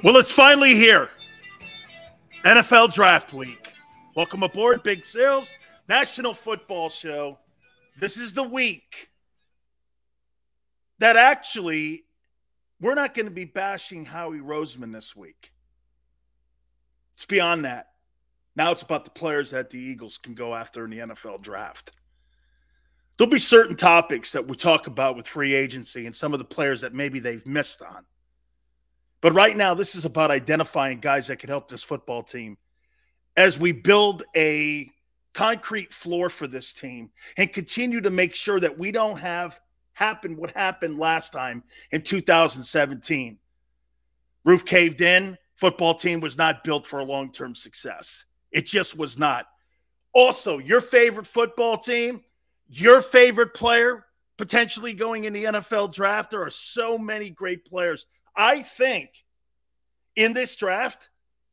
Well, it's finally here. NFL Draft Week. Welcome aboard, Big Sales National Football Show. This is the week that actually we're not going to be bashing Howie Roseman this week. It's beyond that. Now it's about the players that the Eagles can go after in the NFL draft. There'll be certain topics that we talk about with free agency and some of the players that maybe they've missed on. But right now, this is about identifying guys that can help this football team as we build a concrete floor for this team and continue to make sure that we don't have happen what happened last time in 2017. Roof caved in. Football team was not built for a long-term success. It just was not. Also, your favorite football team, your favorite player potentially going in the NFL draft, there are so many great players I think in this draft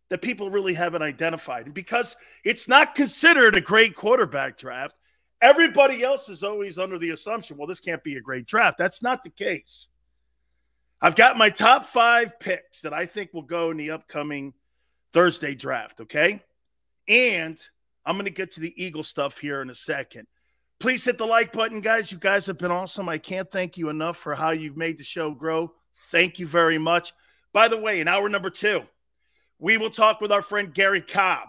that people really haven't identified. And because it's not considered a great quarterback draft, everybody else is always under the assumption, well, this can't be a great draft. That's not the case. I've got my top 5 picks that I think will go in the upcoming Thursday draft, okay? And I'm going to get to the Eagle stuff here in a second. Please hit the like button, guys. You guys have been awesome. I can't thank you enough for how you've made the show grow. Thank you very much. By the way, in hour number 2, we will talk with our friend Gary Cobb.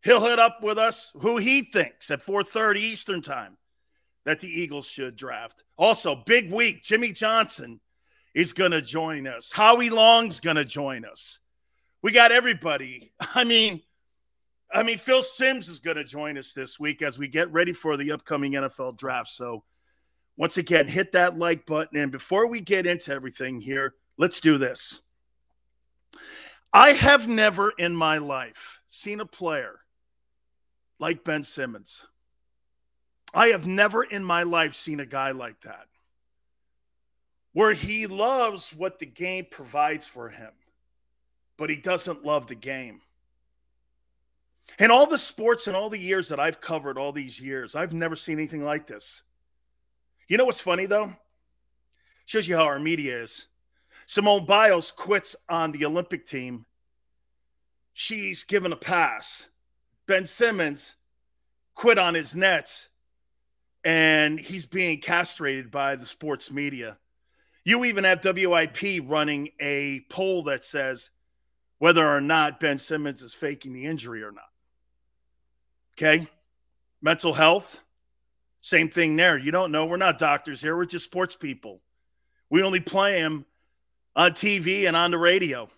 He'll hit up with us who he thinks at 4:30 Eastern time that the Eagles should draft. Also, big week. Jimmy Johnson is going to join us. Howie Long's going to join us. We got everybody. I mean, Phil Simms is going to join us this week as we get ready for the upcoming NFL draft. So, once again, hit that like button. And before we get into everything here, let's do this. I have never in my life seen a player like Ben Simmons. I have never in my life seen a guy like that, where he loves what the game provides for him, but he doesn't love the game. In all the sports and all the years that I've covered all these years, I've never seen anything like this. You know what's funny, though? Shows you how our media is. Simone Biles quits on the Olympic team. She's given a pass. Ben Simmons quit on his Nets, and he's being castrated by the sports media. You even have WIP running a poll that says whether or not Ben Simmons is faking the injury or not. Okay? Mental health. Same thing there. You don't know. We're not doctors here. We're just sports people. We only play him on TV and on the radio,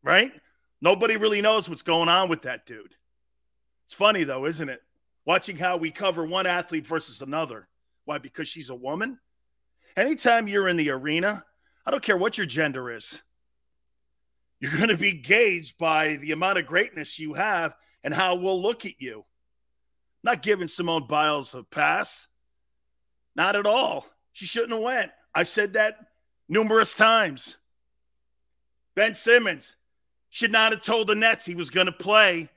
right? Nobody really knows what's going on with that dude. It's funny, though, isn't it? Watching how we cover one athlete versus another. Why? Because she's a woman? Anytime you're in the arena, I don't care what your gender is, you're going to be gauged by the amount of greatness you have and how we'll look at you. Not giving Simone Biles a pass. Not at all. She shouldn't have went. I've said that numerous times. Ben Simmons should not have told the Nets he was going to play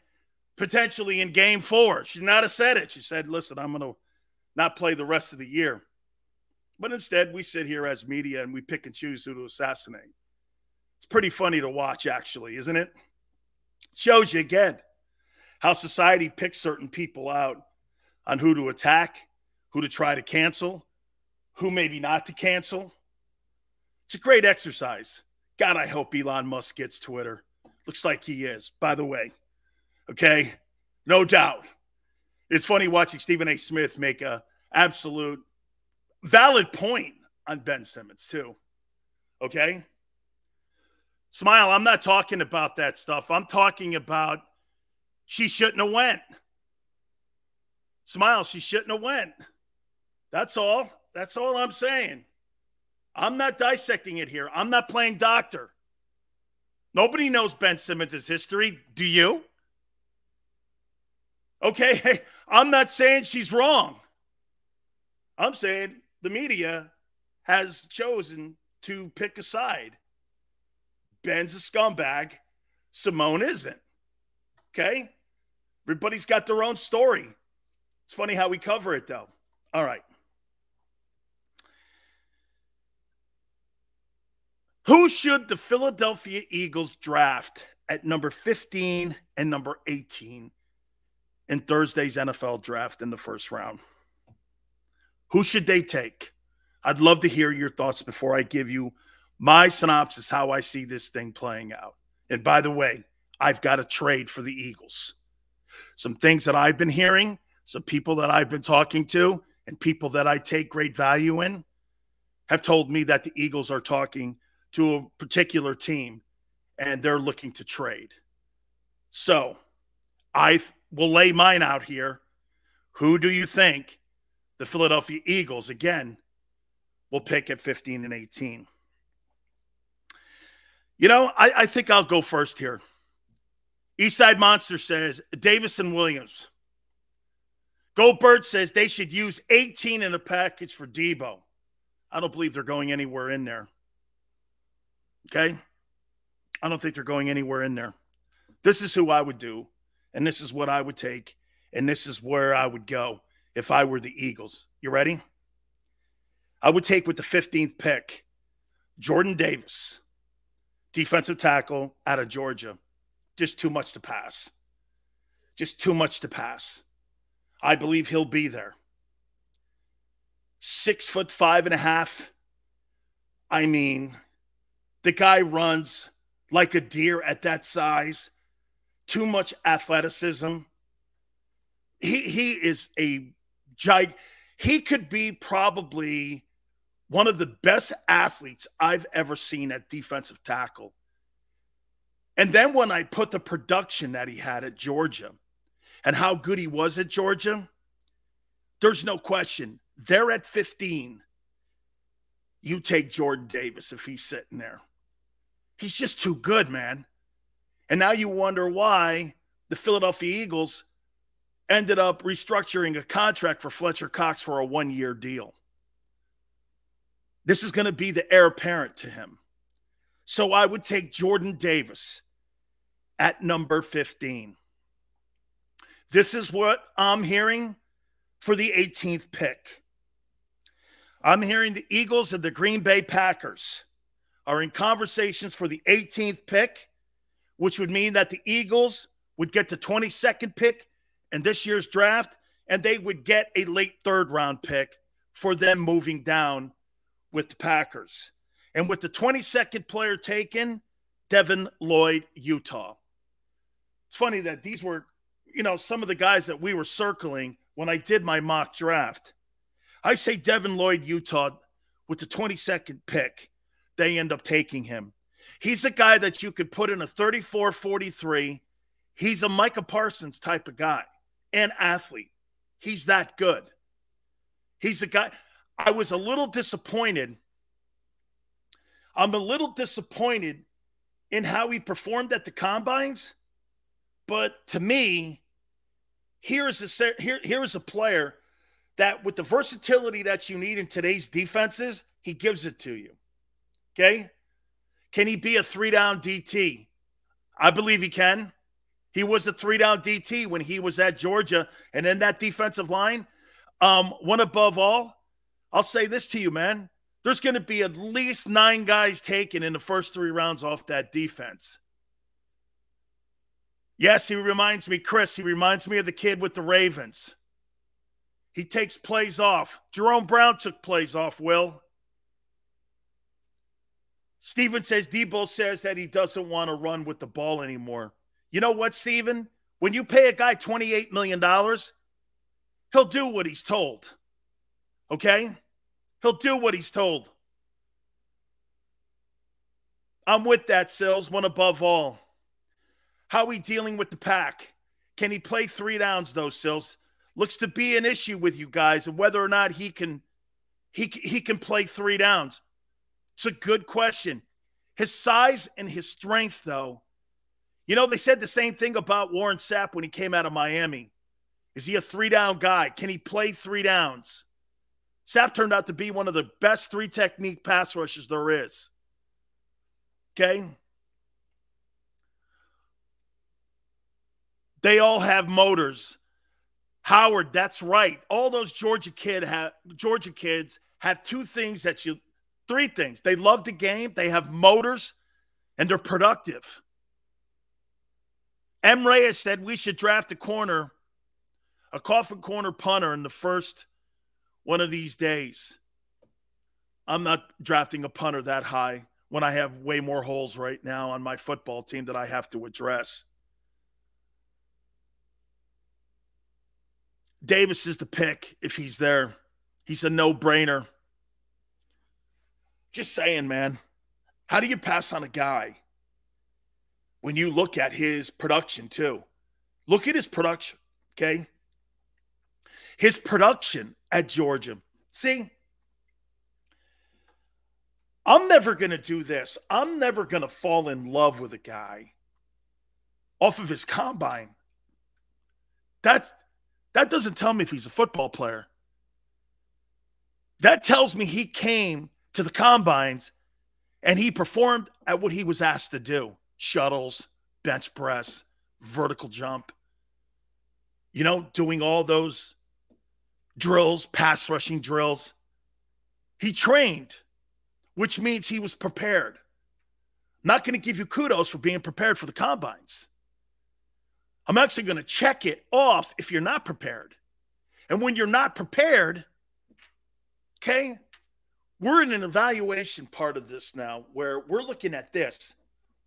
potentially in Game 4. She should not have said it. She said, listen, I'm going to not play the rest of the year. But instead, we sit here as media and we pick and choose who to assassinate. It's pretty funny to watch, actually, isn't it? It shows you, again, how society picks certain people out on who to attack, who to try to cancel, who maybe not to cancel. It's a great exercise. God, I hope Elon Musk gets Twitter. Looks like he is, by the way. Okay? No doubt. It's funny watching Stephen A. Smith make a absolute valid point on Ben Simmons, too. Okay? Smile, I'm not talking about that stuff. I'm talking about she shouldn't have went. Smile, she shouldn't have went. That's all. That's all I'm saying. I'm not dissecting it here. I'm not playing doctor. Nobody knows Ben Simmons' history. Do you? Okay, hey, I'm not saying she's wrong. I'm saying the media has chosen to pick a side. Ben's a scumbag. Simone isn't. Okay? Everybody's got their own story. It's funny how we cover it, though. All right. Who should the Philadelphia Eagles draft at number 15 and number 18 in Thursday's NFL draft in the first round? Who should they take? I'd love to hear your thoughts before I give you my synopsis, how I see this thing playing out. And by the way, I've got a trade for the Eagles. Some things that I've been hearing, some people that I've been talking to, and people that I take great value in have told me that the Eagles are talking to a particular team and they're looking to trade. So I will lay mine out here. Who do you think the Philadelphia Eagles, again, will pick at 15 and 18? You know, I think I'll go first here. Eastside Monster says Davis and Williams. Goldberg says they should use 18 in a package for Debo. I don't believe they're going anywhere in there. Okay? I don't think they're going anywhere in there. This is who I would do, and this is what I would take, and this is where I would go if I were the Eagles. You ready? I would take with the 15th pick, Jordan Davis, defensive tackle out of Georgia. Just too much to pass. Just too much to pass. I believe he'll be there. 6'5.5". I mean, the guy runs like a deer at that size. Too much athleticism. He is a giant. He could be probably one of the best athletes I've ever seen at defensive tackle. And then when I put the production that he had at Georgia and how good he was at Georgia, there's no question. They're at 15. You take Jordan Davis if he's sitting there. He's just too good, man. And now you wonder why the Philadelphia Eagles ended up restructuring a contract for Fletcher Cox for a 1-year deal. This is going to be the heir apparent to him. So I would take Jordan Davis at number 15. This is what I'm hearing for the 18th pick. I'm hearing the Eagles and the Green Bay Packers are in conversations for the 18th pick, which would mean that the Eagles would get the 22nd pick in this year's draft, and they would get a late third-round pick for them moving down with the Packers. And with the 22nd player taken, Devin Lloyd, Utah. It's funny that these were, you know, some of the guys that we were circling when I did my mock draft. I say Devin Lloyd, Utah, with the 22nd pick, they end up taking him. He's a guy that you could put in a 34-43. He's a Micah Parsons type of guy and athlete. He's that good. He's a guy. I was a little disappointed. I'm a little disappointed in how he performed at the combines. But to me, here's a player that with the versatility that you need in today's defenses, he gives it to you. Okay? Can he be a 3-down DT? I believe he can. He was a 3-down DT when he was at Georgia. And in that defensive line, one above all, I'll say this to you, man. There's going to be at least 9 guys taken in the first 3 rounds off that defense. Yes, he reminds me, Chris, he reminds me of the kid with the Ravens. He takes plays off. Jerome Brown took plays off, Will. Steven says Debo says that he doesn't want to run with the ball anymore. You know what, Steven? When you pay a guy $28 million, he'll do what he's told. Okay? He'll do what he's told. I'm with that, Sills, one above all. How are we dealing with the pack? Can he play 3 downs, though, Sills? Looks to be an issue with you guys and whether or not he can play 3 downs. It's a good question. His size and his strength, though. You know, they said the same thing about Warren Sapp when he came out of Miami. Is he a 3-down guy? Can he play 3 downs? Sapp turned out to be one of the best 3-technique pass rushers there is. Okay? They all have motors. Howard, that's right. All those Georgia kids have 2 things that Three things. They love the game, they have motors, and they're productive. M. Reyes said we should draft a coffin corner punter in the first one of these days. I'm not drafting a punter that high when I have way more holes right now on my football team that I have to address. Davis is the pick if he's there. He's a no-brainer. Just saying, man. How do you pass on a guy when you look at his production too? Look at his production, okay? His production at Georgia. See, I'm never going to do this. I'm never going to fall in love with a guy off of his combine. That doesn't tell me if he's a football player. That tells me he came to the combines and he performed at what he was asked to do. Shuttles, bench press, vertical jump. You know, doing all those drills, pass rushing drills. He trained, which means he was prepared. I'm not going to give you kudos for being prepared for the combines. I'm actually going to check it off if you're not prepared. And when you're not prepared, okay, we're in an evaluation part of this now where we're looking at this.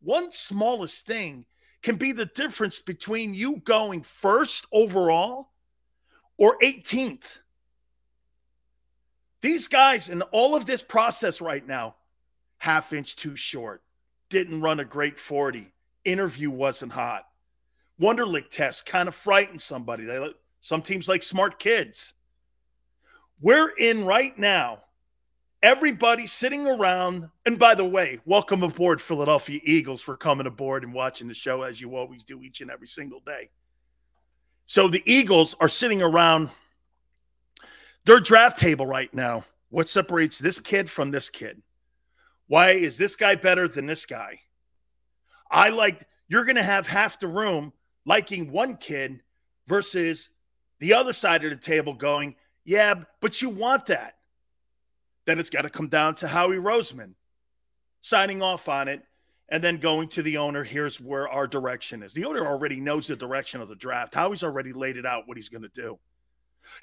One smallest thing can be the difference between you going first overall or 18th. These guys in all of this process right now, half inch too short, didn't run a great 40, interview wasn't hot. Wonderlic test kind of frightened somebody. Some teams like smart kids. We're in right now. Everybody sitting around. And by the way, welcome aboard, Philadelphia Eagles, for coming aboard and watching the show as you always do each and every single day. So the Eagles are sitting around their draft table right now. What separates this kid from this kid? Why is this guy better than this guy? You're going to have half the room liking one kid versus the other side of the table going, yeah, but you want that. Then it's got to come down to Howie Roseman signing off on it and then going to the owner. Here's where our direction is. The owner already knows the direction of the draft. Howie's already laid it out what he's going to do.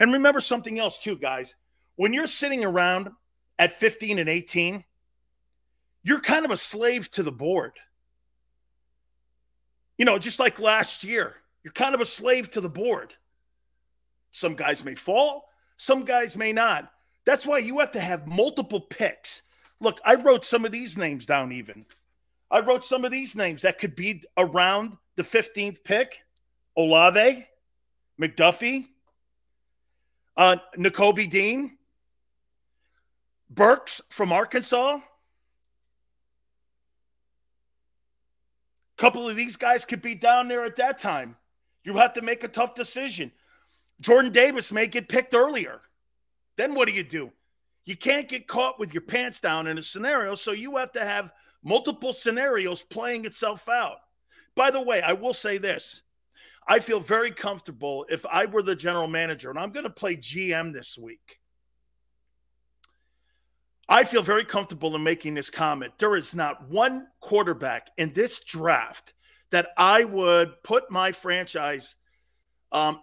And remember something else too, guys. When you're sitting around at 15 and 18, you're kind of a slave to the board. You know, just like last year, you're kind of a slave to the board. Some guys may fall, some guys may not. That's why you have to have multiple picks. Look, I wrote some of these names down even. I wrote some of these names that could be around the 15th pick. Olave, McDuffie, Nakobe Dean, Burks from Arkansas. A couple of these guys could be down there at that time. You have to make a tough decision. Jordan Davis may get picked earlier. Then what do? You can't get caught with your pants down in a scenario, so you have to have multiple scenarios playing itself out. By the way, I will say this. I feel very comfortable if I were the general manager, and I'm going to play GM this week. I feel very comfortable in making this comment. There is not one quarterback in this draft that I would put my franchise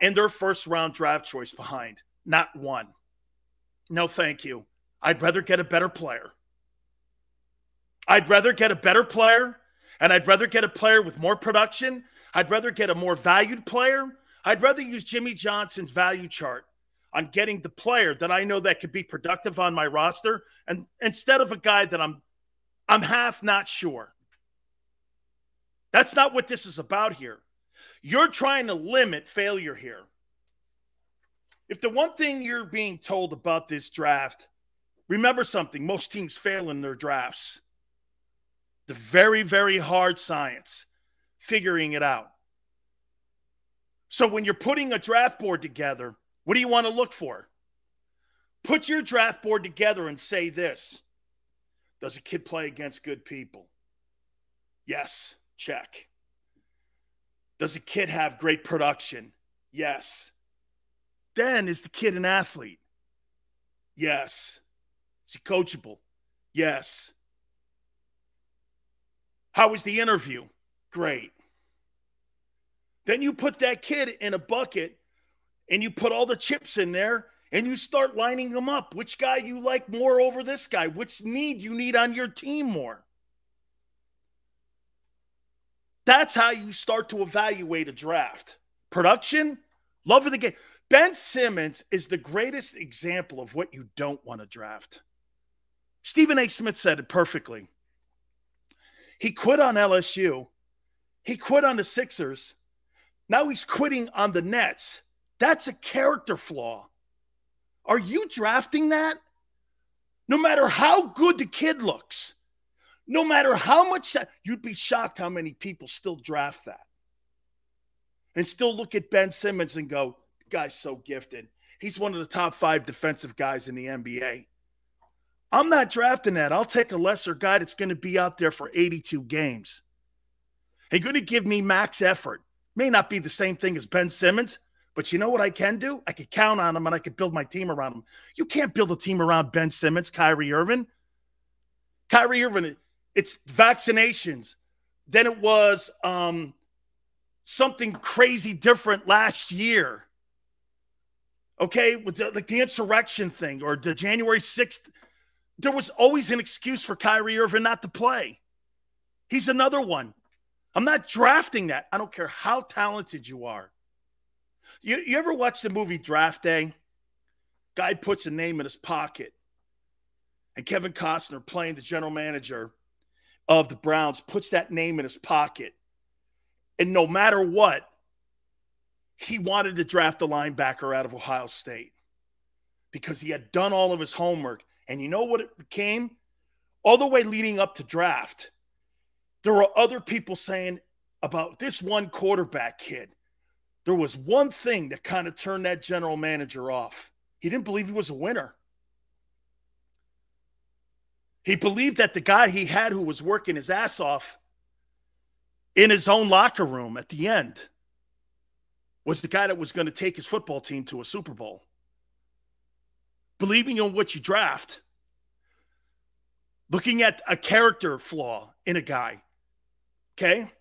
in their first-round draft choice behind. Not one. No, thank you. I'd rather get a better player. I'd rather get a better player, and I'd rather get a player with more production. I'd rather get a more valued player. I'd rather use Jimmy Johnson's value chart on getting the player that I know that could be productive on my roster, and instead of a guy that I'm half not sure. That's not what this is about here. You're trying to limit failure here. If the one thing you're being told about this draft, remember something, most teams fail in their drafts. The very, very hard science, figuring it out. So when you're putting a draft board together, what do you want to look for? Put your draft board together and say this. Does a kid play against good people? Yes, check. Does a kid have great production? Yes. Then is the kid an athlete? Yes. Is he coachable? Yes. How was the interview? Great. Then you put that kid in a bucket and you put all the chips in there and you start lining them up. Which guy you like more over this guy? Which need you need on your team more? That's how you start to evaluate a draft. Production, love of the game. Ben Simmons is the greatest example of what you don't want to draft. Stephen A. Smith said it perfectly. He quit on LSU. He quit on the Sixers. Now he's quitting on the Nets. That's a character flaw. Are you drafting that? No matter how good the kid looks, no matter how much that, you'd be shocked how many people still draft that and still look at Ben Simmons and go, the guy's so gifted. He's one of the top 5 defensive guys in the NBA. I'm not drafting that. I'll take a lesser guy that's going to be out there for 82 games. He's going to give me max effort. May not be the same thing as Ben Simmons, but you know what I can do? I could count on him and I could build my team around him. You can't build a team around Ben Simmons, Kyrie Irving. Kyrie Irving, it's vaccinations. Then it was something crazy different last year. Okay, with the insurrection thing or the January 6th. There was always an excuse for Kyrie Irving not to play. He's another one. I'm not drafting that. I don't care how talented you are. You ever watch the movie Draft Day? Guy puts a name in his pocket. And Kevin Costner, playing the general manager of the Browns, puts that name in his pocket. And no matter what, he wanted to draft a linebacker out of Ohio State because he had done all of his homework. And you know what it became? All the way leading up to draft, there were other people saying about this one quarterback kid. There was one thing that kind of turned that general manager off. He didn't believe he was a winner. He believed that the guy he had who was working his ass off in his own locker room at the end was the guy that was going to take his football team to a Super Bowl. Believing in what you draft, looking at a character flaw in a guy, okay?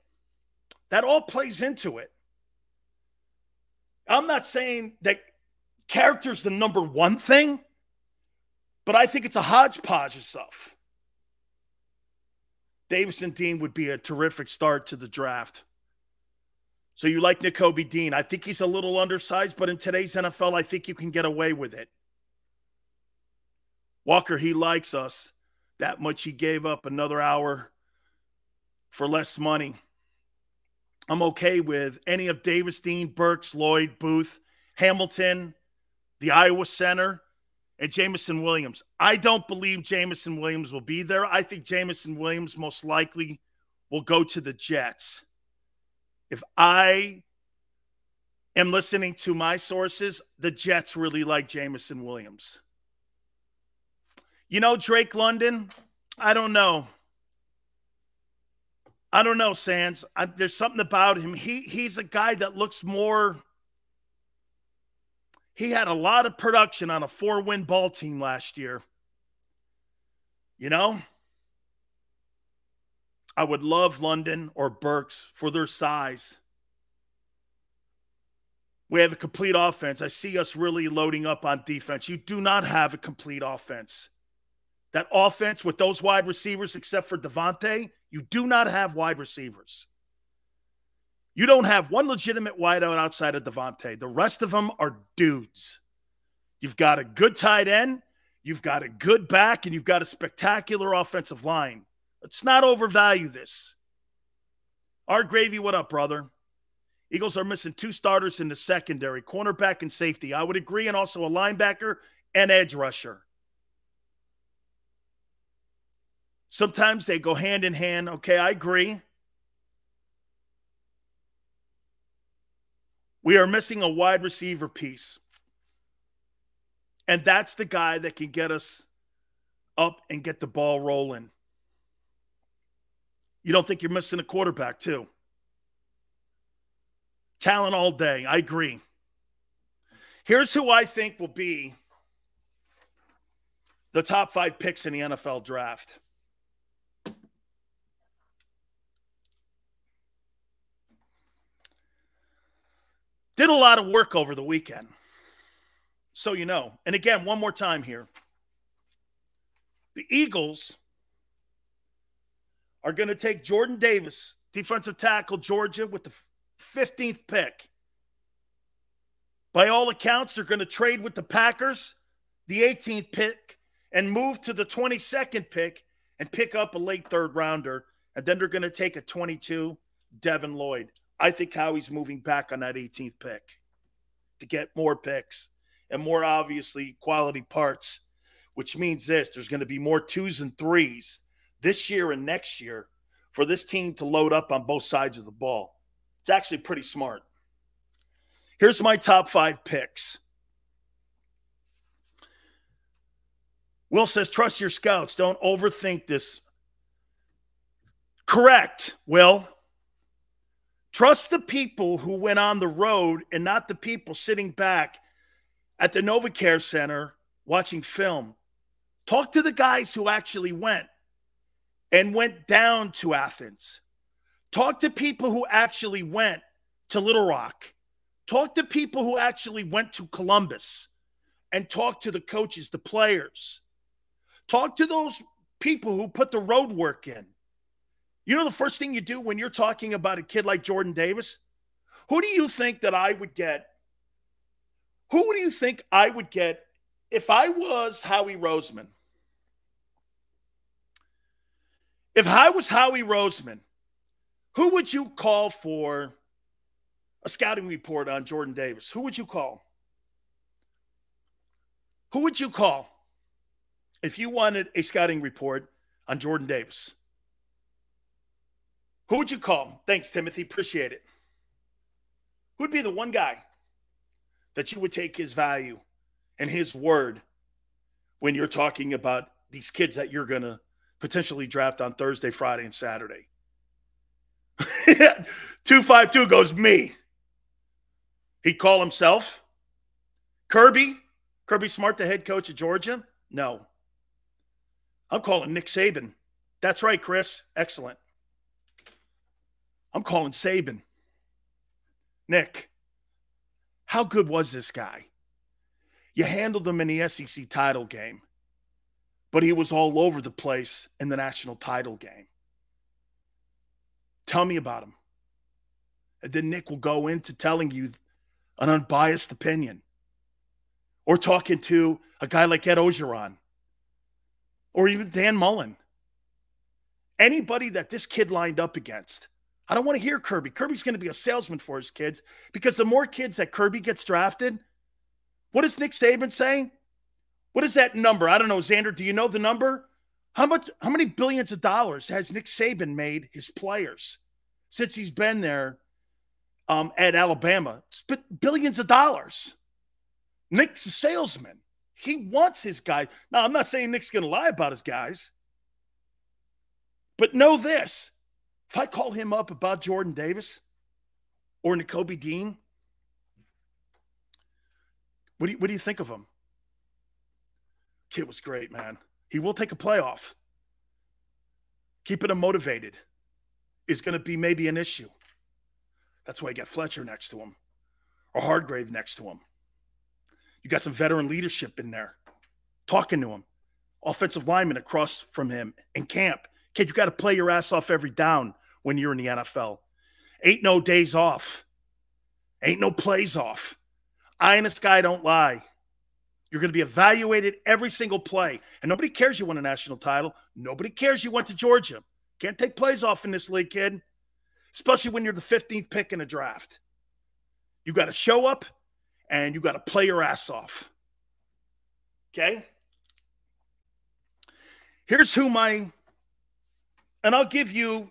That all plays into it. I'm not saying that character's the number one thing, but I think it's a hodgepodge of stuff. Davison Dean would be a terrific start to the draft. So you like Nakobe Dean. I think he's a little undersized, but in today's NFL, I think you can get away with it. Walker, he likes us that much. He gave up another hour for less money. I'm okay with any of Davis, Dean, Burks, Lloyd, Booth, Hamilton, the Iowa center, and Jameson Williams. I don't believe Jameson Williams will be there. I think Jameson Williams most likely will go to the Jets. If I am listening to my sources, the Jets really like Jameson Williams. You know, Drake London, I don't know. I don't know, Sands. There's something about him. He's a guy that looks more. He had a lot of production on a 4-win ball team last year. You know? I would love London or Burks for their size. We have a complete offense. I see us really loading up on defense. You do not have a complete offense. That offense with those wide receivers, except for Devontae, you do not have wide receivers. You don't have one legitimate wideout outside of Devontae. The rest of them are dudes. You've got a good tight end, you've got a good back, and you've got a spectacular offensive line. Let's not overvalue this. Our Gravy, what up, brother? Eagles are missing 2 starters in the secondary, cornerback and safety. I would agree, and also a linebacker and edge rusher. Sometimes they go hand in hand. Okay, I agree. We are missing a wide receiver piece. And that's the guy that can get us up and get the ball rolling. You don't think you're missing a quarterback, too? Talent all day. I agree. Here's who I think will be the top 5 picks in the NFL draft. Did a lot of work over the weekend. So you know. And again, one more time here. The Eagles are going to take Jordan Davis, defensive tackle, Georgia, with the 15th pick. By all accounts, they're going to trade with the Packers, the 18th pick, and move to the 22nd pick and pick up a late third rounder. And then they're going to take a 22, Devin Lloyd. I think Howie's moving back on that 18th pick to get more picks and more, obviously, quality parts, which means this. There's going to be more 2s and 3s this year and next year for this team to load up on both sides of the ball. It's actually pretty smart. Here's my top 5 picks. Will says, trust your scouts. Don't overthink this. Correct, Will. Trust the people who went on the road and not the people sitting back at the NovaCare Center watching film. Talk to the guys who actually went and went down to Athens. Talk to people who actually went to Little Rock. Talk to people who actually went to Columbus and talk to the coaches, the players. Talk to those people who put the road work in. You know the first thing you do when you're talking about a kid like Jordan Davis? Who do you think that I would get? Who do you think I would get if I was Howie Roseman? If I was Howie Roseman, who would you call for a scouting report on Jordan Davis? Who would you call? Who would you call if you wanted a scouting report on Jordan Davis? Who would you call? Thanks, Timothy. Appreciate it. Who would be the one guy that you would take his value and his word when you're talking about these kids that you're going to potentially draft on Thursday, Friday, and Saturday? 252 goes me. He'd call himself. Kirby Smart, the head coach of Georgia? No. I'm calling Nick Saban. That's right, Chris. Excellent. I'm calling Saban. Nick, how good was this guy? You handled him in the SEC title game, but he was all over the place in the national title game. Tell me about him. And then Nick will go into telling you an unbiased opinion. Or talking to a guy like Ed Ogeron. Or even Dan Mullen. Anybody that this kid lined up against. I don't want to hear Kirby. Kirby's going to be a salesman for his kids because the more kids that Kirby gets drafted, what does Nick Saban say? What is that number? I don't know, Xander, do you know the number? How many billions of dollars has Nick Saban made his players since he's been there at Alabama? It's billions of dollars. Nick's a salesman. He wants his guys. Now, I'm not saying Nick's going to lie about his guys, but know this. If I call him up about Jordan Davis or Nakobe Dean, what do you think of him? Kid was great, man. He will take a playoff. Keeping him motivated is going to be maybe an issue. That's why you got Fletcher next to him or Hargrave next to him. You got some veteran leadership in there talking to him. Offensive lineman across from him in camp. Kid, you got to play your ass off every down when you're in the NFL. Ain't no days off. Ain't no plays off. I and this guy don't lie. You're going to be evaluated every single play. And nobody cares you won a national title. Nobody cares you went to Georgia. Can't take plays off in this league, kid. Especially when you're the 15th pick in a draft. You got to show up and you got to play your ass off. Okay? Here's who and I'll give you,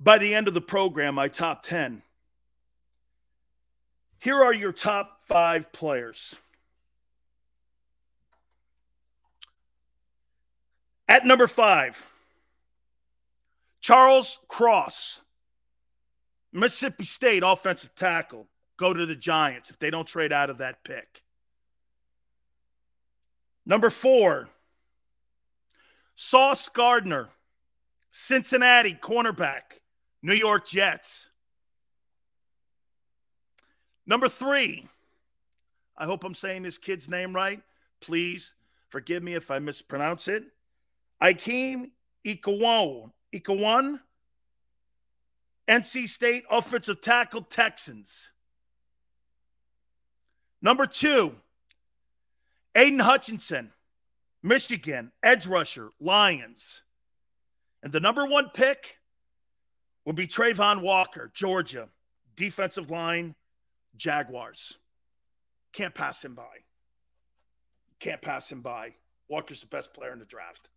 by the end of the program, my top 10. Here are your top 5 players. At number 5, Charles Cross, Mississippi State offensive tackle. Go to the Giants if they don't trade out of that pick. Number 4, Sauce Gardner, Cincinnati cornerback, New York Jets. Number 3, I hope I'm saying this kid's name right. Please forgive me if I mispronounce it. JAKIB Ikawan, NC State offensive tackle, Texans. Number 2, Aiden Hutchinson, Michigan, edge rusher, Lions. And the number 1 pick will be Trayvon Walker, Georgia, defensive line, Jaguars. Can't pass him by. Can't pass him by. Walker's the best player in the draft.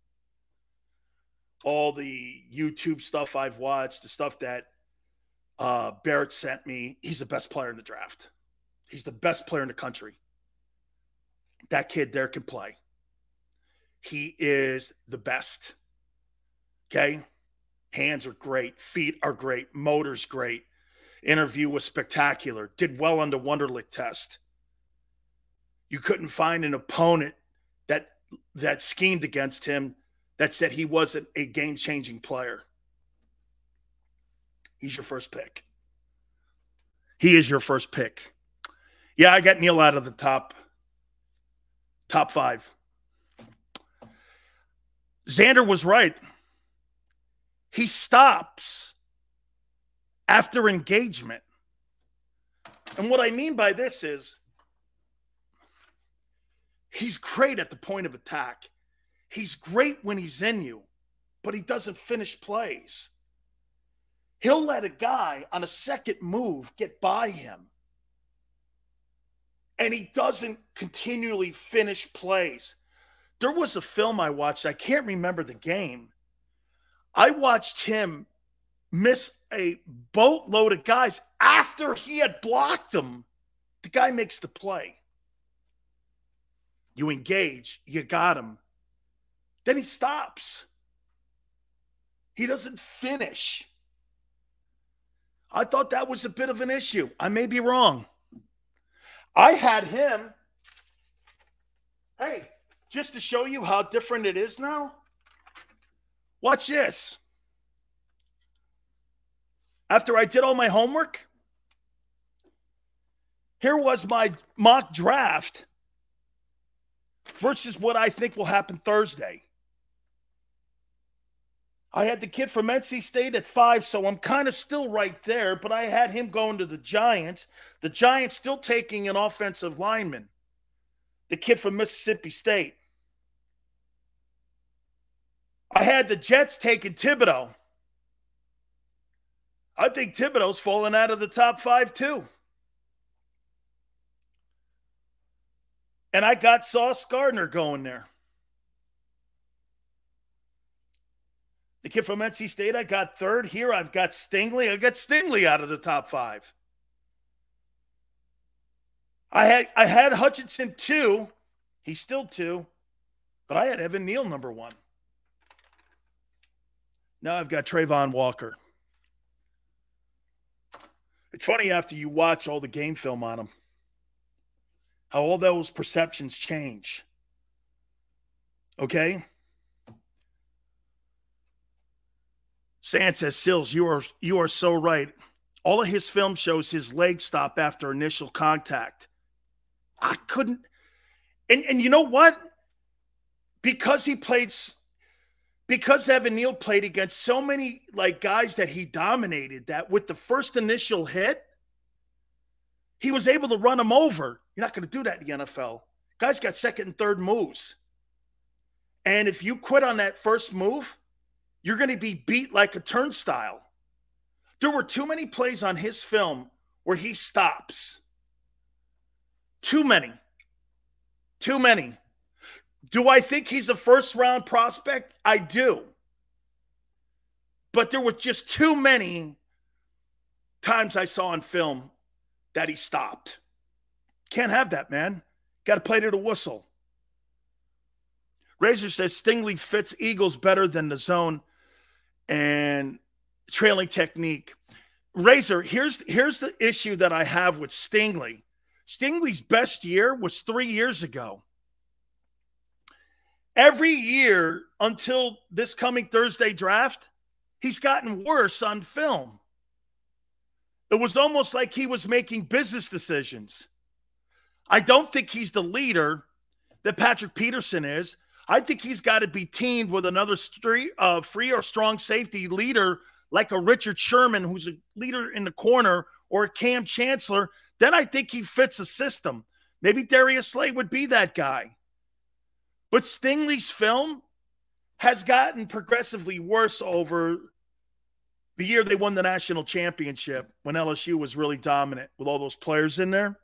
All the YouTube stuff I've watched, the stuff that Barrett sent me, he's the best player in the draft. He's the best player in the country. That kid there can play. He is the best. Okay? Hands are great. Feet are great. Motor's great. Interview was spectacular. Did well on the Wonderlic test. You couldn't find an opponent that schemed against him that said he wasn't a game-changing player. He's your first pick. He is your first pick. Yeah, I got Neal out of the top 5. Xander was right. He stops after engagement. And what I mean by this is he's great at the point of attack. He's great when he's in you, but he doesn't finish plays. He'll let a guy on a second move get by him, and he doesn't continually finish plays. There was a film I watched. I can't remember the game. I watched him miss a boatload of guys after he had blocked them. The guy makes the play. You engage. You got him. Then he stops. He doesn't finish. I thought that was a bit of an issue. I may be wrong. I had him. Hey, just to show you how different it is now, watch this. After I did all my homework, here was my mock draft versus what I think will happen Thursday. I had the kid from NC State at 5, so I'm kind of still right there, but I had him going to the Giants. The Giants still taking an offensive lineman, the kid from Mississippi State. I had the Jets taking Thibodeau. I think Thibodeau's fallen out of the top 5 too. And I got Sauce Gardner going there. The kid from NC State, I got 3rd. Here I've got Stingley. I got Stingley out of the top 5. I had Hutchinson 2. He's still 2. But I had Evan Neal number 1. Now I've got Trayvon Walker. It's funny after you watch all the game film on him, how all those perceptions change. Okay? Sand says, Sills, you are so right. All of his film shows his leg stop after initial contact. I couldn't. And you know what? Because Evan Neal played against so many guys that he dominated, that with the first initial hit, he was able to run him over. You're not going to do that in the NFL. Guys got second and third moves. And if you quit on that first move, you're going to be beat like a turnstile. There were too many plays on his film where he stops. Too many. Too many. Do I think he's a first-round prospect? I do. But there were just too many times I saw on film that he stopped. Can't have that, man. Got to play to the whistle. Razor says Stingley fits Eagles better than the zone and trailing technique. Razor, here's the issue that I have with Stingley. Stingley's best year was 3 years ago. Every year until this coming Thursday draft, he's gotten worse on film. It was almost like he was making business decisions. I don't think he's the leader that Patrick Peterson is. I think he's got to be teamed with another free or strong safety leader like a Richard Sherman, who's a leader in the corner, or a Cam Chancellor. Then I think he fits a system. Maybe Darius Slay would be that guy. But Stingley's film has gotten progressively worse over the year they won the national championship when LSU was really dominant with all those players in there.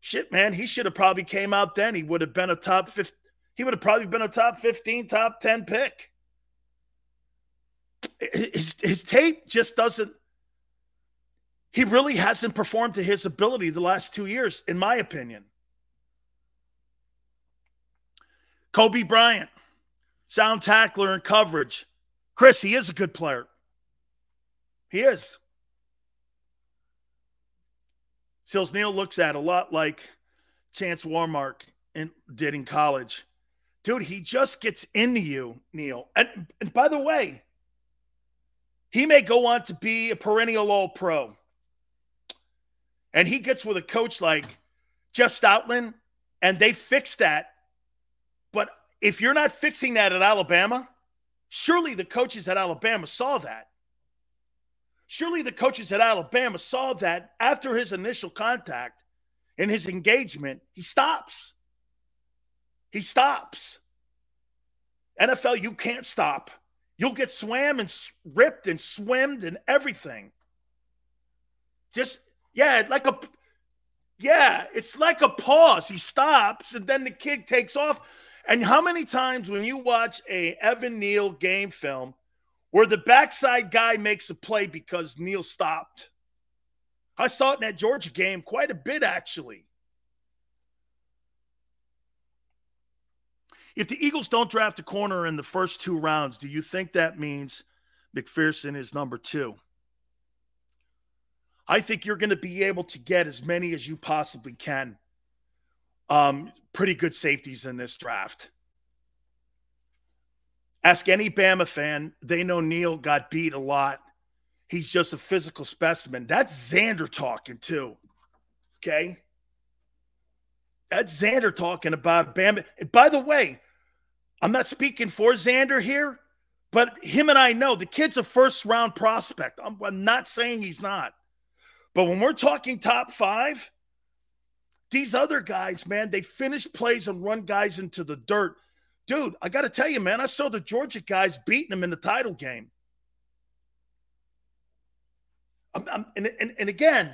Shit, man, he should have probably came out then. He would have been a top 15. He would have probably been a top 15, top 10 pick. His tape just doesn't – he really hasn't performed to his ability the last 2 years, in my opinion. Kobe Bryant, sound tackler and coverage. Chris, he is a good player. He is. Sills Neal looks at a lot like Chance Warmark did in college. Dude, he just gets into you, Neal. And by the way, he may go on to be a perennial All-Pro. And he gets with a coach like Jeff Stoutland, and they fix that. But if you're not fixing that at Alabama, surely the coaches at Alabama saw that. Surely the coaches at Alabama saw that after his initial contact and his engagement, he stops. He stops. NFL, you can't stop. You'll get swam and ripped and swimmed and everything. Just, it's like a pause. He stops, and then the kid takes off. And how many times when you watch a Evan Neal game film where the backside guy makes a play because Neal stopped? I saw it in that Georgia game quite a bit, actually. If the Eagles don't draft a corner in the first 2 rounds, do you think that means McPherson is number 2? I think you're going to be able to get as many as you possibly can. Pretty good safeties in this draft. Ask any Bama fan. They know Neal got beat a lot. He's just a physical specimen. That's Xander talking too. Okay? That's Xander talking about Bama. And by the way, I'm not speaking for Xander here, but him and I know the kid's a first-round prospect. I'm not saying he's not. But when we're talking top 5, these other guys, man, they finish plays and run guys into the dirt. Dude, I got to tell you, man, I saw the Georgia guys beating them in the title game. And again,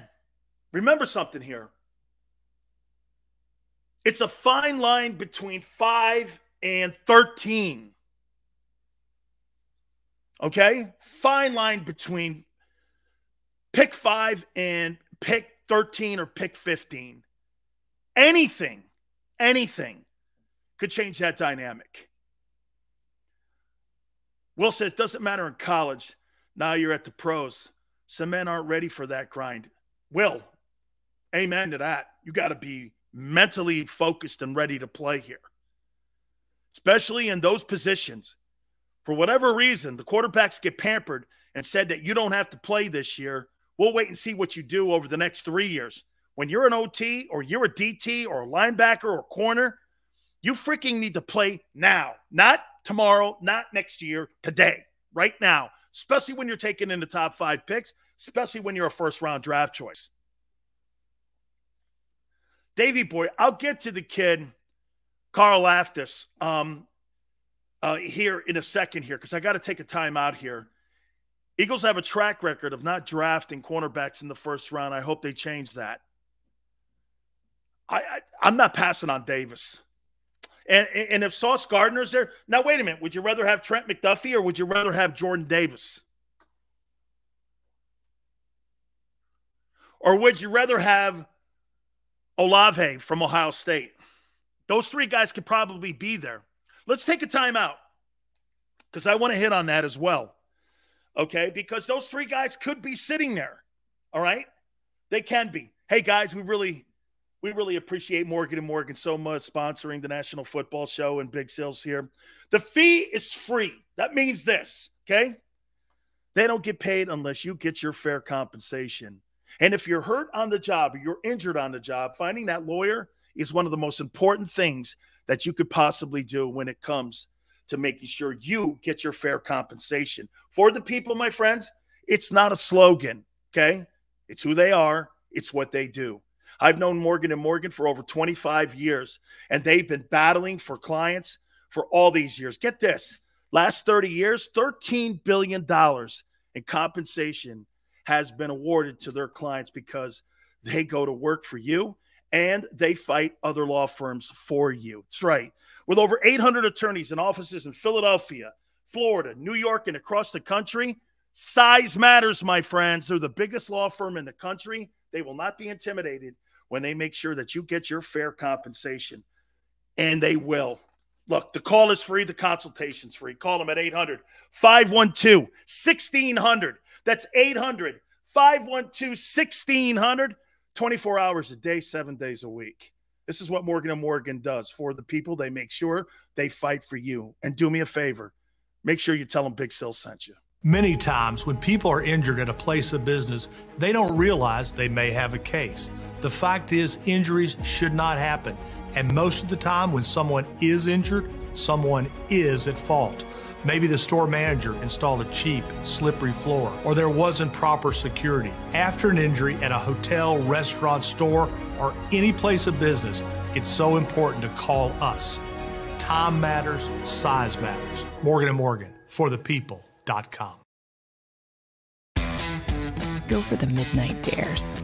remember something here. It's a fine line between 5 and 13. Okay? Fine line between pick 5 and pick 13 or pick 15. Anything could change that dynamic. Will says, doesn't matter in college. Now you're at the pros. Some men aren't ready for that grind. Will, amen to that. You got to be mentally focused and ready to play here. Especially in those positions. For whatever reason, the quarterbacks get pampered and said that you don't have to play this year. We'll wait and see what you do over the next 3 years. When you're an OT or you're a DT or a linebacker or a corner, you freaking need to play now. Not tomorrow, not next year, today, right now. Especially when you're taking in the top 5 picks, especially when you're a first-round draft choice. Davey boy, I'll get to the kid, Carl Aftis, here in a second here, because I got to take a time out here. Eagles have a track record of not drafting cornerbacks in the first round. I hope they change that. I'm not passing on Davis. And if Sauce Gardner's there, now wait a minute. Would you rather have Trent McDuffie or would you rather have Jordan Davis? Or would you rather have Olave from Ohio State? Those 3 guys could probably be there. Let's take a time out because I want to hit on that as well. Okay? Because those 3 guys could be sitting there. All right? They can be. Hey, guys, we really We really appreciate Morgan & Morgan so much sponsoring the National Football Show and Big Sales here. The fee is free. That means this, okay? They don't get paid unless you get your fair compensation. And if you're hurt on the job or you're injured on the job, finding that lawyer is one of the most important things that you could possibly do when it comes to making sure you get your fair compensation. For the people, my friends, it's not a slogan, okay? It's who they are. It's what they do. I've known Morgan & Morgan for over 25 years, and they've been battling for clients for all these years. Get this. Last 30 years, $13 billion in compensation has been awarded to their clients because they go to work for you and they fight other law firms for you. That's right. With over 800 attorneys and offices in Philadelphia, Florida, New York, and across the country, size matters, my friends. They're the biggest law firm in the country. They will not be intimidated when they make sure that you get your fair compensation, and they will. Look, the call is free. The consultation's free. Call them at 800-512-1600. That's 800-512-1600, 24 hours a day, 7 days a week. This is what Morgan & Morgan does for the people. They make sure they fight for you. And do me a favor. Make sure you tell them Big Sil sent you. Many times when people are injured at a place of business, they don't realize they may have a case. The fact is, injuries should not happen. And most of the time when someone is injured, someone is at fault. Maybe the store manager installed a cheap, slippery floor, or there wasn't proper security. After an injury at a hotel, restaurant, store, or any place of business, it's so important to call us. Time matters, size matters. Morgan & Morgan, for the people.com. Go for the midnight dares.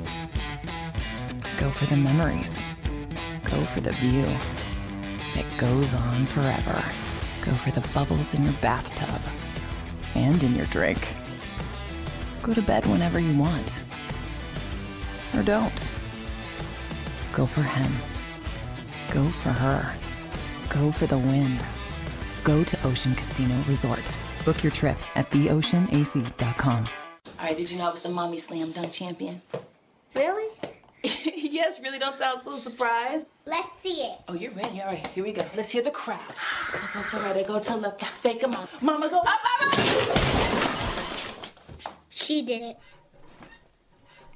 Go for the memories. Go for the view that goes on forever. Go for the bubbles in your bathtub and in your drink. Go to bed whenever you want. Or don't. Go for him. Go for her. Go for the win. Go to Ocean Casino Resort. Book your trip at theoceanac.com. All right, did you know I was the mommy slam dunk champion? Really? Yes, really, don't sound so surprised. Let's see it. Oh, you're ready. All right, here we go. Let's hear the crowd. So go to right, I go to left, fake a mom. Mama, go up, mama! She did it.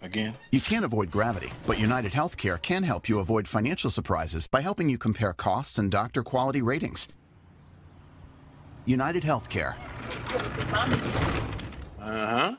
Again? You can't avoid gravity, but United Healthcare can help you avoid financial surprises by helping you compare costs and doctor quality ratings. United Healthcare. Uh-huh.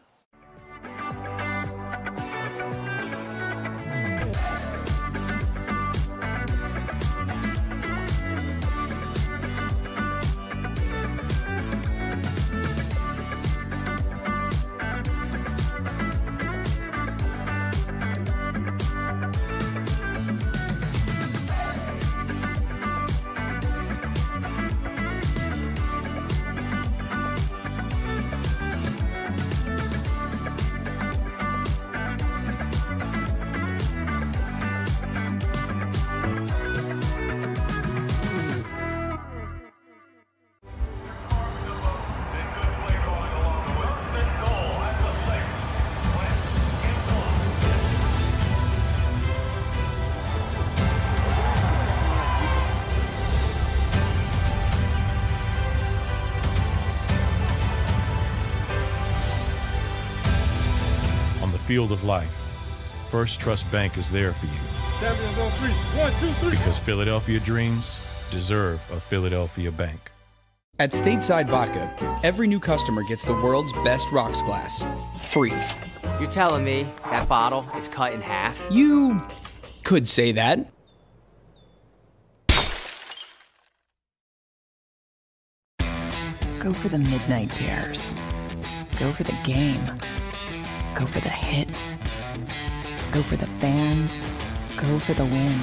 Field of life, First Trust Bank is there for you. Champions on three. 1, 2, 3. Because Philadelphia dreams deserve a Philadelphia bank. At Stateside Vodka, every new customer gets the world's best rocks glass, free. You're telling me that bottle is cut in half? You could say that. Go for the midnight dares. Go for the game. Go for the hits. Go for the fans. Go for the win.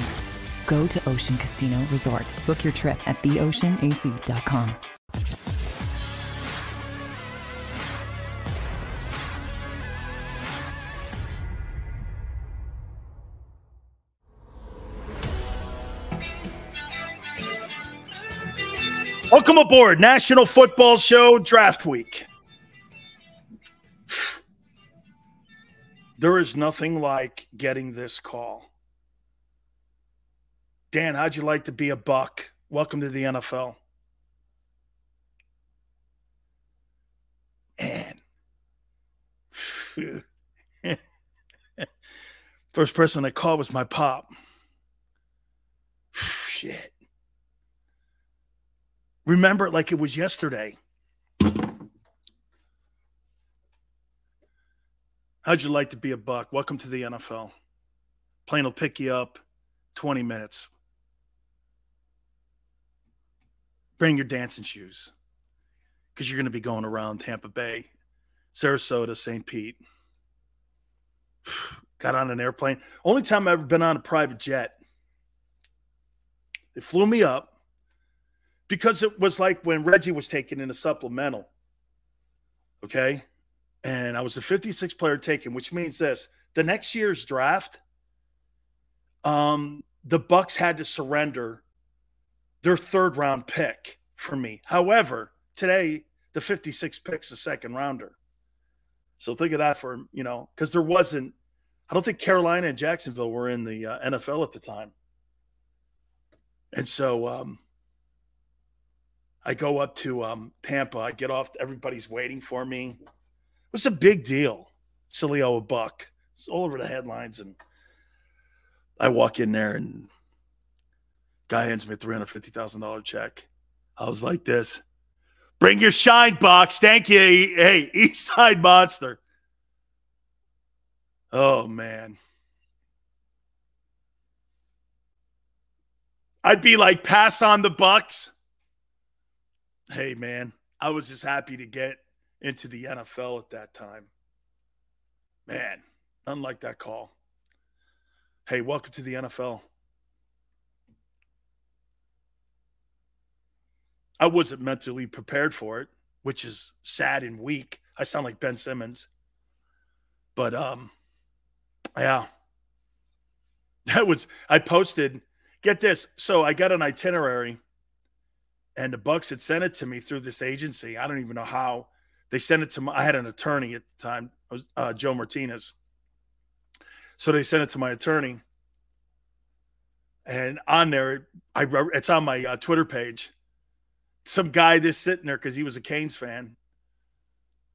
Go to Ocean Casino Resort. Book your trip at theoceanac.com. Welcome aboard National Football Show Draft Week. There is nothing like getting this call. Dan, how'd you like to be a Buck? Welcome to the NFL. Man. First person I called was my pop. Shit. Remember it like it was yesterday. How'd you like to be a Buck? Welcome to the NFL. Plane will pick you up 20 minutes. Bring your dancing shoes because you're going to be going around Tampa Bay, Sarasota, St. Pete. Got on an airplane. Only time I've ever been on a private jet. They flew me up because it was like when Reggie was taken in a supplemental. Okay? And I was a 56 player taken, which means this. The next year's draft, the Bucks had to surrender their third-round pick for me. However, today, the 56 pick's a second-rounder. So think of that for, because there wasn't – I don't think Carolina and Jacksonville were in the NFL at the time. And so I go up to Tampa. I get off. Everybody's waiting for me. It was a big deal. Sileo a Buck. It's all over the headlines. And I walk in there, and guy hands me a $350,000 check. I was like this. Bring your shine box. Thank you. Hey, East Side Monster. Oh, man. I'd be like, pass on the Bucks. Hey, man, I was just happy to get into the NFL at that time. Man, unlike that call. Hey, welcome to the NFL. I wasn't mentally prepared for it, which is sad and weak. I sound like Ben Simmons. But, yeah. I posted, get this. So I got an itinerary, and the Bucks had sent it to me through this agency. I don't even know how. They sent it to I had an attorney at the time. It was Joe Martinez. So they sent it to my attorney. And on there, it's on my Twitter page. Some guy just sitting there because he was a Canes fan.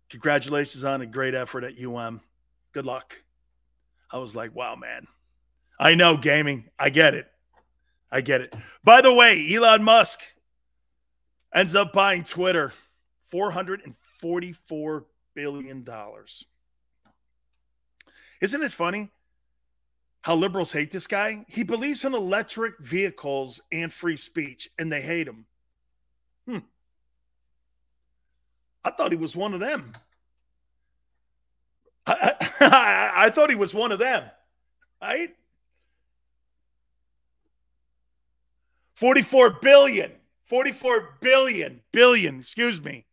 Congratulations on a great effort at UM. Good luck. I was like, wow, man. I know, gaming. I get it. I get it. By the way, Elon Musk ends up buying Twitter. $444 billion. Isn't it funny how liberals hate this guy? He believes in electric vehicles and free speech, and they hate him. I thought he was one of them. I thought he was one of them, right? 44 billion, excuse me.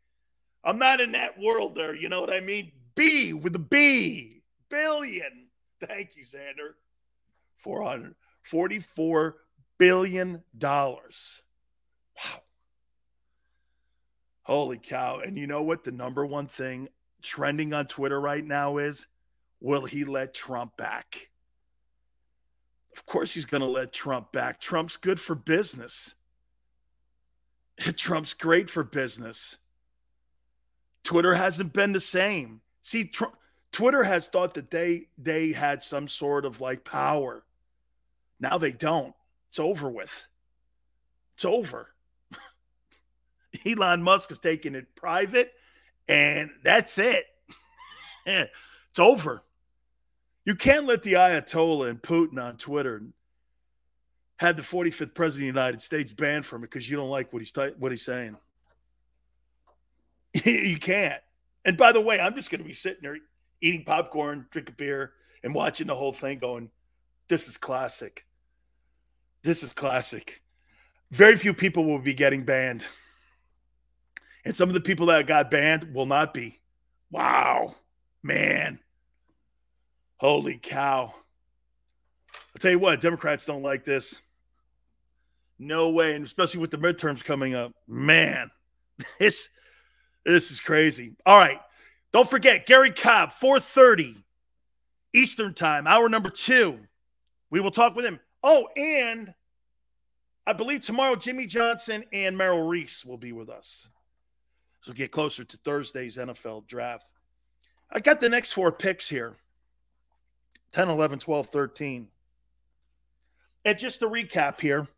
I'm not in that world there, you know what I mean? B with a B, billion. Thank you, Xander. $444 billion. Wow. Holy cow. And you know what the number one thing trending on Twitter right now is? Will he let Trump back? Of course he's going to let Trump back. Trump's good for business. Trump's great for business. Twitter hasn't been the same. See, Twitter has thought that they had some sort of like power. Now they don't. It's over with. It's over. Elon Musk is taking it private, and that's it. It's over. You can't let the Ayatollah and Putin on Twitter have the 45th president of the United States banned from it because you don't like what he's saying. You can't. And by the way, I'm just going to be sitting there eating popcorn, drinking beer, and watching the whole thing going, this is classic. This is classic. Very few people will be getting banned. And some of the people that got banned will not be. Wow. Man. Holy cow. I'll tell you what, Democrats don't like this. No way. And especially with the midterms coming up. Man. This is crazy. All right. Don't forget, Gary Cobb, 4:30 Eastern Time, hour number 2. We will talk with him. Oh, and I believe tomorrow Jimmy Johnson and Merrill Reese will be with us. So get closer to Thursday's NFL draft. I got the next 4 picks here. 10, 11, 12, 13. And just to recap here.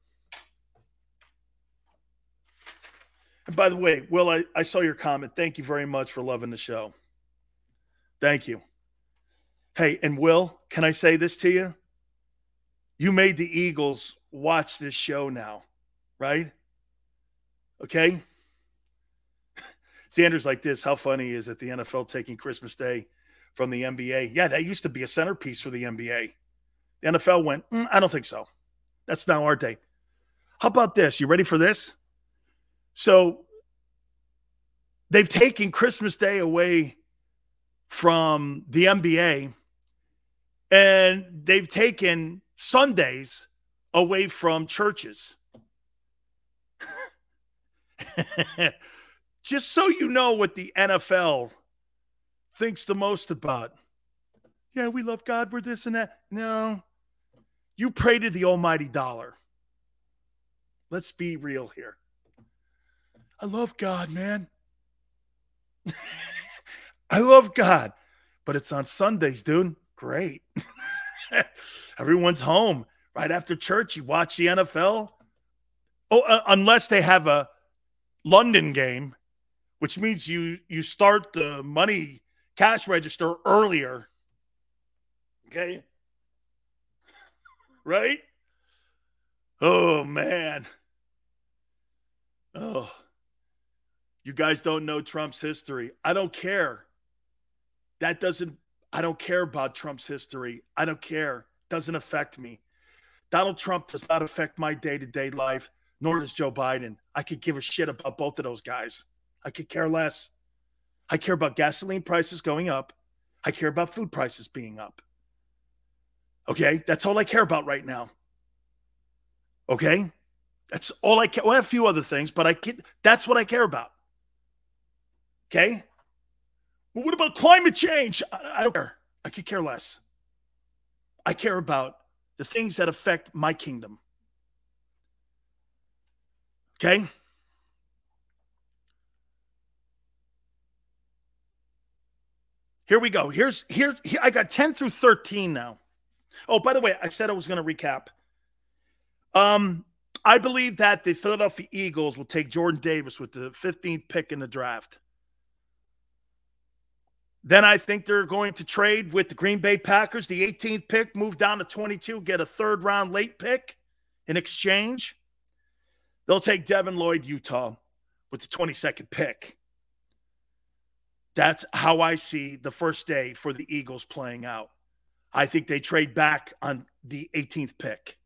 And by the way, Will, I saw your comment. Thank you very much for loving the show. Thank you. Hey, and Will, can I say this to you? You made the Eagles watch this show now, right? Okay? Xander's like this. How funny is it, the NFL taking Christmas Day from the NBA? Yeah, that used to be a centerpiece for the NBA. The NFL went, I don't think so. That's now our day. How about this? You ready for this? So they've taken Christmas Day away from the NBA, and they've taken Sundays away from churches. Just so you know what the NFL thinks the most about. Yeah, we love God, we're this and that. No, you pray to the almighty dollar. Let's be real here. I love God, man. I love God. But it's on Sundays, dude. Great. Everyone's home. Right after church, you watch the NFL. Oh, unless they have a London game, which means you start the money cash register earlier. Okay? Right? Oh, man. Oh. You guys don't know Trump's history. I don't care. I don't care about Trump's history. I don't care. Doesn't affect me. Donald Trump does not affect my day-to-day life, nor does Joe Biden. I could give a shit about both of those guys. I could care less. I care about gasoline prices going up. I care about food prices being up. Okay? That's all I care about right now. Okay? That's all I care. Well, I have a few other things, but that's what I care about. Okay? Well, what about climate change? I don't care. I could care less. I care about the things that affect my kingdom. Okay? Here we go. Here I got 10 through 13 now. Oh, by the way, I said I was going to recap. I believe that the Philadelphia Eagles will take Jordan Davis with the 15th pick in the draft. Then I think they're going to trade with the Green Bay Packers, the 18th pick, move down to 22, get a third-round late pick in exchange. They'll take Devin Lloyd, Utah, with the 22nd pick. That's how I see the first day for the Eagles playing out. I think they trade back on the 18th pick.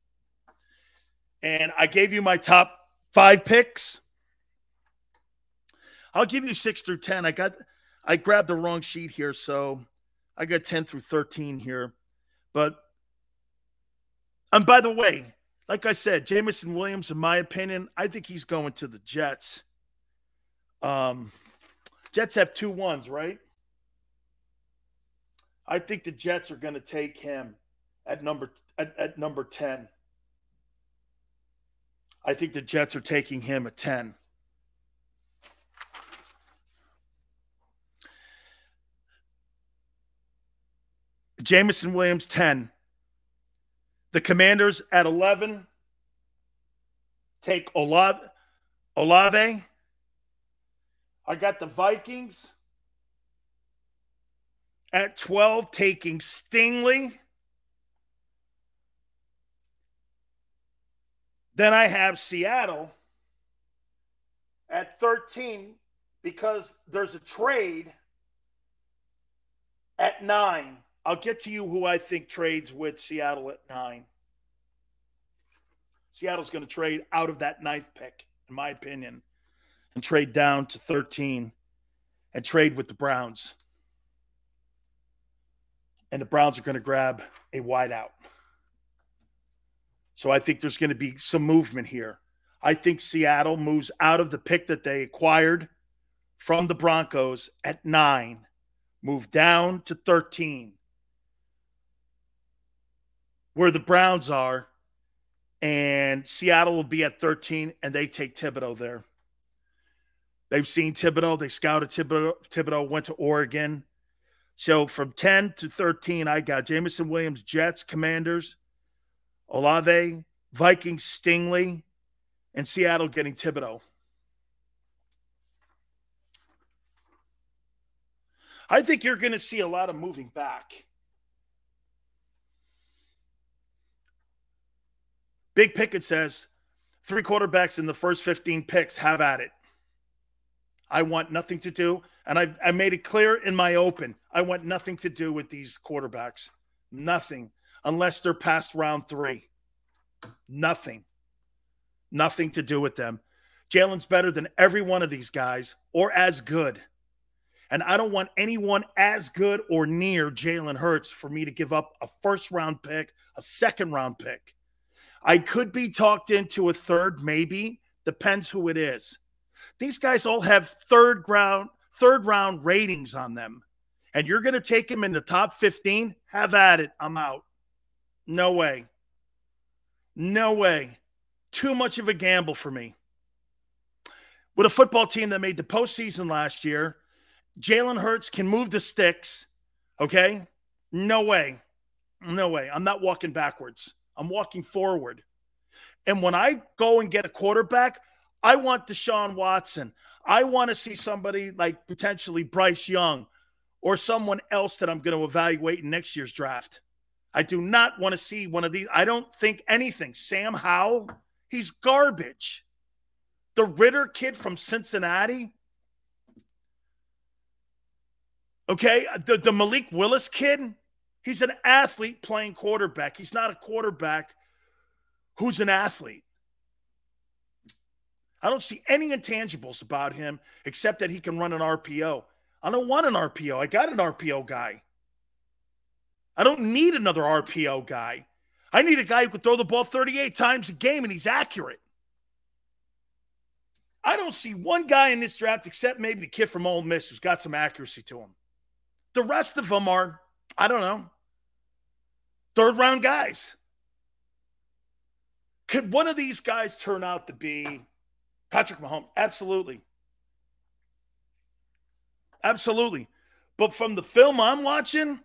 And I gave you my top 5 picks. I'll give you 6 through 10. I grabbed the wrong sheet here, so I got 10 through 13 here. But, and by the way, like I said, Jameson Williams, in my opinion, I think he's going to the Jets. Jets have 2 1s, right? I think the Jets are going to take him at number 10. I think the Jets are taking him at 10. Jameson Williams, 10. The Commanders at 11 take Olave. I got the Vikings at 12 taking Stingley. Then I have Seattle at 13 because there's a trade at 9. I'll get to you who I think trades with Seattle at 9. Seattle's going to trade out of that 9th pick, in my opinion, and trade down to 13 and trade with the Browns. And the Browns are going to grab a wideout. So I think there's going to be some movement here. I think Seattle moves out of the pick that they acquired from the Broncos at 9, move down to 13. Where the Browns are, and Seattle will be at 13, and they take Thibodeau there. They've seen Thibodeau. They scouted Thibodeau. Thibodeau went to Oregon. So from 10 to 13, I got Jameson Williams, Jets, Commanders, Olave, Vikings, Stingley, and Seattle getting Thibodeau. I think you're going to see a lot of moving back. Big Pickett says, 3 quarterbacks in the first 15 picks, have at it. I want nothing to do, and I made it clear in my open, I want nothing to do with these quarterbacks. Nothing, unless they're past round 3. Nothing. Nothing to do with them. Jalen's better than every one of these guys, or as good. And I don't want anyone as good or near Jalen Hurts for me to give up a first-round pick, a second-round pick. I could be talked into a third, maybe. Depends who it is. These guys all have third round ratings on them. And you're going to take them in the top 15? Have at it. I'm out. No way. No way. Too much of a gamble for me. With a football team that made the postseason last year, Jalen Hurts can move the sticks, okay? No way. No way. I'm not walking backwards. I'm walking forward. And when I go and get a quarterback, I want Deshaun Watson. I want to see somebody like potentially Bryce Young or someone else that I'm going to evaluate in next year's draft. I do not want to see one of these. I don't think anything. Sam Howell, he's garbage. The Ritter kid from Cincinnati. Okay, the Malik Willis kid, he's an athlete playing quarterback. He's not a quarterback who's an athlete. I don't see any intangibles about him except that he can run an RPO. I don't want an RPO. I got an RPO guy. I don't need another RPO guy. I need a guy who can throw the ball 38 times a game and he's accurate. I don't see one guy in this draft except maybe the kid from Ole Miss who's got some accuracy to him. The rest of them are, I don't know, third-round guys. Could one of these guys turn out to be Patrick Mahomes? Absolutely. Absolutely. But from the film I'm watching,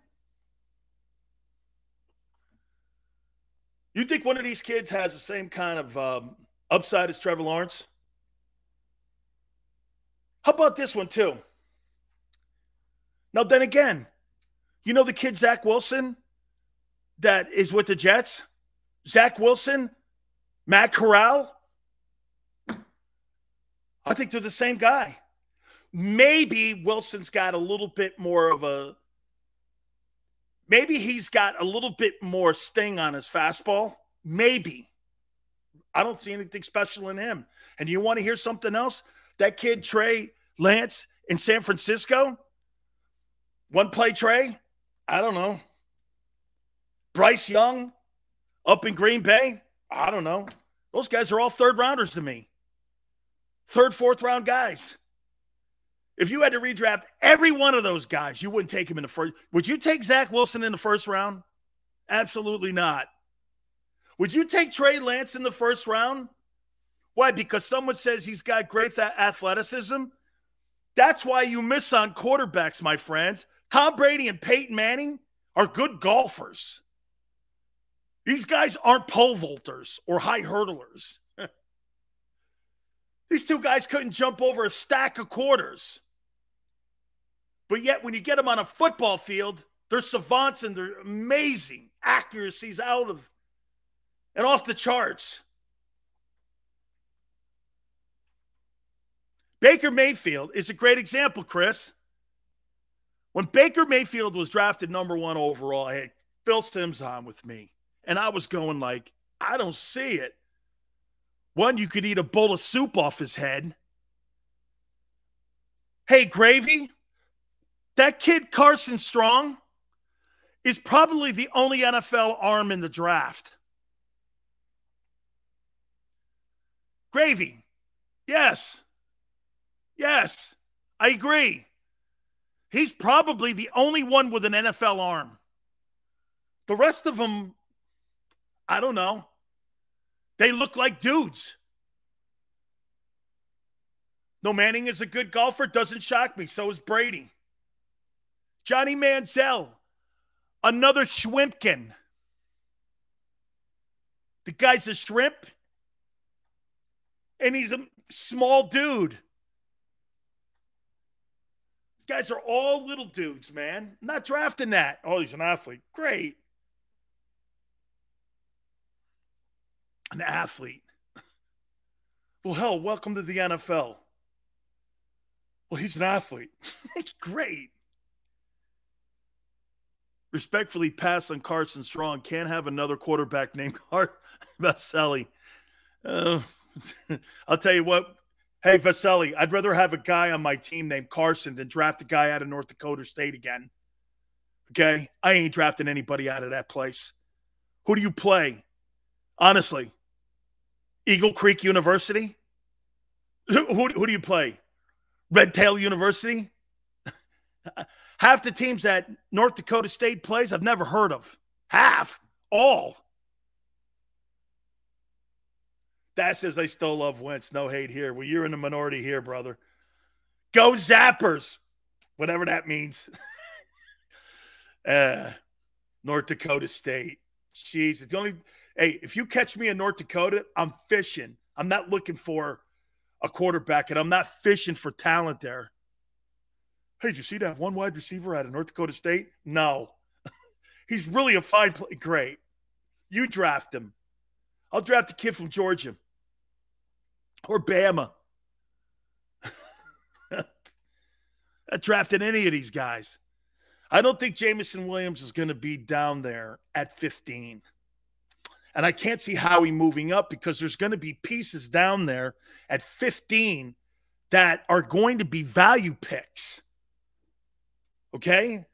you think one of these kids has the same kind of upside as Trevor Lawrence? How about this one, too? Now, then again, you know the kid Zach Wilson that is with the Jets? Zach Wilson, Matt Corral? I think they're the same guy. Maybe Wilson's got a little bit more of a – maybe he's got a little bit more sting on his fastball. Maybe. I don't see anything special in him. And you want to hear something else? That kid, Trey Lance, in San Francisco – one play Trey? I don't know. Bryce Young up in Green Bay? I don't know. Those guys are all third-rounders to me. Third, fourth-round guys. If you had to redraft every one of those guys, you wouldn't take him in the first. Would you take Zach Wilson in the first round? Absolutely not. Would you take Trey Lance in the first round? Why? Because someone says he's got great athleticism? That's why you miss on quarterbacks, my friends. Tom Brady and Peyton Manning are good golfers. These guys aren't pole vaulters or high hurdlers. These two guys couldn't jump over a stack of quarters. But yet when you get them on a football field, they're savants and they're amazing. Accuracy's out of and off the charts. Baker Mayfield is a great example, Chris. When Baker Mayfield was drafted number 1 overall, I had Phil Simms on with me. And I was going like, I don't see it. One, you could eat a bowl of soup off his head. Hey, Gravy, that kid Carson Strong is probably the only NFL arm in the draft. Gravy, yes. Yes, I agree. He's probably the only one with an NFL arm. The rest of them, I don't know. They look like dudes. No, Manning is a good golfer. Doesn't shock me. So is Brady. Johnny Manziel, another Schwimpkin. The guy's a shrimp, and he's a small dude. These guys are all little dudes, man. I'm not drafting that. Oh, he's an athlete. Great. An athlete. Well, hell, welcome to the NFL. Well, he's an athlete. Great. Respectfully pass on Carson Strong. Can't have another quarterback named Vasselli. I'll tell you what. Hey, Vasselli, I'd rather have a guy on my team named Carson than draft a guy out of North Dakota State again. Okay? I ain't drafting anybody out of that place. Who do you play? Honestly. Eagle Creek University? Who do you play? Red Tail University? Half the teams that North Dakota State plays I've never heard of. Half. All. That says I still love Wentz. No hate here. Well, you're in the minority here, brother. Go Zappers. Whatever that means. North Dakota State. Jesus. Hey, if you catch me in North Dakota, I'm fishing. I'm not looking for a quarterback, and I'm not fishing for talent there. Hey, did you see that one wide receiver out of North Dakota State? No. He's really a fine player. Great. You draft him. I'll draft a kid from Georgia or Bama. Not drafting any of these guys. I don't think Jameson Williams is going to be down there at 15. And I can't see Howie moving up because there's going to be pieces down there at 15 that are going to be value picks. Okay?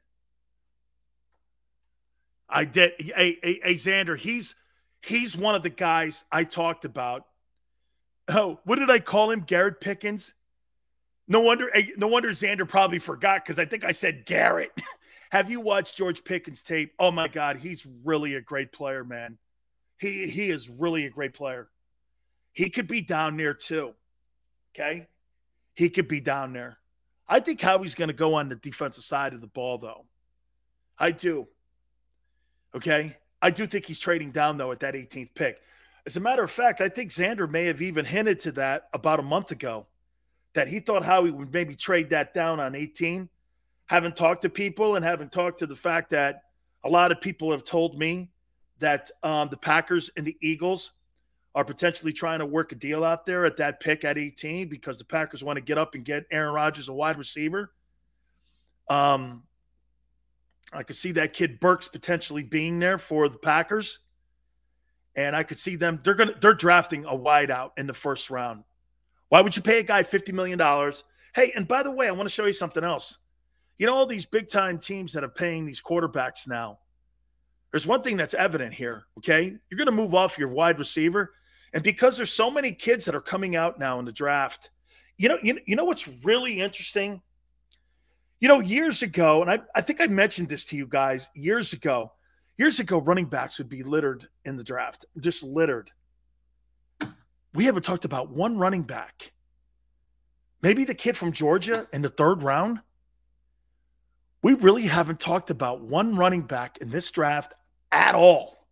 I did. Hey, Xander, he's one of the guys I talked about. Oh, what did I call him? Garrett Pickens? No wonder Xander probably forgot because I think I said Garrett. Have you watched George Pickens' tape? Oh, my God. He's really a great player, man. He is really a great player. He could be down there too. Okay? He could be down there. I think Howie's going to go on the defensive side of the ball, though. I do. Okay? I do think he's trading down, though, at that 18th pick. As a matter of fact, I think Xander may have even hinted to that about a month ago, that he thought Howie would maybe trade that down on 18. Haven't talked to people and haven't talked to the fact that a lot of people have told me that the Packers and the Eagles are potentially trying to work a deal out there at that pick at 18 because the Packers want to get up and get Aaron Rodgers a wide receiver. I could see that kid Burks potentially being there for the Packers. And I could see them, they're drafting a wideout in the first round. Why would you pay a guy $50 million? Hey, and by the way, I want to show you something else. You know, all these big-time teams that are paying these quarterbacks now, there's one thing that's evident here, okay? You're going to move off your wide receiver. And because there's so many kids that are coming out now in the draft, you know what's really interesting? You know, years ago, and I think I mentioned this to you guys years ago, running backs would be littered in the draft, just littered. We haven't talked about one running back. Maybe the kid from Georgia in the 3rd round. We really haven't talked about one running back in this draft at all.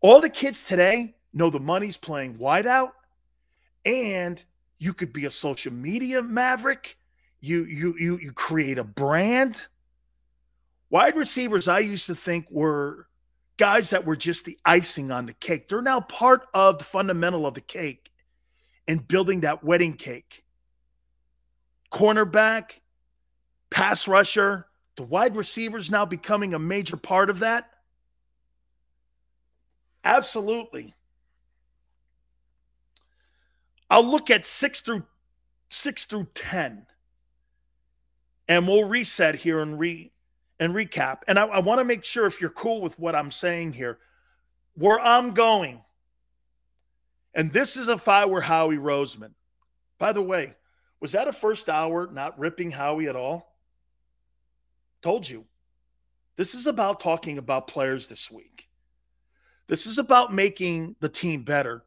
All the kids today know the money's playing wide out, and you could be a social media maverick. You create a brand. Wide receivers, I used to think, were guys that were just the icing on the cake. They're now part of the fundamental of the cake and building that wedding cake. Cornerback, pass rusher, the wide receivers now becoming a major part of that. Absolutely. I'll look at 6 through 10, and we'll reset here and recap. And I want to make sure if you're cool with what I'm saying here, where I'm going. And this is if I were Howie Roseman. By the way, was that a first hour not ripping Howie at all? Told you. This is about talking about players this week. This is about making the team better.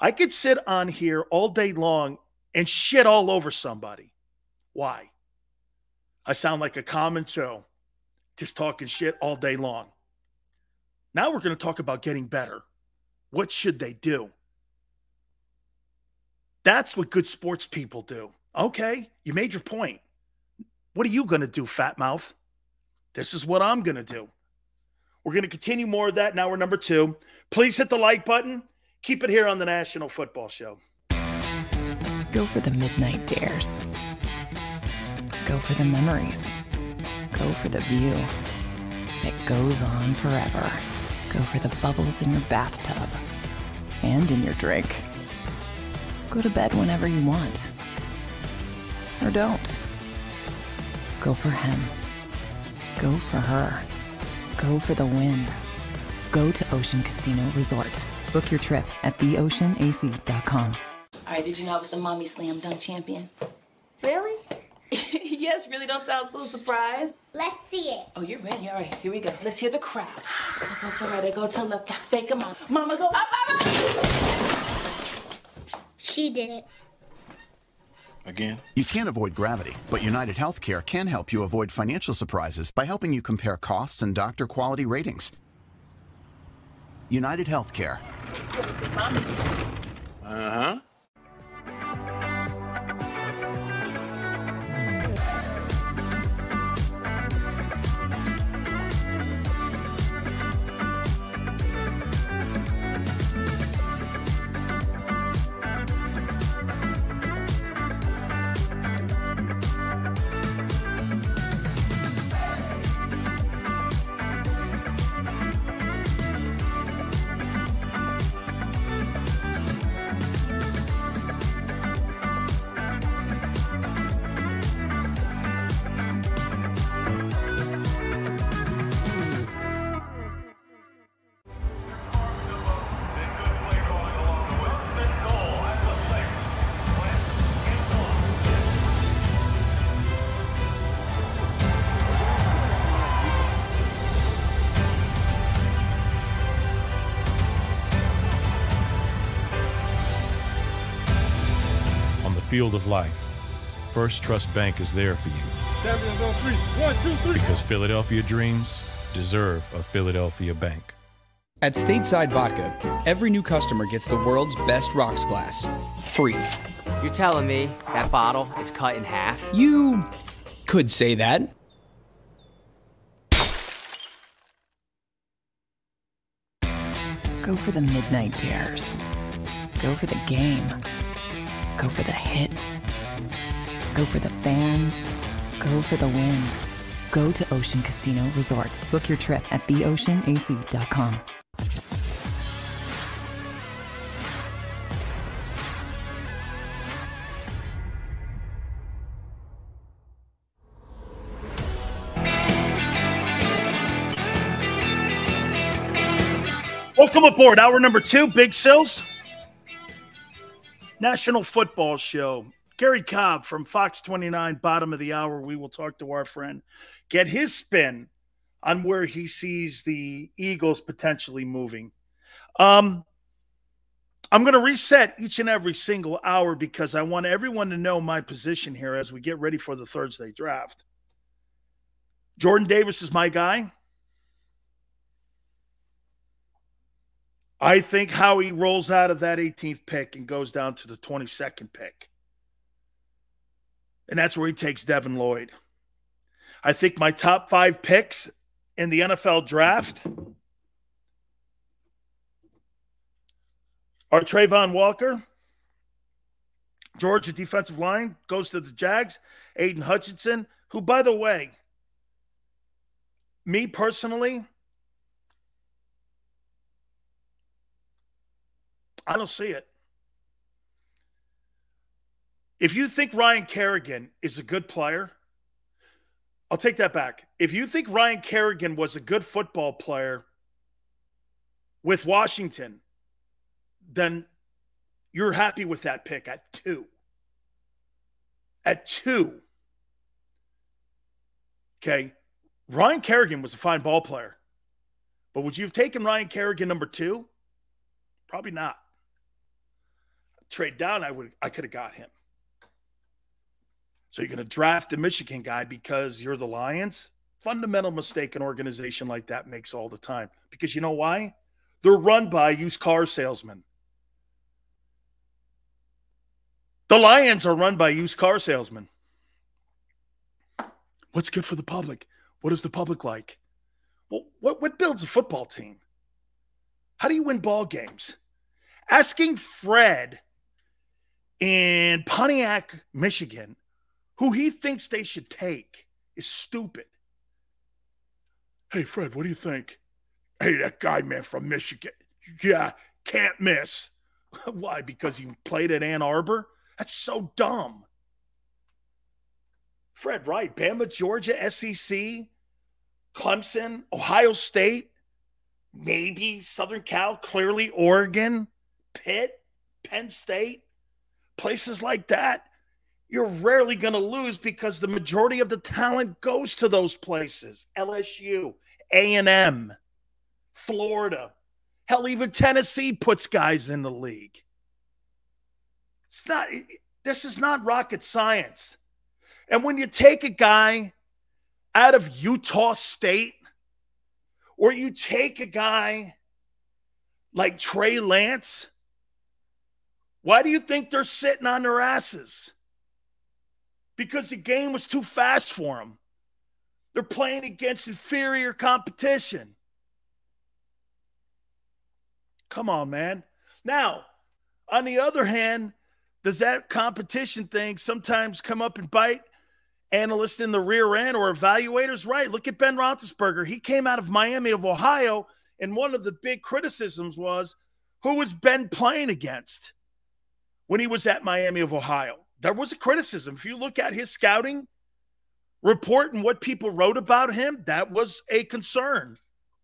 I could sit on here all day long and shit all over somebody. Why? I sound like a common show, just talking shit all day long. Now we're going to talk about getting better. What should they do? That's what good sports people do. Okay, you made your point. What are you going to do, fat mouth? This is what I'm going to do. We're going to continue more of that. Now we're number 2. Please hit the like button. Keep it here on the National Football Show. Go for the midnight dares. Go for the memories. Go for the view that goes on forever. Go for the bubbles in your bathtub and in your drink. Go to bed whenever you want. Or don't. Go for him. Go for her. Go for the win. Go to Ocean Casino Resort. Book your trip at theoceanac.com. All right, did you know I was the mommy slam dunk champion? Really? Yes, really, don't sound so surprised. Let's see it. Oh, you're ready. All right, here we go. Let's hear the crowd. So go to right, I go to left, fake a mom. Mama, go up, up, up. She did it. Again? You can't avoid gravity, but United Healthcare can help you avoid financial surprises by helping you compare costs and doctor quality ratings. United Healthcare. Uh-huh. Field of life, First Trust Bank is there for you. Champions on 3. 1, 2, 3. Because Philadelphia dreams deserve a Philadelphia bank. At Stateside Vodka, every new customer gets the world's best rocks glass, free. You're telling me that bottle is cut in half? You could say that. Go for the midnight dares. Go for the game. Go for the hits. Go for the fans. Go for the win. Go to Ocean Casino Resort. Book your trip at theoceanac.com. Welcome aboard. Hour number 2, Big Sills. National Football Show. Gary Cobb from Fox 29, bottom of the hour. We will talk to our friend, get his spin on where he sees the Eagles potentially moving. I'm going to reset each and every single hour because I want everyone to know my position here as we get ready for the Thursday draft. Jordan Davis is my guy. I think Howie rolls out of that 18th pick and goes down to the 22nd pick. And that's where he takes Devin Lloyd. I think my top 5 picks in the NFL draft are Trayvon Walker, Georgia defensive line, goes to the Jags, Aiden Hutchinson, who, by the way, me personally, I don't see it. If you think Ryan Kerrigan is a good player, I'll take that back. If you think Ryan Kerrigan was a good football player with Washington, then you're happy with that pick at 2. At 2. Okay. Ryan Kerrigan was a fine ball player. But would you have taken Ryan Kerrigan number 2? Probably not. Trade down, I could have got him. So you're going to draft a Michigan guy because you're the Lions? Fundamental mistake an organization like that makes all the time. Because you know why? They're run by used car salesmen. The Lions are run by used car salesmen. What's good for the public? What is the public like? Well, what builds a football team? How do you win ball games? Asking Fred in Pontiac, Michigan, who he thinks they should take, is stupid. Hey, Fred, what do you think? Hey, that guy, man, from Michigan. Yeah, can't miss. Why? Because he played at Ann Arbor? That's so dumb. Fred, right. Bama, Georgia, SEC, Clemson, Ohio State, maybe Southern Cal, clearly Oregon, Pitt, Penn State, places like that. You're rarely going to lose because the majority of the talent goes to those places. LSU, A&M, Florida. Hell, even Tennessee puts guys in the league. This is not rocket science. And when you take a guy out of Utah State, or you take a guy like Trey Lance, why do you think they're sitting on their asses? Because the game was too fast for them. They're playing against inferior competition. Come on, man. Now, on the other hand, does that competition thing sometimes come up and bite analysts in the rear end or evaluators? Right. Look at Ben Roethlisberger. He came out of Miami of Ohio, and one of the big criticisms was, who was Ben playing against when he was at Miami of Ohio? There was a criticism. If you look at his scouting report and what people wrote about him, that was a concern.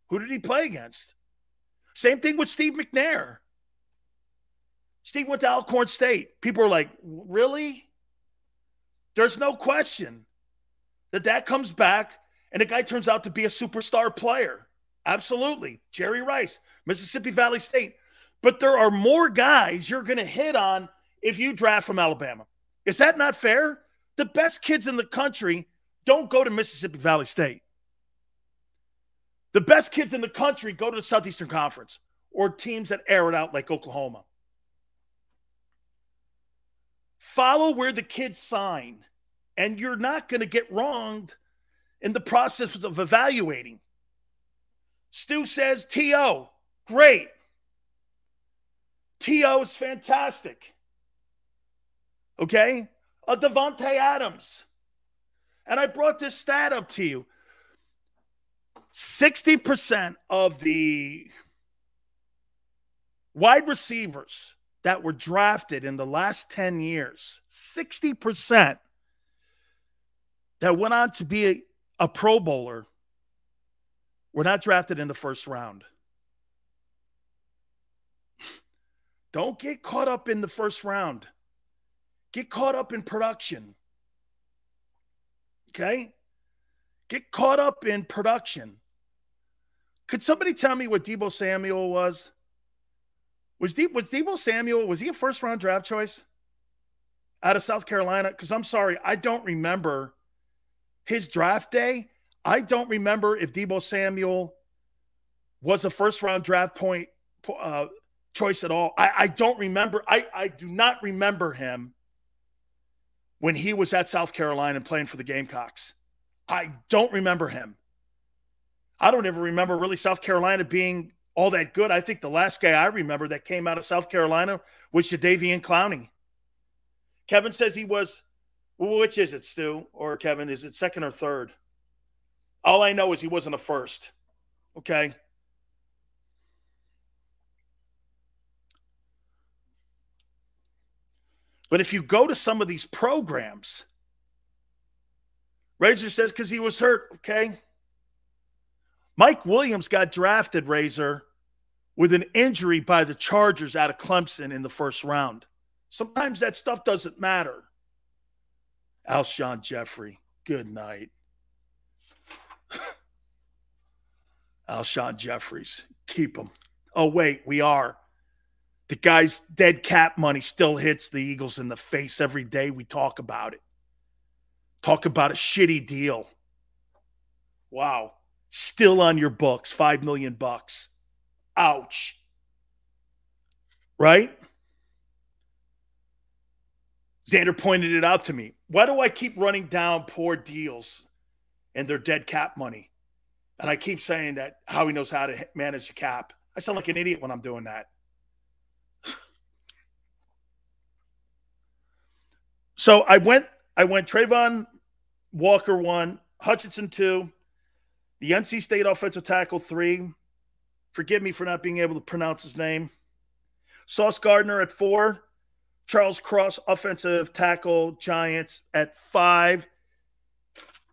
Who did he play against? Same thing with Steve McNair. Steve went to Alcorn State. People are like, really? There's no question that comes back and the guy turns out to be a superstar player. Absolutely. Jerry Rice, Mississippi Valley State. But there are more guys you're going to hit on if you draft from Alabama. Is that not fair? The best kids in the country don't go to Mississippi Valley State. The best kids in the country go to the Southeastern Conference or teams that air it out like Oklahoma. Follow where the kids sign, and you're not going to get wronged in the process of evaluating. Stu says, T.O., great. T.O. is fantastic. Okay? Devontae Adams. And I brought this stat up to you. 60% of the wide receivers that were drafted in the last 10 years, 60% that went on to be a Pro Bowler were not drafted in the first round. Don't get caught up in the first round. Get caught up in production. Okay? Get caught up in production. Could somebody tell me what Deebo Samuel was? Was Deebo Samuel, was he a first-round draft choice out of South Carolina? Because I'm sorry, I don't remember his draft day. I don't remember if Deebo Samuel was a first-round draft choice at all. I don't remember. I do not remember him when he was at South Carolina and playing for the Gamecocks. I don't remember him. I don't ever remember really South Carolina being all that good. I think the last guy I remember that came out of South Carolina was Jadeveon Clowney. Kevin says he was, well, which is it, Stu? Or Kevin, is it second or third? All I know is he wasn't a first. Okay? But if you go to some of these programs, Razor says because he was hurt, okay? Mike Williams got drafted, Razor, with an injury by the Chargers out of Clemson in the first round. Sometimes that stuff doesn't matter. Alshon Jeffrey, good night. Alshon Jeffries. Keep him. Oh, wait, we are. The guy's dead cap money still hits the Eagles in the face every day we talk about it. Talk about a shitty deal. Wow. Still on your books, $5 million. Ouch. Right? Xander pointed it out to me. Why do I keep running down poor deals and their dead cap money? And I keep saying that Howie knows how to manage the cap. I sound like an idiot when I'm doing that. So I went Trayvon Walker 1, Hutchinson 2, the NC State offensive tackle 3. Forgive me for not being able to pronounce his name. Sauce Gardner at 4. Charles Cross, offensive tackle, Giants at 5.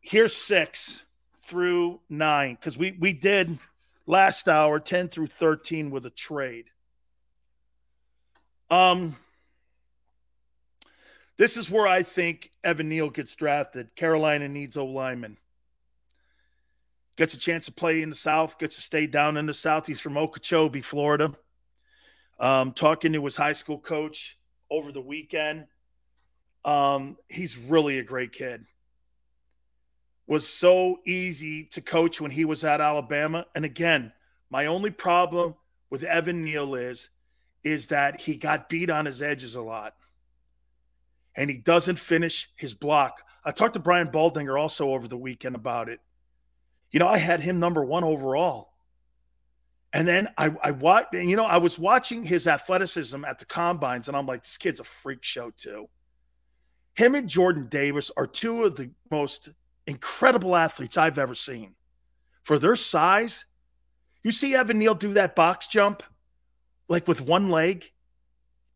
Here's 6 through 9, because we did last hour 10 through 13 with a trade. This is where I think Evan Neal gets drafted. Carolina needs O-lineman. Gets a chance to play in the South, gets to stay down in the South. He's from Okeechobee, Florida. Talking to his high school coach over the weekend. He's really a great kid. Was so easy to coach when he was at Alabama. And again, my only problem with Evan Neal is that he got beat on his edges a lot. And he doesn't finish his block. I talked to Brian Baldinger also over the weekend about it. You know, I had him number 1 overall. And then I was watching his athleticism at the combines, and I'm like, this kid's a freak show too. Him and Jordan Davis are 2 of the most incredible athletes I've ever seen. For their size, you see Evan Neal do that box jump, like with one leg.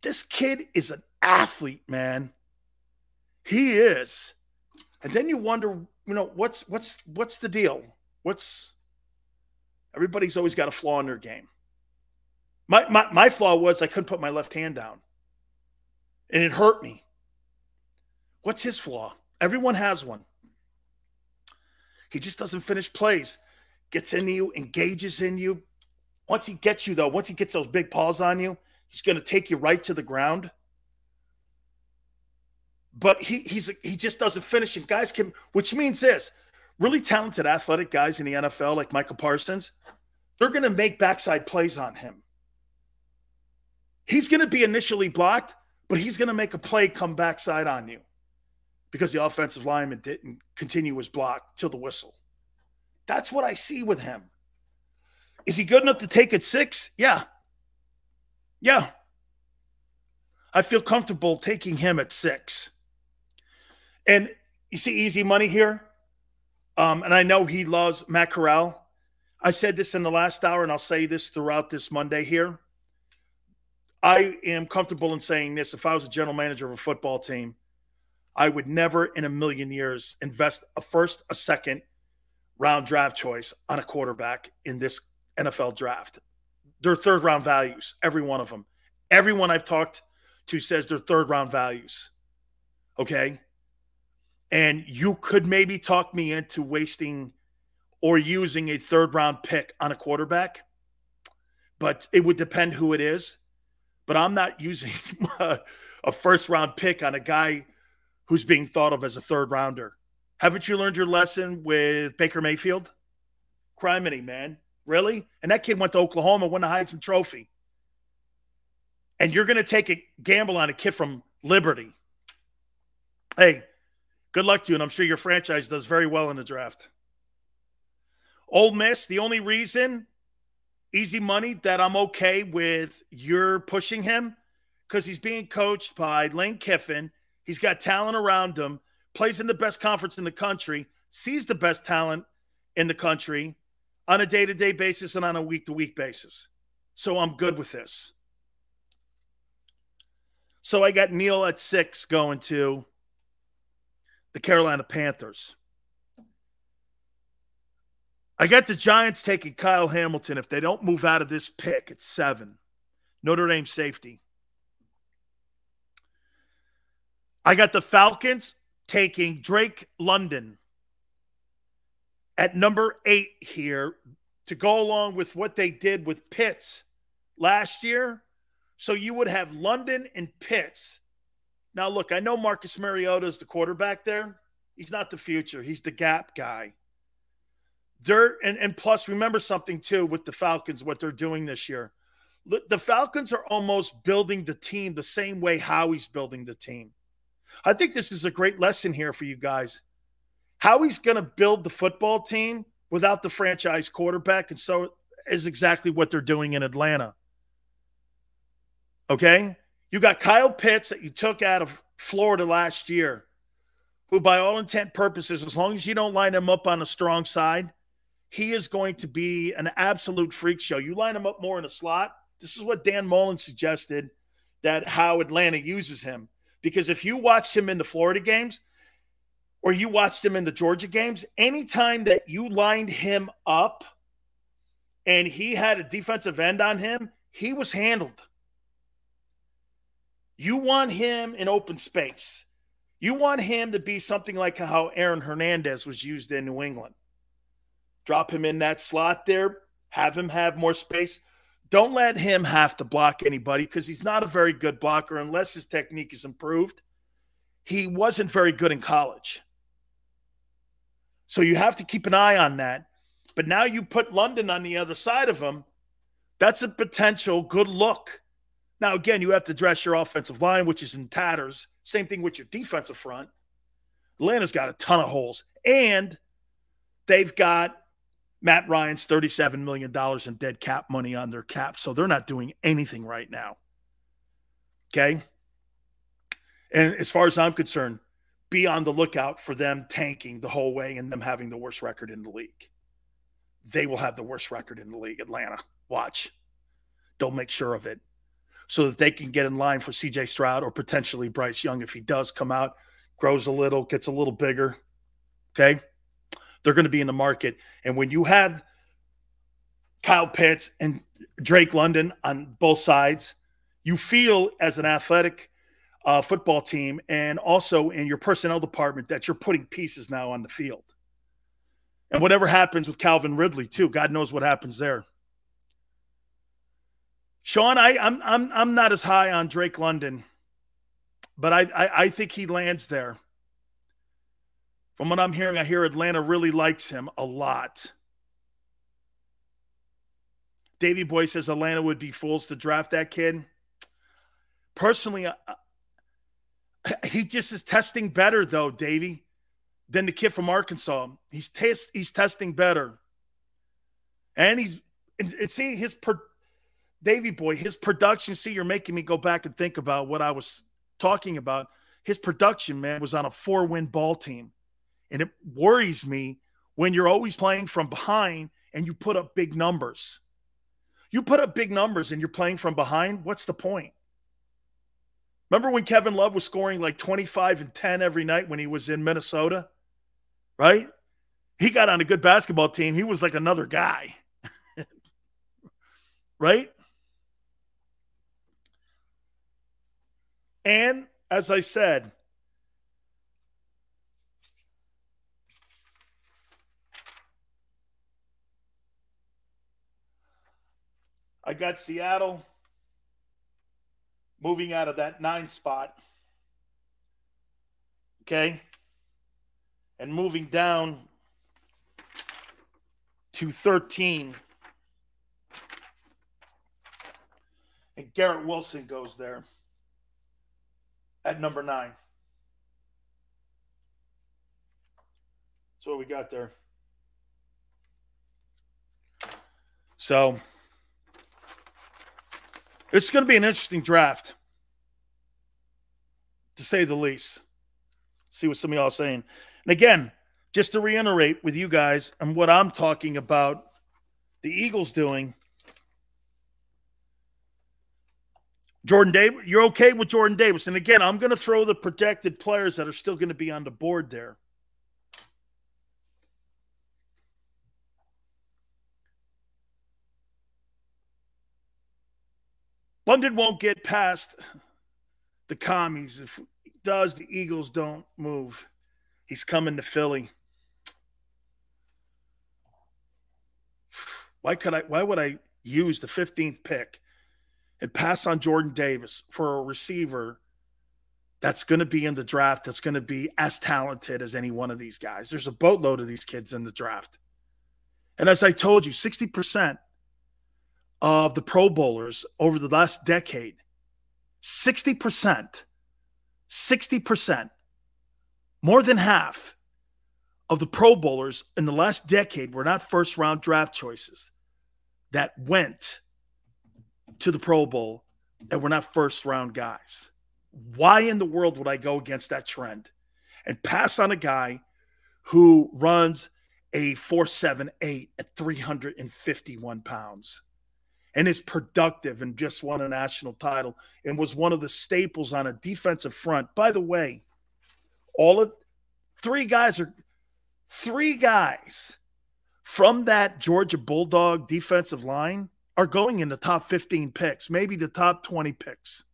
This kid is an athlete, man. He is. And then you wonder, what's the deal? Everybody's always got a flaw in their game. My flaw was I couldn't put my left hand down. And it hurt me. What's his flaw? Everyone has one. He just doesn't finish plays. Gets into you, engages in you. Once he gets you, though, once he gets those big paws on you, he's going to take you right to the ground. But he just doesn't finish. And guys can, which means this, really talented athletic guys in the NFL like Michael Parsons, they're going to make backside plays on him. He's going to be initially blocked, but he's going to make a play come backside on you because the offensive lineman didn't continue his block till the whistle. That's what I see with him. Is he good enough to take it 6? Yeah. Yeah. I feel comfortable taking him at 6. And you see easy money here. And I know he loves Matt Corral. I said this in the last hour, and I'll say this throughout this Monday here. I am comfortable in saying this. If I was a general manager of a football team, I would never in a million years invest a first, a second round draft choice on a quarterback in this NFL draft. They're third round values, every one of them. Everyone I've talked to says they're third round values. Okay? And you could maybe talk me into wasting or using a third round pick on a quarterback, but it would depend who it is. But I'm not using a first round pick on a guy who's being thought of as a third rounder. Haven't you learned your lesson with Baker Mayfield? Criminy, man. Really? And that kid went to Oklahoma, won the Heisman Trophy. And you're going to take a gamble on a kid from Liberty. Hey, good luck to you, and I'm sure your franchise does very well in the draft. Ole Miss, the only reason, easy money, that I'm okay with you're pushing him, because he's being coached by Lane Kiffin. He's got talent around him, plays in the best conference in the country, sees the best talent in the country on a day-to-day basis and on a week-to-week basis. So I'm good with this. So I got Neal at 6 going to the Carolina Panthers. I got the Giants taking Kyle Hamilton if they don't move out of this pick at 7. Notre Dame safety. I got the Falcons taking Drake London at number 8 here. to go along with what they did with Pitts last year. So you would have London and Pitts. Now, look, I know Marcus Mariota is the quarterback there. He's not the future. He's the gap guy. And plus, remember something, too, with the Falcons, what they're doing this year. The Falcons are almost building the team the same way Howie's building the team. I think this is a great lesson here for you guys. Howie's going to build the football team without the franchise quarterback, and so is exactly what they're doing in Atlanta. Okay? You got Kyle Pitts that you took out of Florida last year, who by all intent purposes, as long as you don't line him up on a strong side, he is going to be an absolute freak show. You line him up more in a slot. This is what Dan Mullen suggested, that how Atlanta uses him. Because if you watched him in the Florida games or you watched him in the Georgia games, anytime that you lined him up and he had a defensive end on him, he was handled. You want him in open space. You want him to be something like how Aaron Hernandez was used in New England. Drop him in that slot there, have him have more space. Don't let him have to block anybody because he's not a very good blocker unless his technique is improved. He wasn't very good in college. So you have to keep an eye on that. But now you put London on the other side of him. That's a potential good look. Now, again, you have to address your offensive line, which is in tatters. Same thing with your defensive front. Atlanta's got a ton of holes. And they've got Matt Ryan's $37 million in dead cap money on their cap, so they're not doing anything right now. Okay? And as far as I'm concerned, be on the lookout for them tanking the whole way and them having the worst record in the league. They will have the worst record in the league, Atlanta. Watch. They'll make sure of it so that they can get in line for C.J. Stroud or potentially Bryce Young if he does come out, grows a little, gets a little bigger. Okay? They're going to be in the market. And when you have Kyle Pitts and Drake London on both sides, you feel as an athletic football team and also in your personnel department that you're putting pieces now on the field. And whatever happens with Calvin Ridley, too, God knows what happens there. Sean, I'm not as high on Drake London, but I think he lands there. From what I'm hearing, I hear Atlanta really likes him a lot. Davey Boy says Atlanta would be fools to draft that kid. Personally, he just is testing better, though, Davey, than the kid from Arkansas. He's testing better. And see, Davey Boy, his production, see, you're making me go back and think about what I was talking about. His production, man, was on a 4-win ball team. And it worries me when you're always playing from behind and you put up big numbers. You put up big numbers and you're playing from behind, what's the point? Remember when Kevin Love was scoring like 25 and 10 every night when he was in Minnesota? Right? He got on a good basketball team. He was like another guy. Right? And as I said, I got Seattle moving out of that 9 spot. Okay? And moving down to 13. And Garrett Wilson goes there at number 9. That's what we got there. So it's going to be an interesting draft, to say the least. See what some of y'all are saying. And again, just to reiterate with you guys and what I'm talking about, the Eagles doing. Jordan Davis, you're okay with Jordan Davis. And again, I'm going to throw the projected players that are still going to be on the board there. London won't get past the commies. If he does, the Eagles don't move. He's coming to Philly. Why would I use the 15th pick and pass on Jordan Davis for a receiver that's going to be in the draft, that's going to be as talented as any one of these guys? There's a boatload of these kids in the draft. And as I told you, 60% of the Pro Bowlers over the last decade, 60%, more than half of the Pro Bowlers in the last decade were not first-round draft choices that went to the Pro Bowl and were not first-round guys. Why in the world would I go against that trend and pass on a guy who runs a 4.78 at 351 pounds and is productive and just won a national title and was one of the staples on a defensive front? By the way, three guys from that Georgia Bulldog defensive line are going in the top 15 picks, maybe the top 20 picks.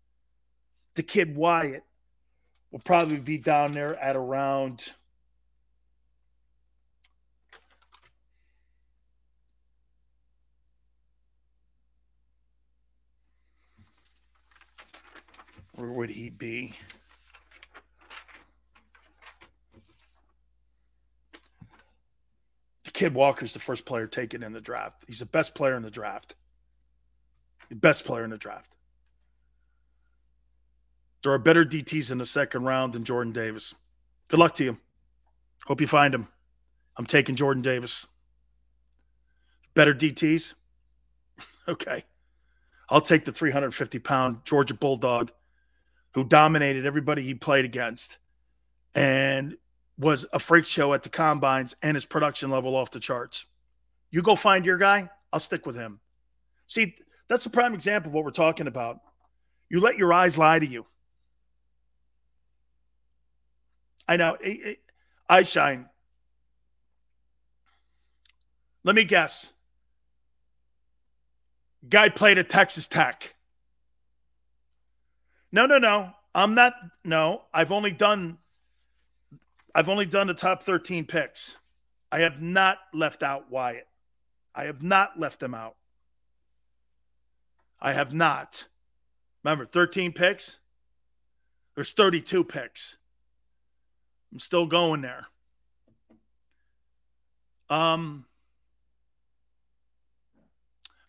The kid Wyatt will probably be down there at around where would he be? Kid Walker's the first player taken in the draft. He's the best player in the draft. The best player in the draft. There are better DTs in the second round than Jordan Davis. Good luck to you. Hope you find him. I'm taking Jordan Davis. Better DTs? Okay. I'll take the 350-pound Georgia Bulldog who dominated everybody he played against and was a freak show at the combines and his production level off the charts. You go find your guy, I'll stick with him. See, that's a prime example of what we're talking about. You let your eyes lie to you. I know. Eye shine. Let me guess. Guy played at Texas Tech. No. I'm not. No, I've only done the top 13 picks. I have not left out Wyatt. I have not left him out. I have not. Remember, 13 picks? There's 32 picks. I'm still going there.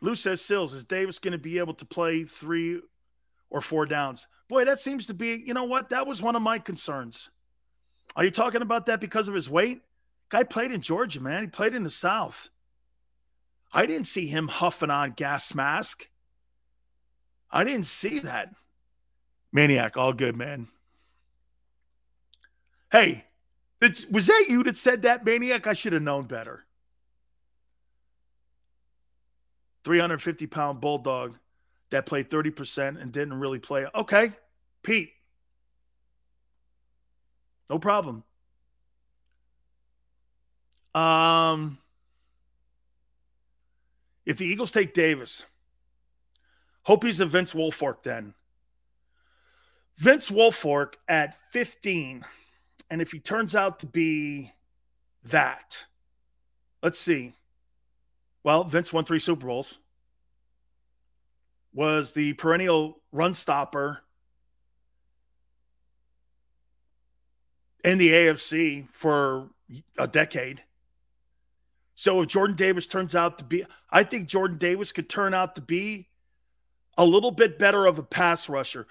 Lou says, Sills, is Davis going to be able to play 3 or 4 downs? Boy, that seems to be, you know what? That was one of my concerns. Are you talking about that because of his weight? Guy played in Georgia, man. He played in the South. I didn't see him huffing on gas mask. I didn't see that. Maniac, all good, man. Hey, was that you that said that, Maniac? I should have known better. 350-pound Bulldog that played 30% and didn't really play. Okay, Pete. No problem. If the Eagles take Davis, hope he's a Vince Wilfork then. Vince Wilfork at 15, and if he turns out to be that, let's see. Well, Vince won 3 Super Bowls, was the perennial run stopper in the AFC for a decade. So if Jordan Davis turns out to be, I think Jordan Davis could turn out to be a little bit better of a pass rusher.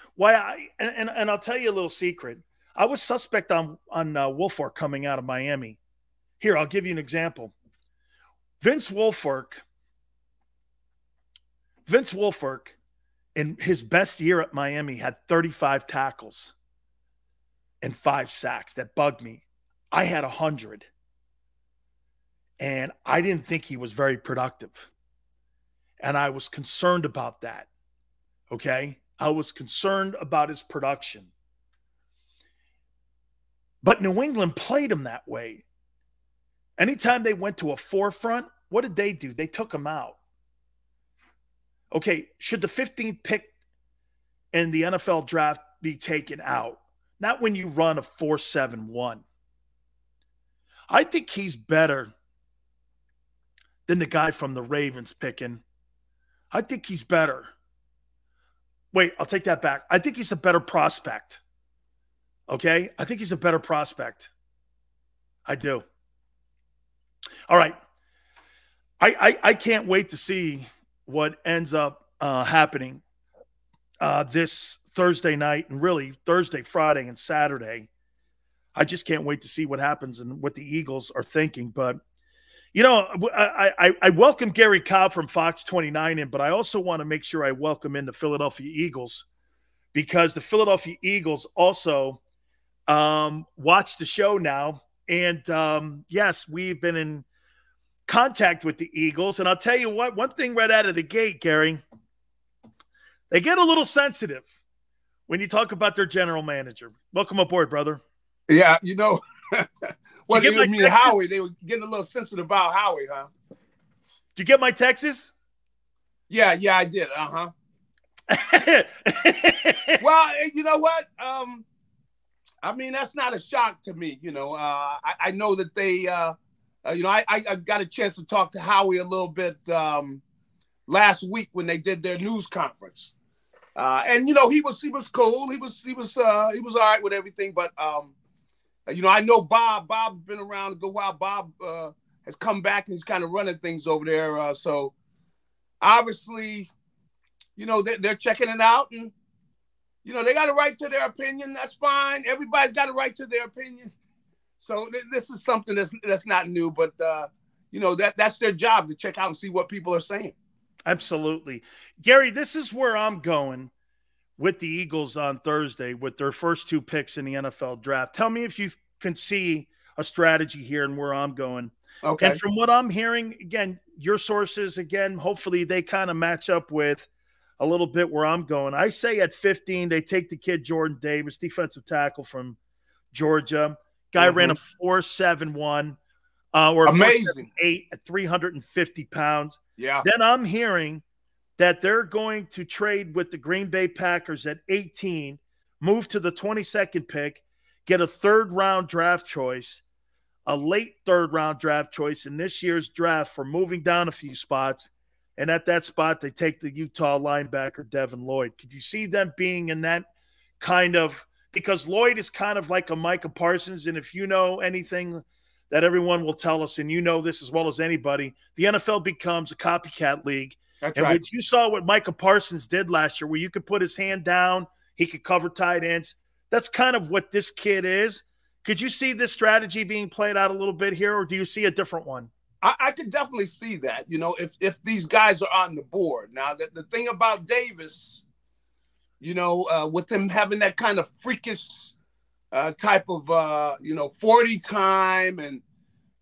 And I'll tell you a little secret. I was suspect on Wilfork coming out of Miami. Here, I'll give you an example. Vince Wilfork, in his best year at Miami, had 35 tackles and 5 sacks. That bugged me. I had 100. And I didn't think he was very productive. And I was concerned about that. Okay? I was concerned about his production. But New England played him that way. Anytime they went to a forefront, what did they do? They took him out. Okay, should the 15th pick in the NFL draft be taken out? Not when you run a 4.71. I think he's better than the guy from the Ravens picking. I think he's better. Wait, I'll take that back. I think he's a better prospect. Okay? I think he's a better prospect. I do. All right. I can't wait to see what ends up happening this Thursday night, and really Thursday, Friday, and Saturday. I just can't wait to see what happens and what the Eagles are thinking. But, you know, I welcome Gary Cobb from Fox 29 in, but I also want to make sure I welcome in the Philadelphia Eagles, because the Philadelphia Eagles also watch the show now. And, yes, we've been in contact with the Eagles. And I'll tell you what, one thing right out of the gate, Gary, they get a little sensitive when you talk about their general manager. Welcome aboard, brother. Yeah, you know, well, you mean Texas? Howie, they were getting a little sensitive about Howie, huh? Did you get my Texas? Yeah, I did. Well, you know what? I mean, that's not a shock to me. You know, I know that they, you know, I got a chance to talk to Howie a little bit last week when they did their news conference, and you know, he was cool. He was all right with everything. But you know, I know Bob's been around a good while. Bob has come back and he's kind of running things over there. So obviously, you know, they're checking it out, and you know, they got a right to their opinion. That's fine. Everybody's got a right to their opinion. So this is something that's not new, but you know, that's their job, to check out and see what people are saying. Absolutely. Gary, this is where I'm going with the Eagles on Thursday with their first 2 picks in the NFL draft. Tell me if you can see a strategy here and where I'm going. Okay. And from what I'm hearing, again, your sources, again, hopefully they kind of match up with a little bit where I'm going. I say at 15, they take the kid Jordan Davis, defensive tackle from Georgia. Guy ran a 4.71 or amazing 4.78 at 350 pounds. Yeah. Then I'm hearing that they're going to trade with the Green Bay Packers at 18, move to the 22nd pick, get a 3rd-round draft choice, a late 3rd-round draft choice in this year's draft for moving down a few spots. And at that spot, they take the Utah linebacker, Devin Lloyd. Could you see them being in that kind of – because Lloyd is kind of like a Micah Parsons, and if you know anything that everyone will tell us, and you know this as well as anybody, the NFL becomes a copycat league. That's and right. what you saw what Micah Parsons did last year, where you could put his hand down, he could cover tight ends. That's kind of what this kid is. Could you see this strategy being played out a little bit here, or do you see a different one? I could definitely see that, you know, if these guys are on the board. Now, the thing about Davis, you know, with him having that kind of freakish type of, you know, 40 time, and,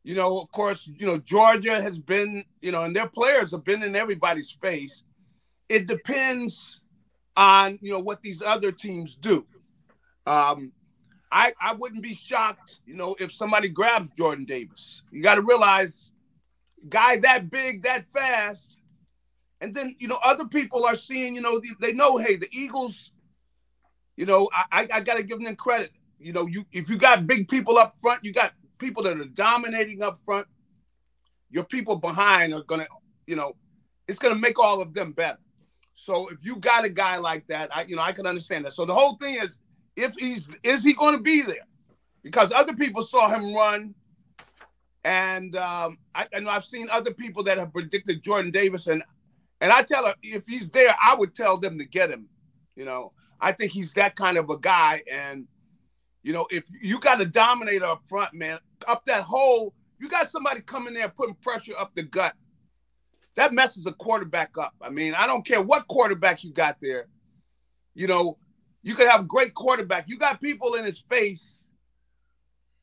you know, of course, you know, Georgia has been, you know, and their players have been in everybody's face. It depends on, you know, what these other teams do. I wouldn't be shocked, you know, if somebody grabs Jordan Davis. You got to realize, guy that big, that fast, and then, you know, other people are seeing, you know, they know, hey, the Eagles, you know, I got to give them credit. You know, if you got big people up front, you got people that are dominating up front, your people behind are going to, you know, it's going to make all of them better. So if you got a guy like that, I can understand that. So the whole thing is, is he going to be there? Because other people saw him run, and I know I've seen other people that have predicted Jordan Davis, and I tell her, if he's there, I would tell them to get him. You know, I think he's that kind of a guy, and you know, if you got a dominator up front, man, up that hole, you got somebody coming there putting pressure up the gut. That messes a quarterback up. I mean, I don't care what quarterback you got there. You know, you could have a great quarterback. You got people in his face.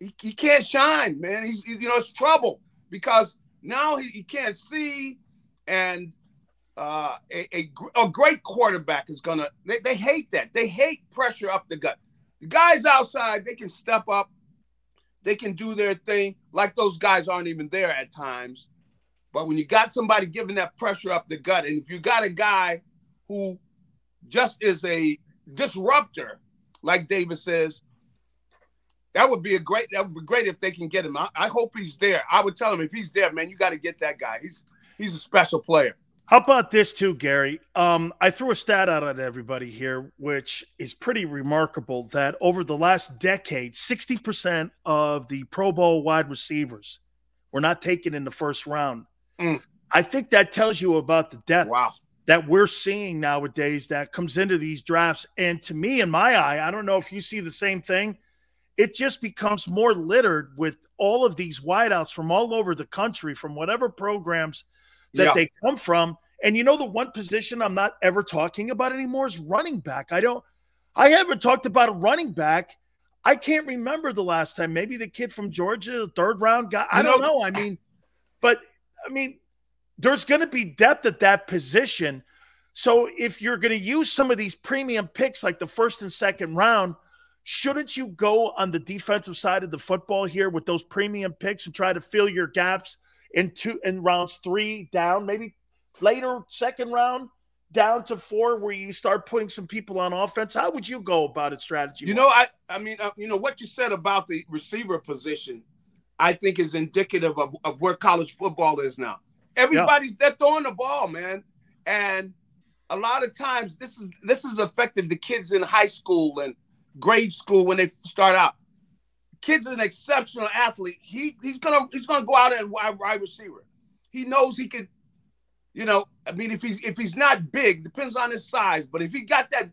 He can't shine, man. He's, you know, it's trouble because now he can't see, and a great quarterback is gonna. They hate that. They hate pressure up the gut. The guys outside, they can step up, they can do their thing. Like those guys aren't even there at times. But when you got somebody giving that pressure up the gut, and if you got a guy who just is a disruptor, like Davis says, that would be great if they can get him. I hope he's there. I would tell him, if he's there, man, you got to get that guy. He's a special player. How about this too, Gary? I threw a stat out at everybody here, which is pretty remarkable, that over the last decade, 60% of the Pro Bowl wide receivers were not taken in the first round. I think that tells you about the depth that we're seeing nowadays that comes into these drafts. And to me, in my eye, I don't know if you see the same thing, it just becomes more littered with all of these wideouts from all over the country, from whatever programs that they come from. And you know, the one position I'm not ever talking about anymore is running back. I haven't talked about a running back. I can't remember the last time. Maybe the kid from Georgia, third round guy. I don't know. I mean, there's going to be depth at that position. So if you're going to use some of these premium picks like the first and second round, shouldn't you go on the defensive side of the football here with those premium picks and try to fill your gaps in rounds 3 down, maybe later second round down to 4, where you start putting some people on offense? How would you go about it strategy? You know, I mean, you know, what you said about the receiver position, I think is indicative of where college football is now. Everybody's they're throwing the ball, man. And a lot of times this is affected the kids in high school and grade school when they start out. Kid's an exceptional athlete. He's gonna go out and wide receiver. He knows he could, you know, I mean, if he's not big, depends on his size, but if he got that,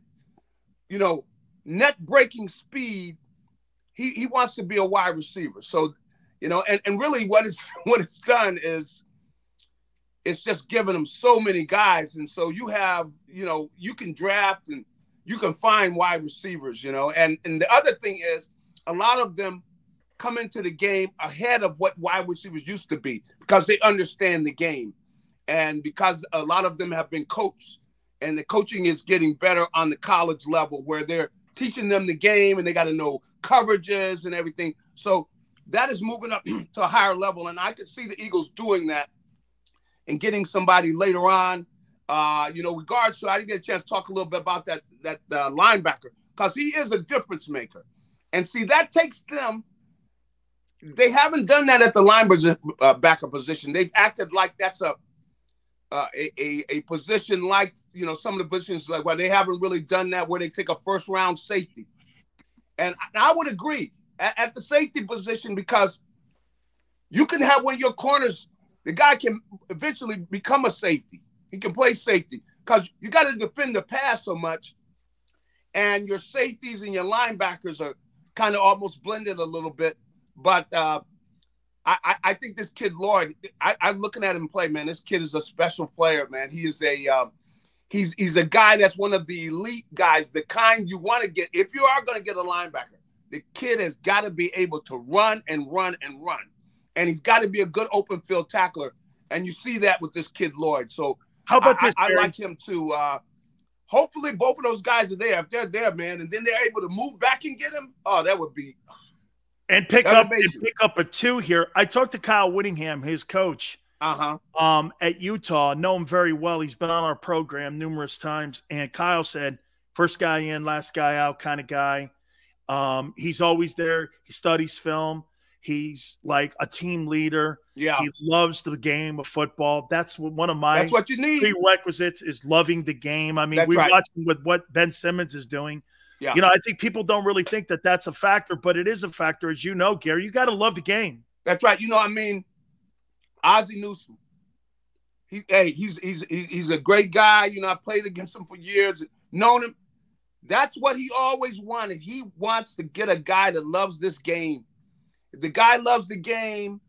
you know, net breaking speed, he wants to be a wide receiver. So, you know, and really what it's done is it's just giving them so many guys. And so you have, you know, you can draft and you can find wide receivers, you know, and the other thing is, a lot of them come into the game ahead of what wide receivers used to be because they understand the game. And because a lot of them have been coached, and the coaching is getting better on the college level where they're teaching them the game and they got to know coverages and everything. So that is moving up to a higher level. And I could see the Eagles doing that and getting somebody later on. You know, regards to, I didn't get a chance to talk a little bit about that linebacker, because he is a difference maker. And see, that takes them. They haven't done that at the linebacker position. They've acted like that's a position like, you know, some of the positions like where they haven't really done that, where they take a first round safety. And I would agree at the safety position, because you can have one of your corners, the guy can eventually become a safety. He can play safety because you got to defend the pass so much. And your safeties and your linebackers are kind of almost blended a little bit. But I think this kid, Lloyd, I'm looking at him play, man. This kid is a special player, man. He is he's a guy that's one of the elite guys, the kind you want to get. If you are going to get a linebacker, the kid has got to be able to run and run and run. And he's got to be a good open field tackler. And you see that with this kid, Lloyd. So how about this? I like him too. Hopefully both of those guys are there. If they're there, man, and then they're able to move back and get him, oh, that would be and pick up a 2 here. I talked to Kyle Whittingham, his coach, at Utah. Know him very well. He's been on our program numerous times. And Kyle said, first guy in, last guy out kind of guy. He's always there. He studies film. He's like a team leader. Yeah. He loves the game of football. That's one of my what you need. prerequisites is loving the game. I mean, we're watching with what Ben Simmons is doing. Yeah. You know, I think people don't really think that that's a factor, but it is a factor. As you know, Gary, you got to love the game. That's right. You know, I mean, Ozzie Newsome, he's a great guy. You know, I played against him for years, known him. That's what he always wanted. He wants to get a guy that loves this game. If the guy loves the game,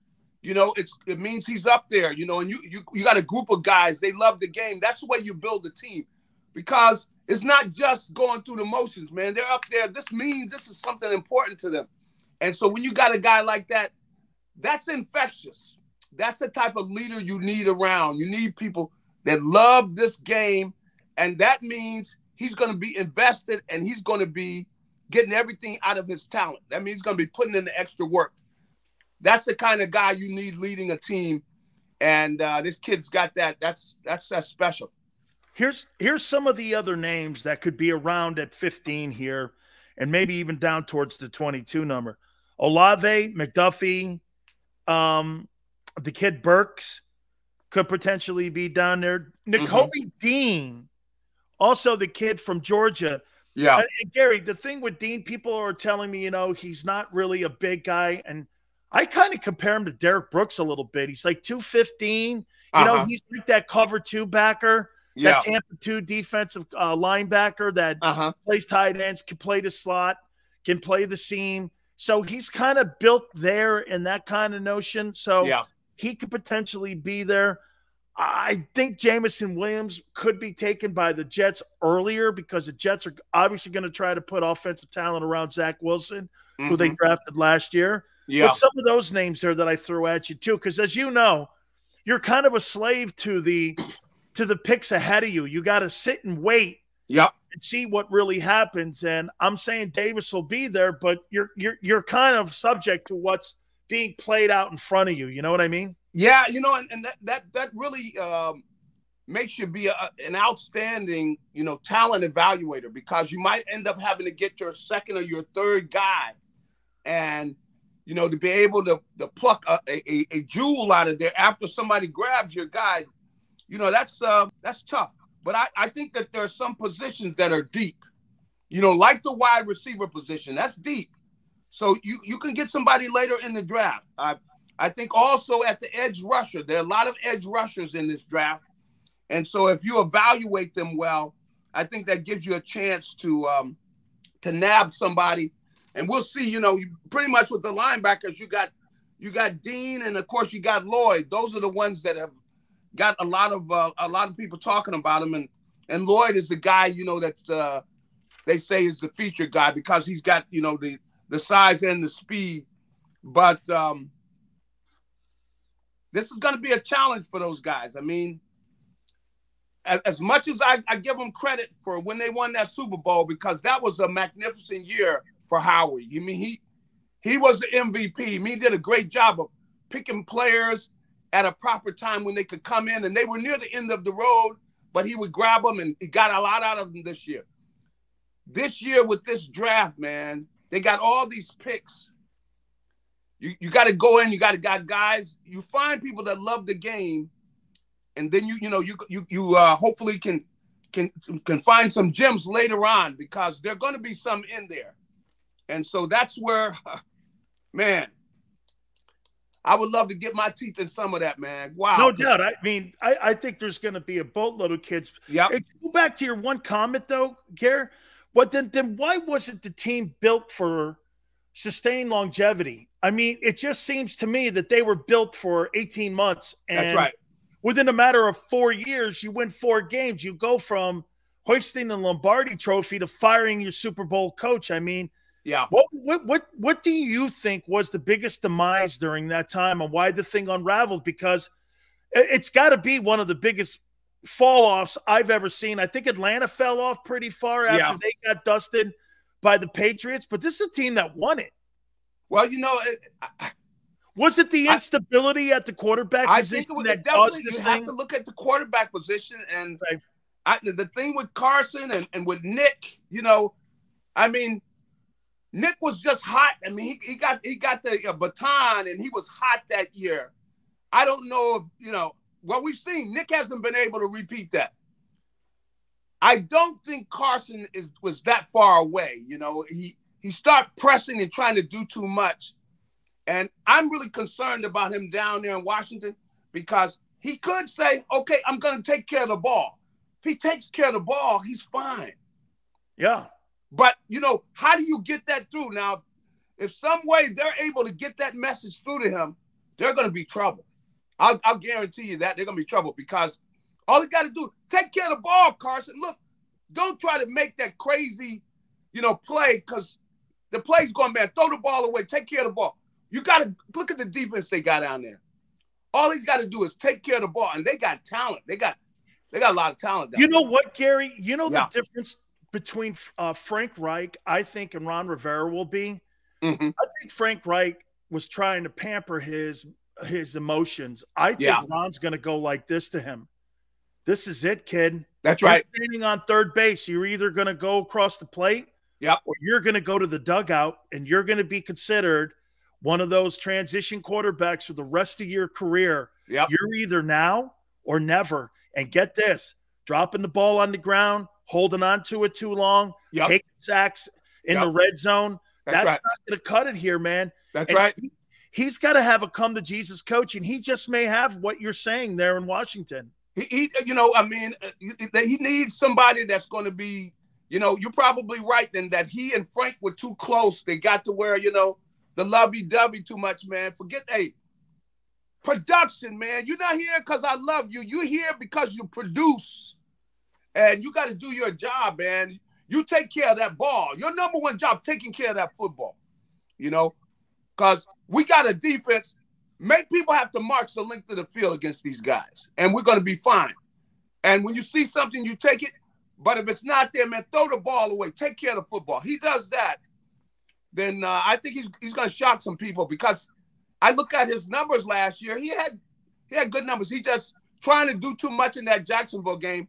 you know, it means he's up there, you know, and you got a group of guys, they love the game. That's the way you build a team, because it's not just going through the motions, man. They're up there. This means this is something important to them. And so when you got a guy like that, that's infectious. That's the type of leader you need around. You need people that love this game, and that means he's going to be invested and he's going to be getting everything out of his talent. That means he's going to be putting in the extra work. That's the kind of guy you need leading a team, and this kid's got that. That's special. Here's some of the other names that could be around at 15 here, and maybe even down towards the 22 number. Olave, McDuffie, the kid Burks, could potentially be down there. Nakobe Dean, also the kid from Georgia. Yeah. And Gary, the thing with Dean, people are telling me, he's not really a big guy. And I kind of compare him to Derek Brooks a little bit. He's like 215. He's like that cover 2 backer, that Tampa 2 defensive linebacker that plays tight ends, can play the slot, can play the seam. So he's kind of built there in that kind of notion. So he could potentially be there. I think Jameson Williams could be taken by the Jets earlier because the Jets are obviously going to try to put offensive talent around Zach Wilson, who they drafted last year. Yeah. But some of those names there that I threw at you too, because as you know, you're kind of a slave to the picks ahead of you. You got to sit and wait and see what really happens. And I'm saying Davis will be there, but you're kind of subject to what's being played out in front of you. You know what I mean? Yeah, and that really makes you be an outstanding, talent evaluator, because you might end up having to get your second or your third guy, and to be able to pluck a jewel out of there after somebody grabs your guy, that's tough. But I think that there are some positions that are deep, like the wide receiver position. That's deep. So you can get somebody later in the draft. I think also at the edge rusher, there are a lot of edge rushers in this draft. And so if you evaluate them well, I think that gives you a chance to nab somebody. And we'll see, pretty much with the linebackers, you got Dean, and of course you got Lloyd. Those are the ones that have got a lot of people talking about him. And Lloyd is the guy, that they say is the featured guy because he's got, the size and the speed. But this is going to be a challenge for those guys. I mean, as much as I give them credit for when they won that Super Bowl, because that was a magnificent year for Howie. I mean, he was the MVP. I mean, he did a great job of picking players at a proper time when they could come in, and they were near the end of the road, but he would grab them, and he got a lot out of them this year. This year with this draft, man, they got all these picks. You got to go in. You got guys. You find people that love the game, and then you hopefully can find some gems later on, because there are going to be some in there, and so that's where, man, I would love to get my teeth in some of that, man. Wow, no doubt. I mean, I think there's going to be a boatload of kids. Yeah. Go back to your one comment though, Gare. What then why wasn't the team built for sustained longevity? I mean, it just seems to me that they were built for 18 months. And that's right. Within a matter of 4 years, you win 4 games. You go from hoisting the Lombardi trophy to firing your Super Bowl coach. I mean, yeah. What do you think was the biggest demise during that time, and why the thing unraveled? Because it's got to be one of the biggest fall-offs I've ever seen. I think Atlanta fell off pretty far after they got dusted by the Patriots, but this is a team that won it. Well, was it the instability at the quarterback position that caused this thing? You have to look at the quarterback position, and the thing with Carson and with Nick, I mean, Nick was just hot. I mean, he got the baton, and he was hot that year. I don't know if, what we've seen, Nick hasn't been able to repeat that. I don't think Carson was that far away. He started pressing and trying to do too much. And I'm really concerned about him down there in Washington, because he could say, okay, I'm going to take care of the ball. If he takes care of the ball, he's fine. Yeah. But, how do you get that through? Now, if some way they're able to get that message through to him, they're going to be trouble. I'll guarantee you that they're going to be trouble, because all they got to do, take care of the ball, Carson. Look, don't try to make that crazy, play, because the play's going, man, throw the ball away, take care of the ball. You got to look at the defense they got down there. All he's got to do is take care of the ball, and they got talent. They got a lot of talent down there. You know what, Gary? The difference between Frank Reich, I think, and Ron Rivera will be? I think Frank Reich was trying to pamper his emotions. I think Ron's going to go like this to him. This is it, kid. That's right. You're standing on third base. You're either going to go across the plate, or you're going to go to the dugout, and you're going to be considered one of those transition quarterbacks for the rest of your career. You're either now or never. And get this, dropping the ball on the ground, holding on to it too long, taking sacks in the red zone. That's not going to cut it here, man. That's right. He's got to have a come-to-Jesus coach, and he just may have what you're saying there in Washington. He needs somebody that's going to be, you're probably right then that he and Frank were too close. They got to where, the lovey-dovey too much, man. Forget, production, man. You're not here because I love you. You're here because you produce, and you got to do your job, man. You take care of that ball. Your number one job, taking care of that football, because we got a defense. Make people have to march the length of the field against these guys, and we're going to be fine. And when you see something, you take it. But if it's not there, man, throw the ball away. Take care of the football. He does that, then I think he's going to shock some people, because I look at his numbers last year. He had good numbers. He just trying to do too much in that Jacksonville game.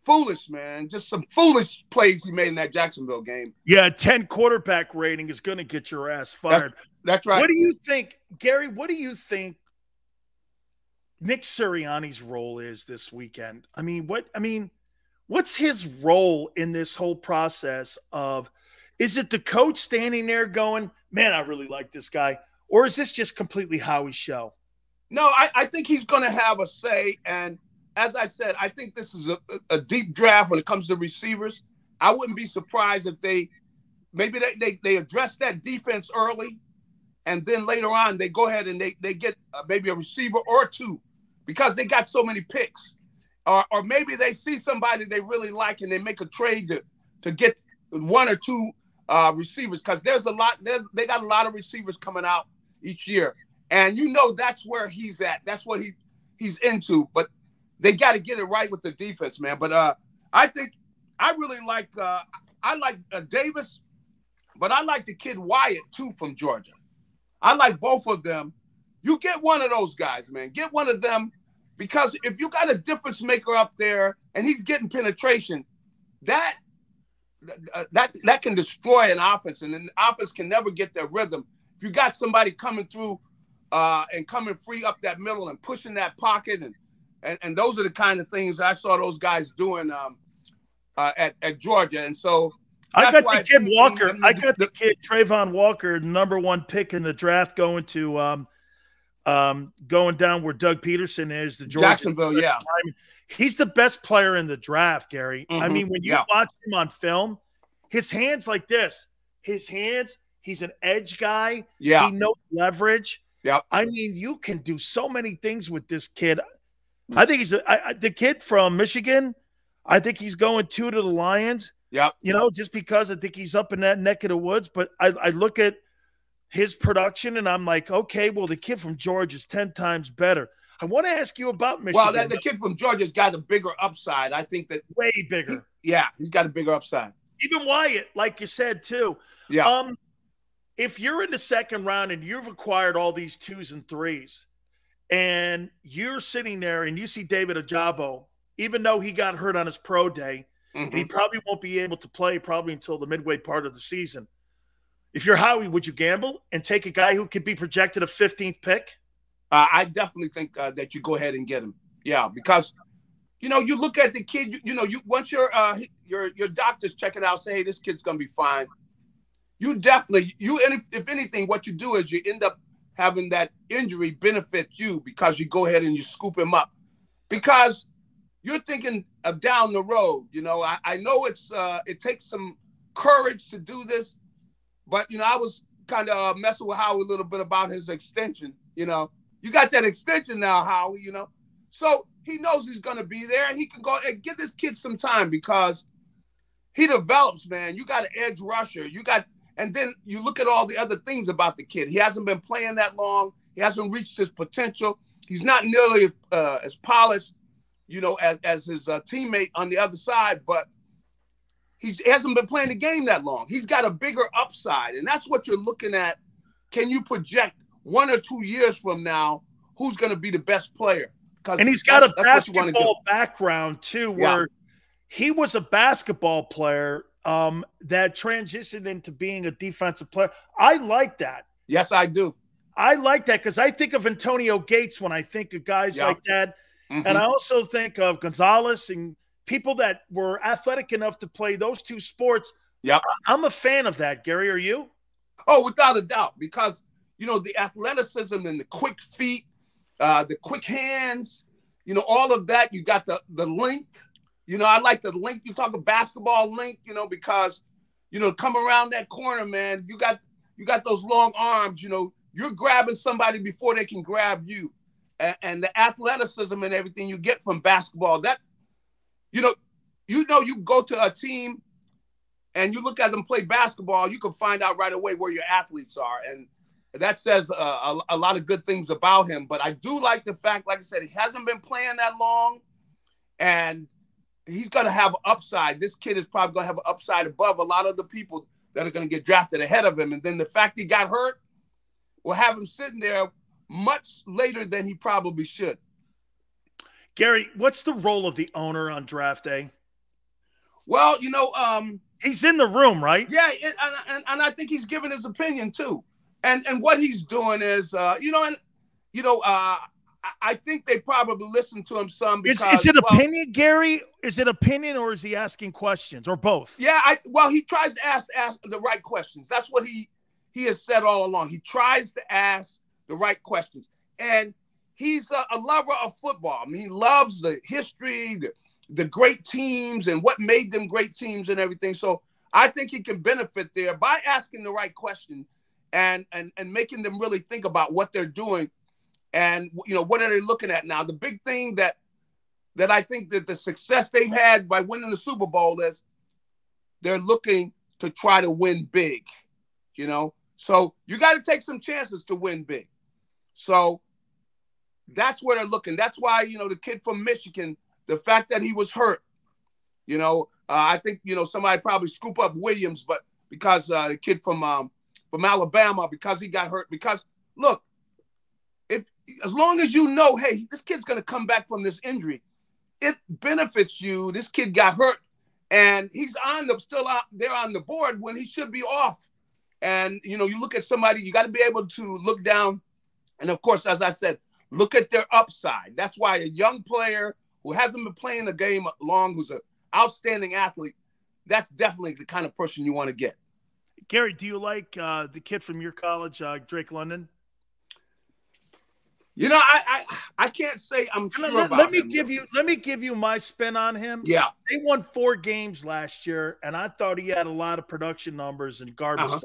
Foolish, man. Just some foolish plays he made in that Jacksonville game. Yeah, 10 quarterback rating is going to get your ass fired. That's right. What do you think, Gary, what do you think Nick Sirianni's role is this weekend? What's his role in this whole process of, is it the coach standing there going, man, I really like this guy? Or is this just completely Howie's show? No, I think he's going to have a say. And as I said, I think this is a deep draft when it comes to receivers. I wouldn't be surprised if they address that defense early, and then later on they go ahead and they get maybe a receiver or two, because they got so many picks. Or maybe they see somebody they really like and they make a trade to get one or two receivers, because there's a lot. They got a lot of receivers coming out each year, and that's where he's at. That's what he's into. But they got to get it right with the defense, man. But I think I really like Davis, but I like the kid Wyatt too from Georgia. I like both of them. You get one of those guys, man. Get one of them, because if you got a difference maker up there and he's getting penetration, that can destroy an offense, and then the offense can never get their rhythm. If you got somebody coming through and coming free up that middle and pushing that pocket, and those are the kind of things I saw those guys doing at Georgia. And so I got the kid Walker. I got the kid Trayvon Walker, #1 pick in the draft, going to going down where Doug Peterson is, the Georgia Jacksonville. Yeah, he's the best player in the draft, Gary. When you watch him on film, his hands like this, his hands. He's an edge guy. Yeah, he knows leverage. Yeah, you can do so many things with this kid. I think he's the kid from Michigan. I think he's going to the Lions. Yeah, just because I think he's up in that neck of the woods. But I look at his production and I'm like, okay, well, the kid from Georgia is 10 times better. I want to ask you about Michigan. Well, the kid from Georgia's got a bigger upside. I think that way bigger. He's got a bigger upside. Even Wyatt, like you said too. Yeah. If you're in the second round and you've acquired all these 2s and 3s, and you're sitting there and you see David Ojabo, even though he got hurt on his pro day, and he probably won't be able to play probably until the midway part of the season. If you're Howie, would you gamble and take a guy who could be projected a 15th pick? I definitely think that you go ahead and get him. Yeah, because you look at the kid. You once your doctors check it out, say, hey, this kid's gonna be fine. You definitely if anything, what you do is you end up having that injury benefit you, because you go ahead and you scoop him up, because you're thinking of down the road. I know it takes some courage to do this, but I was kind of messing with Howie a little bit about his extension. You got that extension now, Howie. So he knows he's going to be there. He can go and give this kid some time, because he develops, man. You got an edge rusher. And then you look at all the other things about the kid. He hasn't been playing that long. He hasn't reached his potential. He's not nearly as polished, as his teammate on the other side, but he hasn't been playing the game that long. He's got a bigger upside, and that's what you're looking at. Can you project 1 or 2 years from now who's going to be the best player? And he's got a basketball background too, where he was a basketball player that transitioned into being a defensive player. I like that. Yes, I do. I like that, because I think of Antonio Gates when I think of guys like that. And I also think of Gonzalez and people that were athletic enough to play those two sports. Yep. I'm a fan of that. Gary, are you? Oh, without a doubt, because, you know, the athleticism and the quick feet, the quick hands, you know, all of that. You got the length. You know, I like the length. You talk of basketball length, you know, because, you know, come around that corner, man, you got those long arms, you know, you're grabbing somebody before they can grab you. And the athleticism and everything you get from basketball, that, you go to a team and you look at them play basketball, you can find out right away where your athletes are. And that says a lot of good things about him. But I do like the fact, like I said, he hasn't been playing that long, and he's going to have upside. This kid is probably going to have an upside above a lot of the people that are going to get drafted ahead of him. And then the fact he got hurt will have him sitting there much later than he probably should. Gary, what's the role of the owner on draft day? Well, you know, he's in the room, right? Yeah, and I think he's giving his opinion too. And what he's doing is, I think they probably listen to him some. Because, is it opinion, Gary? Is it opinion, or is he asking questions, or both? Yeah, he tries to ask the right questions. That's what he has said all along. He tries to ask the right questions, and he's a lover of football. I mean, he loves the history, the great teams, and what made them great teams and everything. So I think he can benefit there by asking the right question and making them really think about what they're doing. And, you know, what are they looking at now? The big thing that I think that the success they've had by winning the Super Bowl is they're looking to try to win big, you know? So you got to take some chances to win big. So that's where they're looking. That's why, you know, the kid from Michigan, the fact that he was hurt, you know, I think, you know, somebody probably scoop up Williams, but because the kid from Alabama, because he got hurt, because look, as long as you know, hey, this kid's going to come back from this injury, it benefits you. This kid got hurt, and he's still out there on the board when he should be off. And, you know, you look at somebody, you got to be able to look down. And, of course, as I said, look at their upside. That's why a young player who hasn't been playing the game long, who's an outstanding athlete, that's definitely the kind of person you want to get. Gary, do you like the kid from your college, Drake London? You know, I can't say I'm sure about him. Let me give you my spin on him. Yeah. They won 4 games last year, and I thought he had a lot of production numbers and garbage stuff.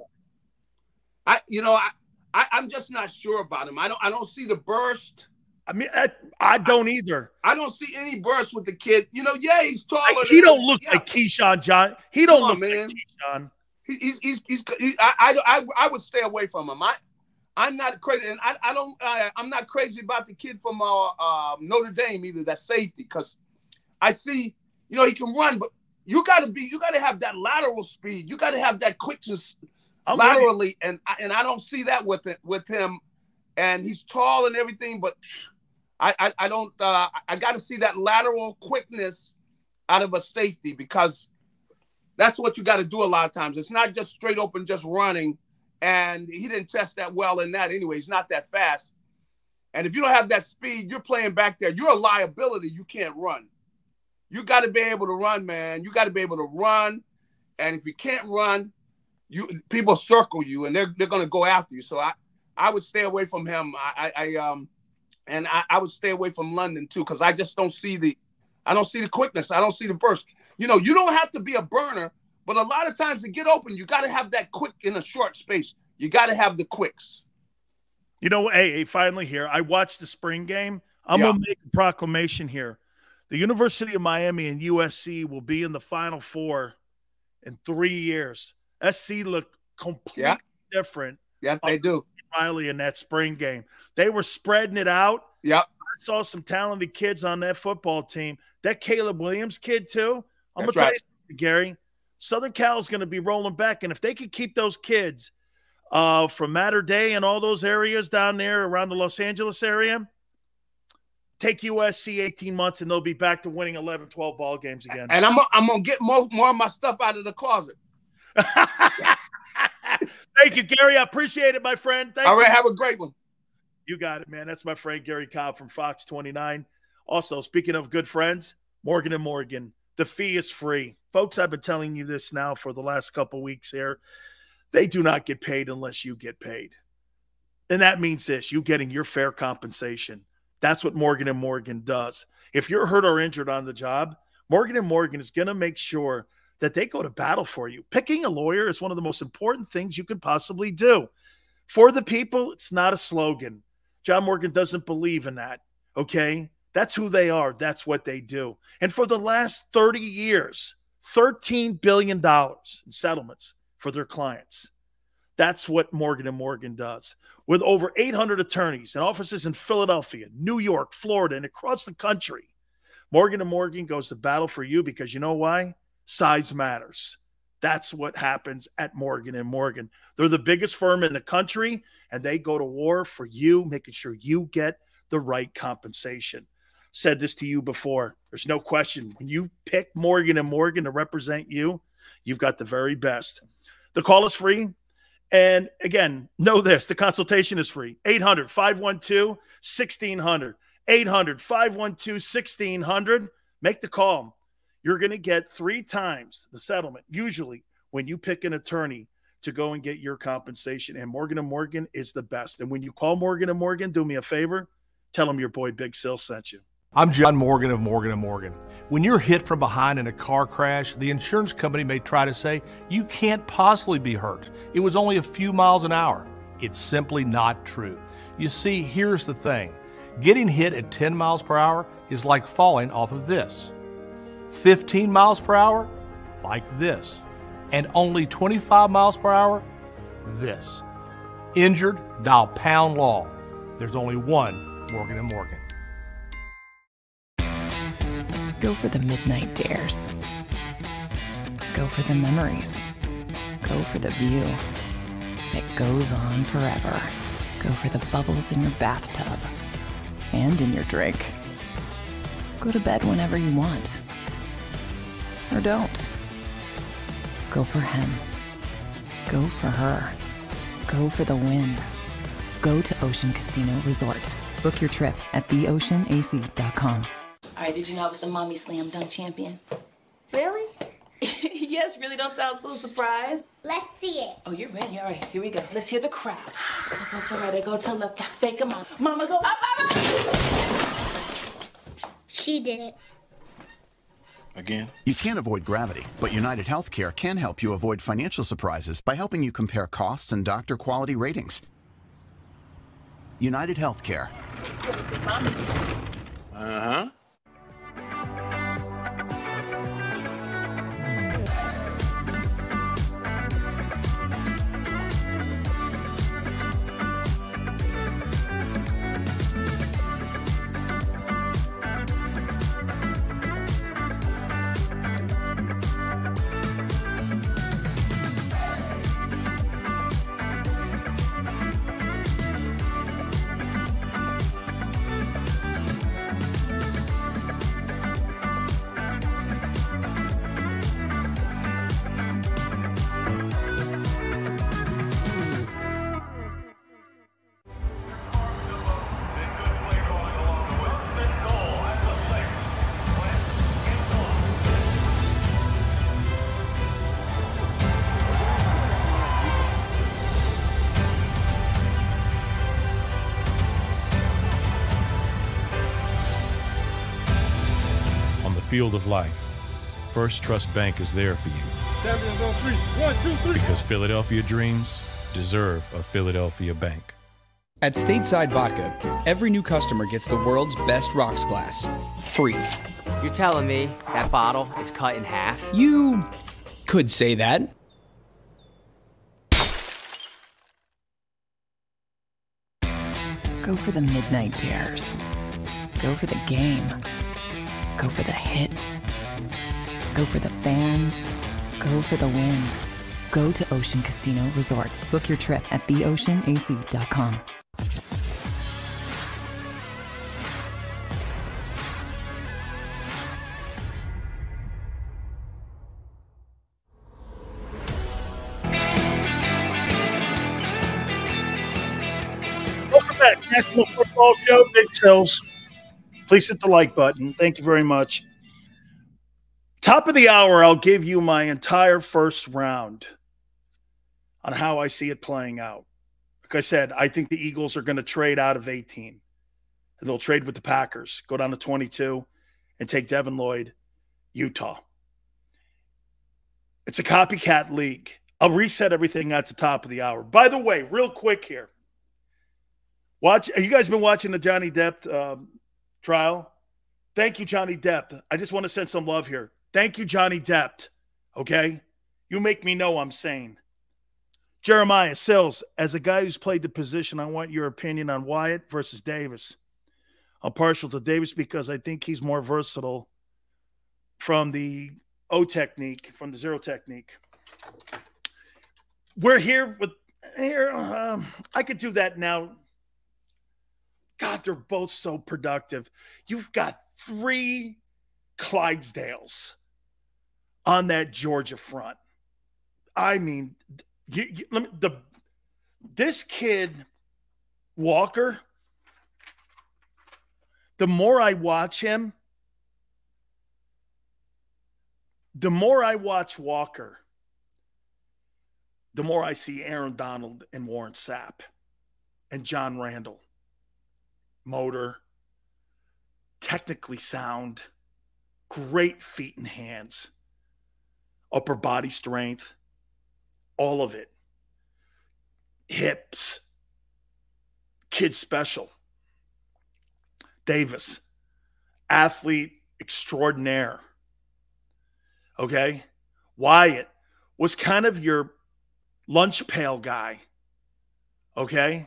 I'm just not sure about him. I don't see the burst. I mean, I don't either. I don't see any burst with the kid. You know, yeah, he's taller. He don't look like Keyshawn John. He don't look like Keyshawn. I would stay away from him. I'm not crazy, and I'm not crazy about the kid from Notre Dame either. That safety, because I see, you know, he can run, but you got to have that lateral speed. You got to have that quickness laterally, and I don't see that with him. And he's tall and everything, but I don't. I got to see that lateral quickness out of a safety, because that's what you got to do a lot of times. It's not just straight open, just running. And he didn't test that well in that anyway. He's not that fast. And if you don't have that speed, you're playing back there. You're a liability. You can't run. You got to be able to run, man. You got to be able to run. And if you can't run, people circle you, and they're going to go after you. So I would stay away from him. I would stay away from London too, because I just don't see the quickness. I don't see the burst. You know, you don't have to be a burner. But a lot of times to get open, you got to have that quick in a short space. You got to have the quicks. You know, hey, finally here, I watched the spring game. I'm going to make a proclamation here. The University of Miami and USC will be in the Final Four in 3 years. SC looked completely different. Yeah, they do. Riley in that spring game. They were spreading it out. Yep. I saw some talented kids on that football team. That Caleb Williams kid, too. I'm going to tell you something, Gary. Southern Cal is going to be rolling back, and if they could keep those kids from Mater Dei and all those areas down there around the Los Angeles area, take USC 18 months, and they'll be back to winning 11, 12 ball games again. And I'm going to get more of my stuff out of the closet. Thank you, Gary. I appreciate it, my friend. Thank you. All right, have a great one. You got it, man. That's my friend Gary Cobb from Fox 29. Also, speaking of good friends, Morgan & Morgan, the fee is free. Folks, I've been telling you this now for the last couple weeks here. They do not get paid unless you get paid. And that means this, you getting your fair compensation. That's what Morgan & Morgan does. If you're hurt or injured on the job, Morgan & Morgan is going to make sure that they go to battle for you. Picking a lawyer is one of the most important things you could possibly do. For the people, it's not a slogan. John Morgan doesn't believe in that, okay? That's who they are. That's what they do. And for the last 30 years, $13 billion in settlements for their clients. That's what Morgan & Morgan does. With over 800 attorneys and offices in Philadelphia, New York, Florida, and across the country, Morgan & Morgan goes to battle for you because you know why? Size matters. That's what happens at Morgan & Morgan. They're the biggest firm in the country, and they go to war for you, making sure you get the right compensation. Said this to you before. There's no question. When you pick Morgan & Morgan to represent you, you've got the very best. The call is free. And again, know this, the consultation is free. 800-512-1600. 800-512-1600. Make the call. You're going to get 3 times the settlement, usually, when you pick an attorney to go and get your compensation. And Morgan & Morgan is the best. And when you call Morgan & Morgan, do me a favor, tell them your boy Big Sil sent you. I'm John Morgan of Morgan & Morgan. When you're hit from behind in a car crash, the insurance company may try to say, you can't possibly be hurt. It was only a few miles an hour. It's simply not true. You see, here's the thing. Getting hit at 10 miles per hour is like falling off of this. 15 miles per hour, like this. And only 25 miles per hour, this. Injured, dial pound law. There's only one Morgan & Morgan. Go for the midnight dares. Go for the memories. Go for the view that goes on forever. Go for the bubbles in your bathtub and in your drink. Go to bed whenever you want. Or don't. Go for him. Go for her. Go for the win. Go to Ocean Casino Resort. Book your trip at theoceanac.com. All right, did you know I was the mommy slam dunk champion? Really? Yes, really, don't sound so surprised. Let's see it. Oh, you're ready. All right, here we go. Let's hear the crowd. So go to right, go to left, fake 'em out. Mama, go up, mama! She did it. Again? You can't avoid gravity, but United Healthcare can help you avoid financial surprises by helping you compare costs and doctor quality ratings. United Healthcare. Uh-huh. Field of life, First Trust Bank is there for you. Champions on 3. 1, 2, 3. Because Philadelphia dreams deserve a Philadelphia bank. At Stateside Vodka, every new customer gets the world's best rocks glass, free. You're telling me that bottle is cut in half? You could say that. Go for the midnight dares. Go for the game. Go for the hits. Go for the fans. Go for the win. Go to Ocean Casino Resort. Book your trip at theoceanac.com. Welcome back. National Football Show, Big Sills. Please hit the like button. Thank you very much. Top of the hour, I'll give you my entire first round on how I see it playing out. Like I said, I think the Eagles are going to trade out of 18. And they'll trade with the Packers, go down to 22, and take Devin Lloyd, Utah. It's a copycat league. I'll reset everything at the top of the hour. By the way, real quick here. Have you guys been watching the Johnny Depp trial? Thank you, Johnny Depp. I just want to send some love here. Thank you, Johnny Depp. Okay? You make me know I'm sane. Jeremiah Sills, as a guy who's played the position, I want your opinion on Wyatt versus Davis. I'm partial to Davis because I think he's more versatile from the O technique, from the zero technique. We're here with I could do that now. God, they're both so productive. You've got 3 Clydesdales on that Georgia front. I mean, this kid, Walker, the more I watch him, the more I watch Walker, the more I see Aaron Donald and Warren Sapp and John Randall. Motor, technically sound, great feet and hands, upper body strength, all of it. Hips, kid special. Davis, athlete extraordinaire. Okay? Wyatt was kind of your lunch pail guy. Okay?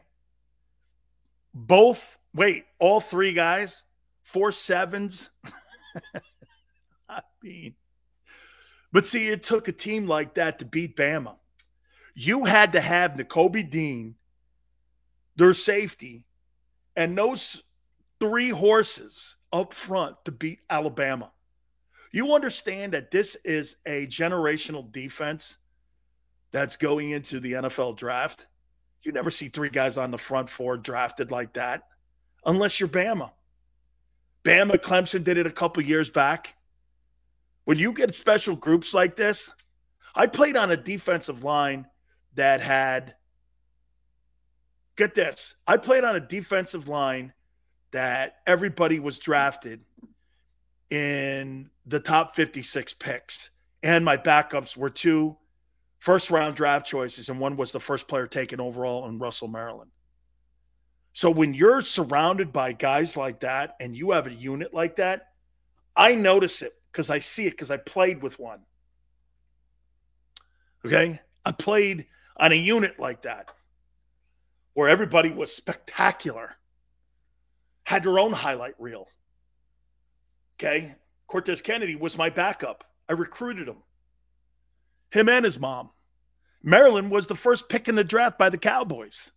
All 3 guys, 4 sevens. I mean, but see, it took a team like that to beat Bama. You had to have Nakobe Dean, their safety, and those 3 horses up front to beat Alabama. You understand that this is a generational defense that's going into the NFL draft? You never see 3 guys on the front 4 drafted like that unless you're Bama. Bama, Clemson did it a couple years back. When you get special groups like this, I played on a defensive line that had, get this, I played on a defensive line that everybody was drafted in the top 56 picks. And my backups were 2 first-round draft choices, and 1 was the first player taken overall in Russell, Maryland. So when you're surrounded by guys like that and you have a unit like that, I notice it because I see it because I played with one. Okay? I played on a unit like that where everybody was spectacular, had their own highlight reel. Okay? Cortez Kennedy was my backup. I recruited him and his mom. Maryland was the first pick in the draft by the Cowboys.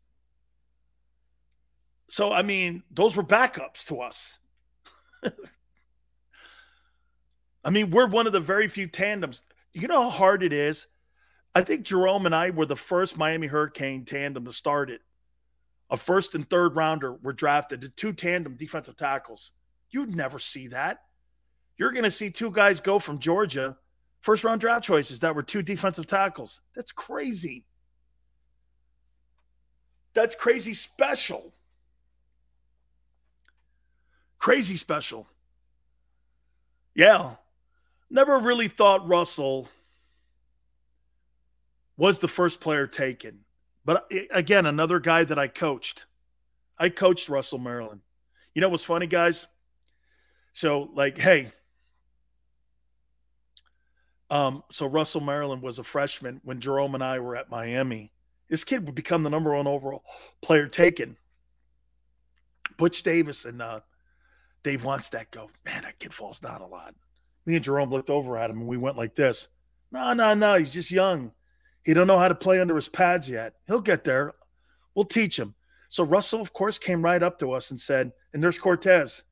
So, I mean, those were backups to us. I mean, we're one of the very few tandems. You know how hard it is? I think Jerome and I were the first Miami Hurricane tandem to start it. A first and third rounder were drafted. The 2 tandem defensive tackles. You'd never see that. You're going to see 2 guys go from Georgia, first-round draft choices that were 2 defensive tackles. That's crazy. That's crazy special. Crazy special. Yeah. Never really thought Russell was the first player taken. But again, another guy that I coached. I coached Russell, Maryland. You know what's funny, guys? So, like, hey. So Russell, Maryland was a freshman when Jerome and I were at Miami. This kid would become the #1 overall player taken. Butch Davis and Dave Wannstedt go, man, that kid falls down a lot. Me and Jerome looked over at him, and we went like this. No, he's just young. He don't know how to play under his pads yet. He'll get there. We'll teach him. So Russell, of course, came right up to us and said, and there's Cortez.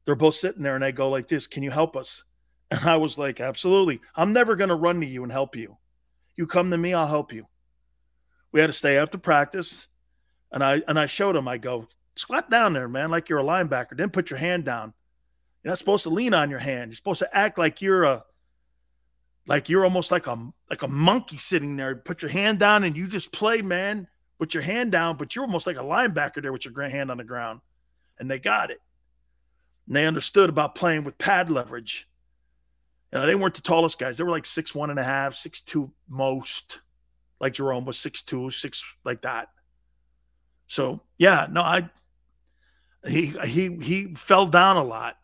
They're both sitting there, and they go like this, can you help us? And I was like, absolutely. I'm never going to run to you and help you. You come to me, I'll help you. We had to stay after practice, and I showed him. I go, squat down there, man, like you're a linebacker. Then put your hand down. You're not supposed to lean on your hand. You're supposed to act like you're almost like a monkey sitting there. Put your hand down and you just play, man, with your hand down, but you're almost like a linebacker there with your hand on the ground. And they got it. And they understood about playing with pad leverage. You know, they weren't the tallest guys. They were like 6'1.5", 6'2" most. Like Jerome was 6'2", 6 like that. So yeah, no, he fell down a lot.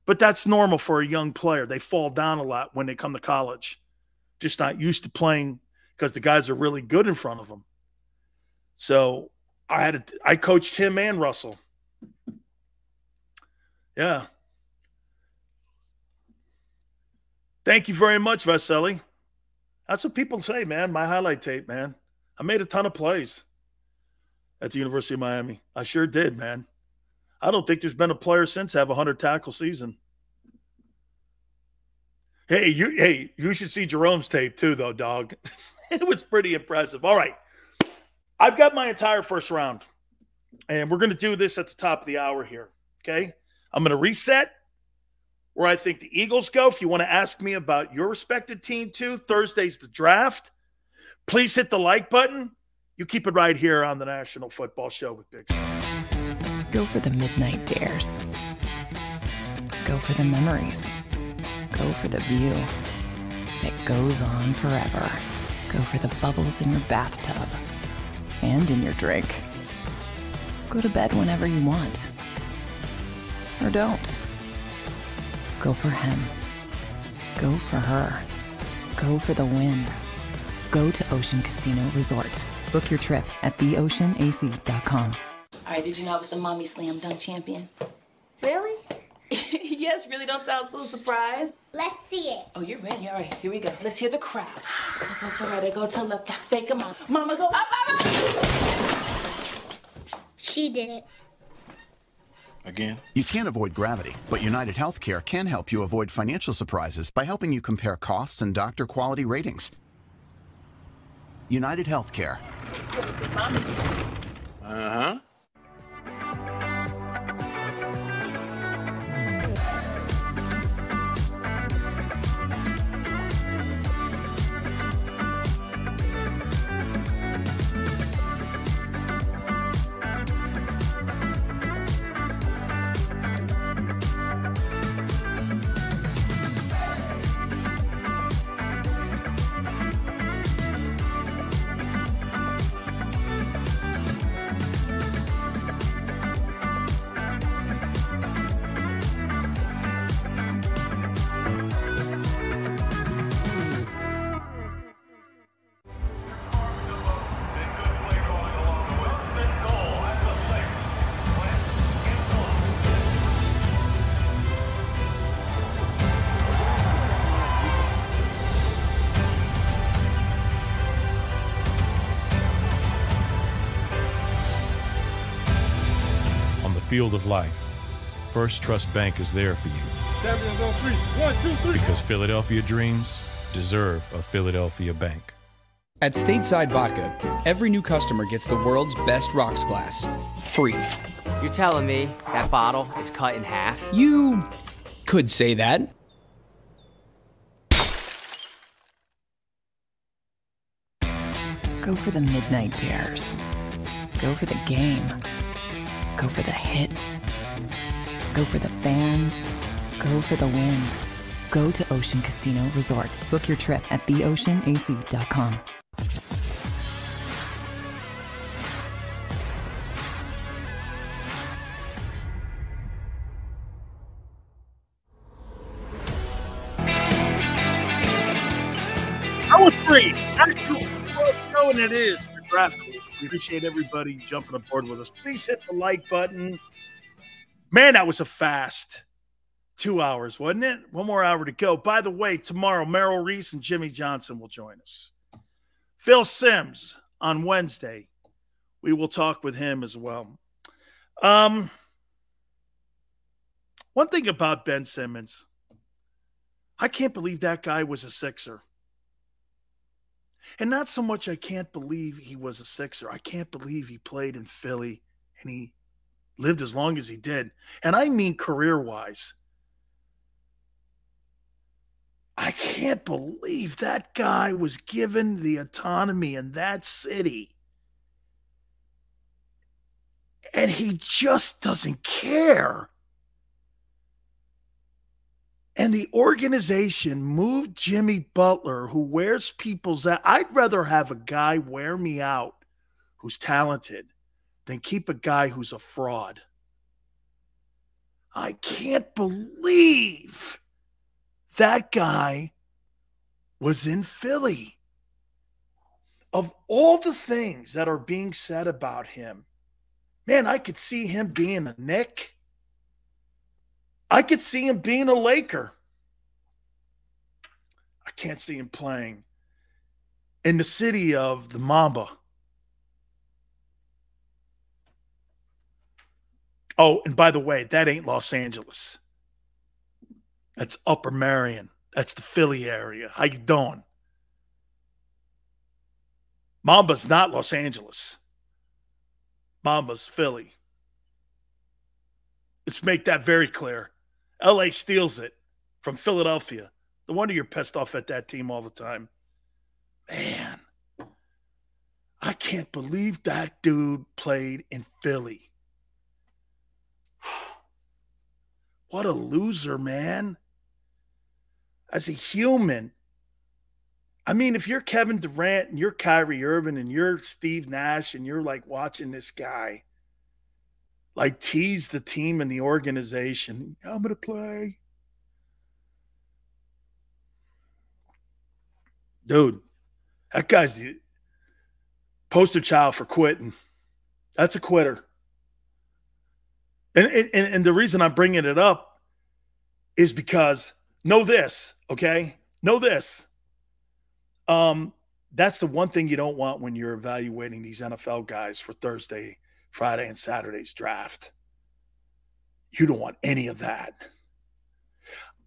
But that's normal for a young player. They fall down a lot when they come to college. Just not used to playing because the guys are really good in front of them. So I coached him and Russell. Yeah. Thank you very much, Vasily. That's what people say, man. My highlight tape, man. I made a ton of plays at the University of Miami. I sure did, man. I don't think there's been a player since have a 100-tackle season. Hey, you should see Jerome's tape too, though, dog. It was pretty impressive. All right. I've got my entire first round, and we're going to do this at the top of the hour here, okay? I'm going to reset where I think the Eagles go. If you want to ask me about your respected team too, Thursday's the draft. Please hit the like button. You keep it right here on the National Football Show with Big Sam. Go for the midnight dares. Go for the memories. Go for the view that goes on forever. Go for the bubbles in your bathtub and in your drink. Go to bed whenever you want. Or don't. Go for him. Go for her. Go for the win. Go to Ocean Casino Resort. Book your trip at theoceanac.com. All right, did you know I was the mommy slam dunk champion? Really? Yes, really, don't sound so surprised. Let's see it. Oh, you're ready. All right, here we go. Let's hear the crowd. So go to right, go to left, fake them out. Mama, go up, She did it. Again? You can't avoid gravity, but United Healthcare can help you avoid financial surprises by helping you compare costs and doctor quality ratings. United Healthcare. Uh-huh. Field of life, First Trust Bank is there for you. Champions on 3. 1, 2, 3. Because Philadelphia dreams deserve a Philadelphia bank. At Stateside Vodka, every new customer gets the world's best rocks glass, free. You're telling me that bottle is cut in half? You could say that. Go for the midnight dares. Go for the game. Go for the hits. Go for the fans. Go for the win. Go to Ocean Casino Resort. Book your trip at theoceanac.com. Hour 3, National Football Show, and it is the draft week. We appreciate everybody jumping aboard with us. Please hit the like button. Man, that was a fast 2 hours, wasn't it? One more hour to go. By the way, tomorrow, Merrill Reese and Jimmy Johnson will join us. Phil Simms on Wednesday. We will talk with him as well. One thing about Ben Simmons, I can't believe that guy was a Sixer. And not so much I can't believe he was a Sixer. I can't believe he played in Philly and he lived as long as he did. And I mean career-wise. I can't believe that guy was given the autonomy in that city. And he just doesn't care. And the organization moved Jimmy Butler, who wears people's out. I'd rather have a guy wear me out who's talented than keep a guy who's a fraud. I can't believe that guy was in Philly. Of all the things that are being said about him, man, I could see him being a Knick. I could see him being a Laker. I can't see him playing in the city of the Mamba. Oh, and by the way, that ain't Los Angeles. That's Upper Marion. That's the Philly area. How you doing? Mamba's not Los Angeles. Mamba's Philly. Let's make that very clear. LA steals it from Philadelphia. No wonder you're pissed off at that team all the time. Man, I can't believe that dude played in Philly. What a loser, man. As a human, I mean, if you're Kevin Durant and you're Kyrie Irving and you're Steve Nash and you're like watching this guy like tease the team and the organization, I'm going to play. Dude, that guy's the poster child for quitting. That's a quitter. And the reason I'm bringing it up is because know this, okay? Know this. That's the one thing you don't want when you're evaluating these NFL guys for Thursday, Friday, and Saturday's draft. You don't want any of that.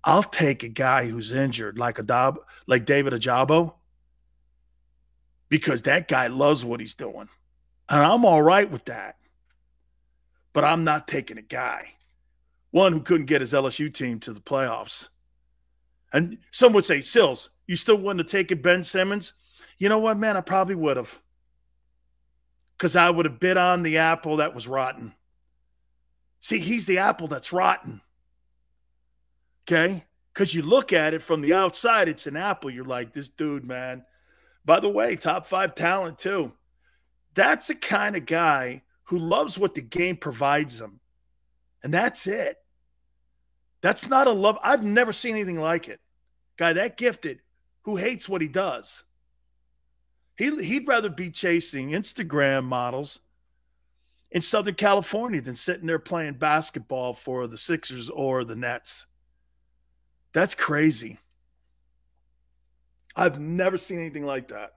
I'll take a guy who's injured like David Ajabo because that guy loves what he's doing. And I'm all right with that. But I'm not taking a guy, one who couldn't get his LSU team to the playoffs. And some would say, Sills, you still wouldn't have taken Ben Simmons? You know what, man? I probably would have. Because I would have bit on the apple that was rotten. See, he's the apple that's rotten. Okay? Because you look at it from the outside, it's an apple. You're like, this dude, man. By the way, top 5 talent too. That's the kind of guy who loves what the game provides him. And that's it. That's not a love. I've never seen anything like it. Guy that gifted who hates what he does. He'd rather be chasing Instagram models in Southern California than sitting there playing basketball for the Sixers or the Nets. That's crazy. I've never seen anything like that.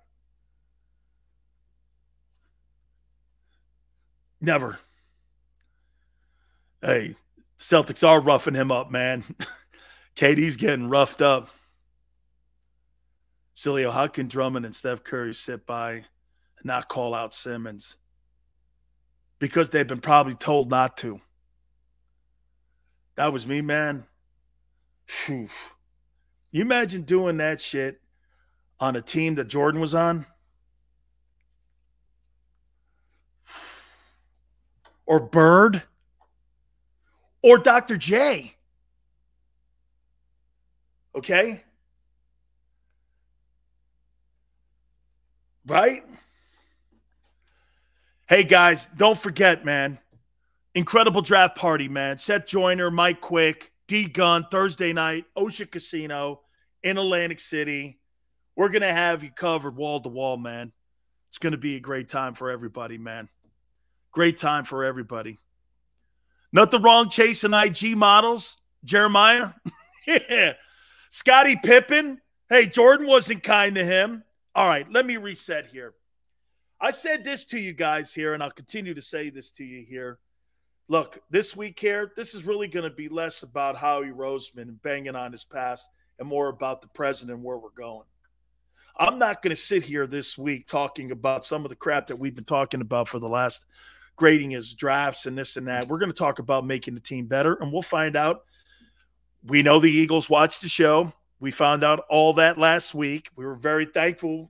Never. Hey, Celtics are roughing him up, man. KD's getting roughed up. Sileo, how can Drummond and Steph Curry sit by and not call out Simmons? Because they've been probably told not to. That was me, man. Whew. You imagine doing that shit on a team that Jordan was on? Or Bird? Or Dr. J? Okay? Right? Hey, guys, don't forget, man. Incredible draft party, man. Seth Joyner, Mike Quick, D Gunn, Thursday night, Ocean Casino in Atlantic City. We're going to have you covered wall to wall, man. It's going to be a great time for everybody, man. Great time for everybody. Nothing wrong chasing IG models, Jeremiah. Yeah. Scottie Pippen. Hey, Jordan wasn't kind to him. All right, let me reset here. I said this to you guys here, and I'll continue to say this to you here. Look, this week here, this is really going to be less about Howie Roseman and banging on his past and more about the present and where we're going. I'm not going to sit here this week talking about some of the crap that we've been talking about for the last grading his drafts and this and that. We're going to talk about making the team better, and we'll find out. We know the Eagles watch the show. We found out all that last week. We were very thankful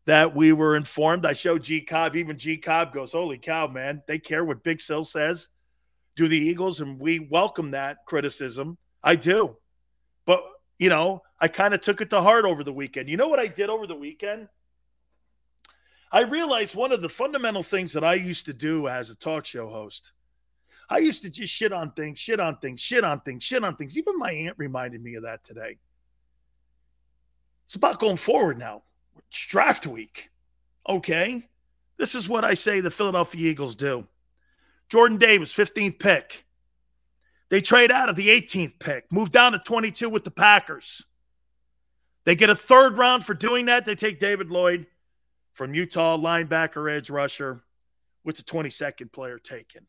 that we were informed. I showed JAKIB. Even JAKIB goes, holy cow, man. They care what Big Sil says. Do the Eagles, and we welcome that criticism. I do. But, you know, I kind of took it to heart over the weekend. You know what I did over the weekend? I realized one of the fundamental things that I used to do as a talk show host, I used to just shit on things. Even my aunt reminded me of that today. It's about going forward now. It's draft week. Okay? This is what I say the Philadelphia Eagles do. Jordan Davis, 15th pick. They trade out of the 18th pick, move down to 22 with the Packers. They get a third round for doing that. They take David Lloyd from Utah, linebacker, edge rusher, with the 22nd player taken.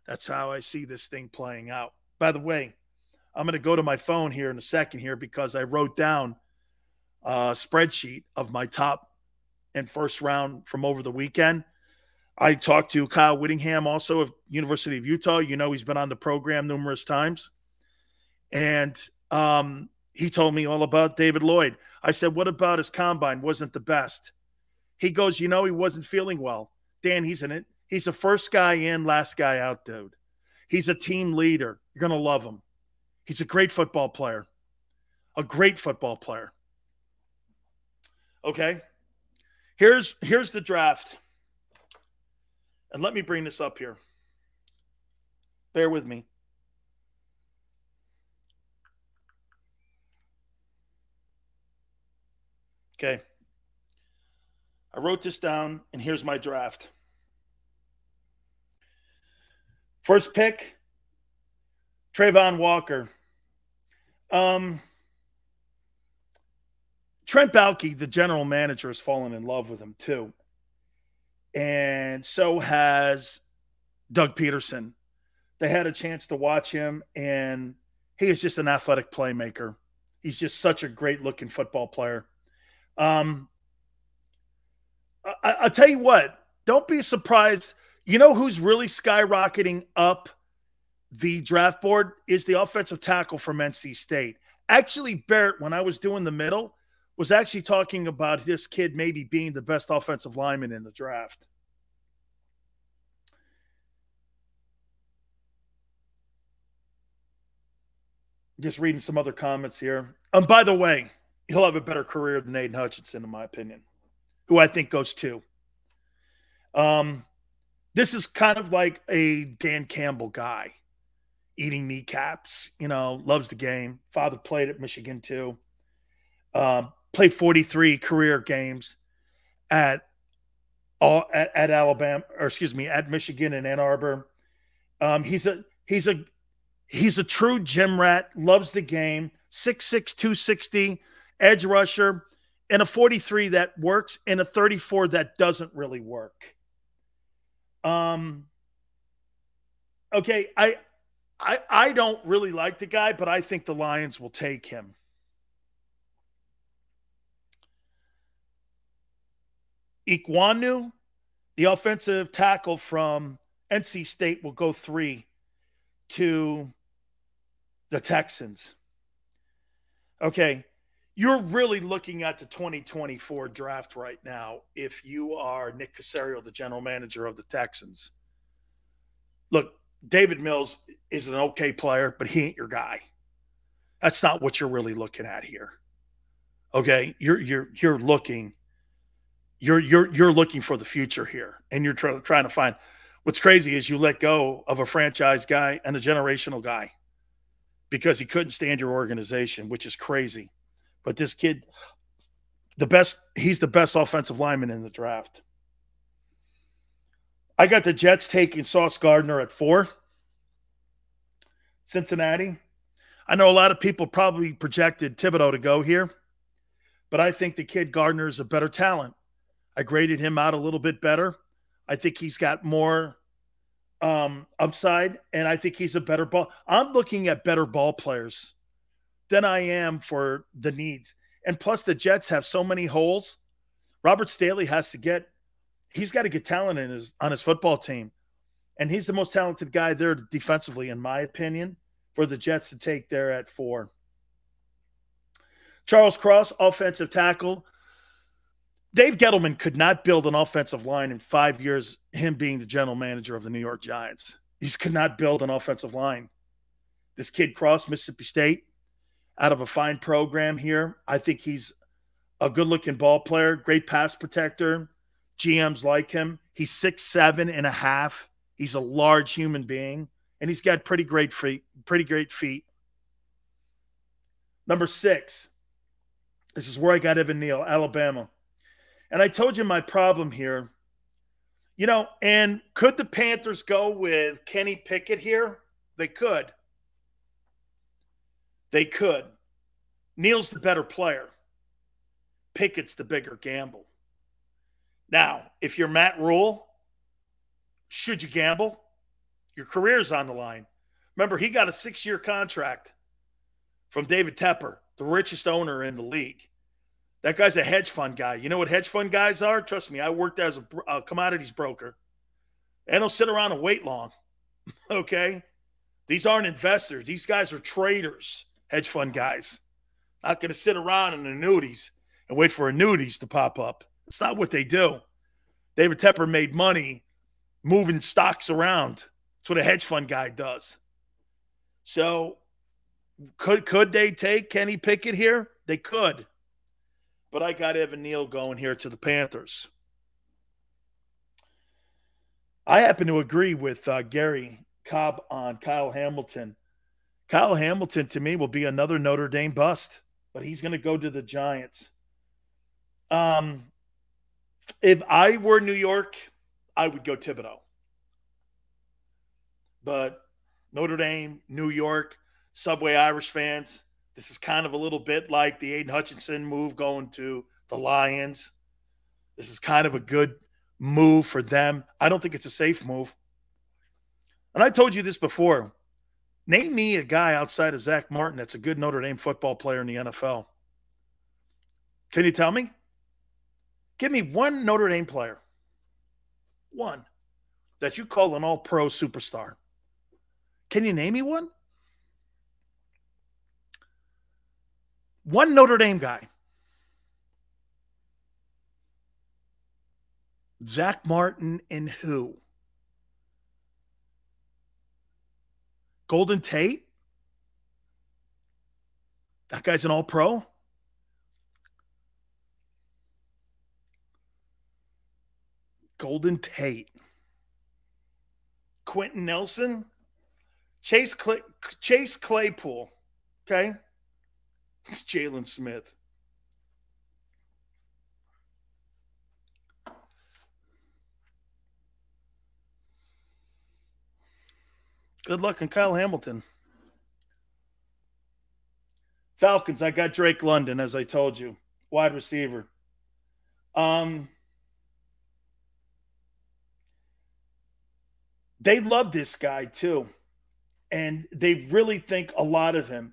That's how I see this thing playing out. By the way, I'm going to go to my phone here in a second here because I wrote down a spreadsheet of my top and first round from over the weekend. I talked to Kyle Whittingham, also of University of Utah. You know, he's been on the program numerous times. And he told me all about David Lloyd. I said, what about his combine? Wasn't the best. He goes, you know, he wasn't feeling well. Dan, he's in it. He's a first guy in, last guy out, dude. He's a team leader. You're going to love him. He's a great football player. A great football player. Okay? Here's the draft. And let me bring this up here. Bear with me. Okay. I wrote this down, and here's my draft. First pick, Trayvon Walker. Trent Baalke, the general manager, has fallen in love with him too. And so has Doug Peterson. They had a chance to watch him, and he is just an athletic playmaker. He's just such a great-looking football player. I'll tell you what, don't be surprised. You know who's really skyrocketing up the draft board is the offensive tackle from NC State. Actually, Barrett, when I was doing the middle, was actually talking about this kid maybe being the best offensive lineman in the draft. Just reading some other comments here. By the way, he'll have a better career than Aiden Hutchinson, in my opinion, who I think goes 2. This is kind of like a Dan Campbell guy, eating kneecaps, you know, loves the game. Father played at Michigan too. Played 43 career games at Alabama, or excuse me, at Michigan and Ann Arbor. He's a true gym rat, loves the game, 6'6", 260, edge rusher, and a 43 that works, and a 34 that doesn't really work. Okay, I don't really like the guy, but I think the Lions will take him. Ikwanu, the offensive tackle from NC State, will go 3 to the Texans. Okay, you're really looking at the 2024 draft right now if you are Nick Caserio, the general manager of the Texans. Look, David Mills is an okay player, but he ain't your guy. That's not what you're really looking at here. Okay, you're looking for the future here, and you're trying to find. What's crazy is you let go of a franchise guy and a generational guy because he couldn't stand your organization, which is crazy. But this kid, he's the best offensive lineman in the draft. I got the Jets taking Sauce Gardner at 4. Cincinnati. I know a lot of people probably projected Thibodeau to go here, but I think the kid Gardner is a better talent. I graded him out a little bit better. I think he's got more upside, and I think he's a better ball. I'm looking at better ball players than I am for the needs. And plus the Jets have so many holes. Robert Staley he's got to get talent on his football team. And he's the most talented guy there defensively, in my opinion, for the Jets to take there at 4. Charles Cross, offensive tackle. Dave Gettleman could not build an offensive line in 5 years, him being the general manager of the New York Giants. He just could not build an offensive line. This kid Cross, Mississippi State, out of a fine program here. I think he's a good-looking ball player, great pass protector. GMs like him. He's 6'7.5". He's a large human being, and he's got pretty great feet. Number 6. This is where I got Evan Neal, Alabama. And I told you my problem here. You know, and could the Panthers go with Kenny Pickett here? They could. They could. Neal's the better player. Pickett's the bigger gamble. Now, if you're Matt Rule, should you gamble? Your career's on the line. Remember, he got a 6-year contract from David Tepper, the richest owner in the league. That guy's a hedge fund guy. You know what hedge fund guys are? Trust me, I worked as a commodities broker. They don't sit around and wait long, okay? These aren't investors. These guys are traders, hedge fund guys. Not going to sit around in annuities and wait for annuities to pop up. It's not what they do. David Tepper made money moving stocks around. That's what a hedge fund guy does. So could they take Kenny Pickett here? They could. But I got Evan Neal going here to the Panthers. I happen to agree with Gary Cobb on Kyle Hamilton. Kyle Hamilton, to me, will be another Notre Dame bust, but he's going to go to the Giants. If I were New York, I would go Thibodeau. But Notre Dame, New York, Subway Irish fans, this is kind of a little bit like the Aiden Hutchinson move going to the Lions. This is kind of a good move for them. I don't think it's a safe move. And I told you this before. Name me a guy outside of Zach Martin that's a good Notre Dame football player in the NFL. Can you tell me? Give me one Notre Dame player. One. That you call an all-pro superstar. Can you name me one? One Notre Dame guy. Zach Martin and who? Golden Tate? That guy's an all-pro? Golden Tate. Quentin Nelson? Chase Claypool. Okay? It's Jalen Smith. Good luck on Kyle Hamilton. Falcons, I got Drake London, as I told you. Wide receiver. They love this guy, too. And they really think a lot of him.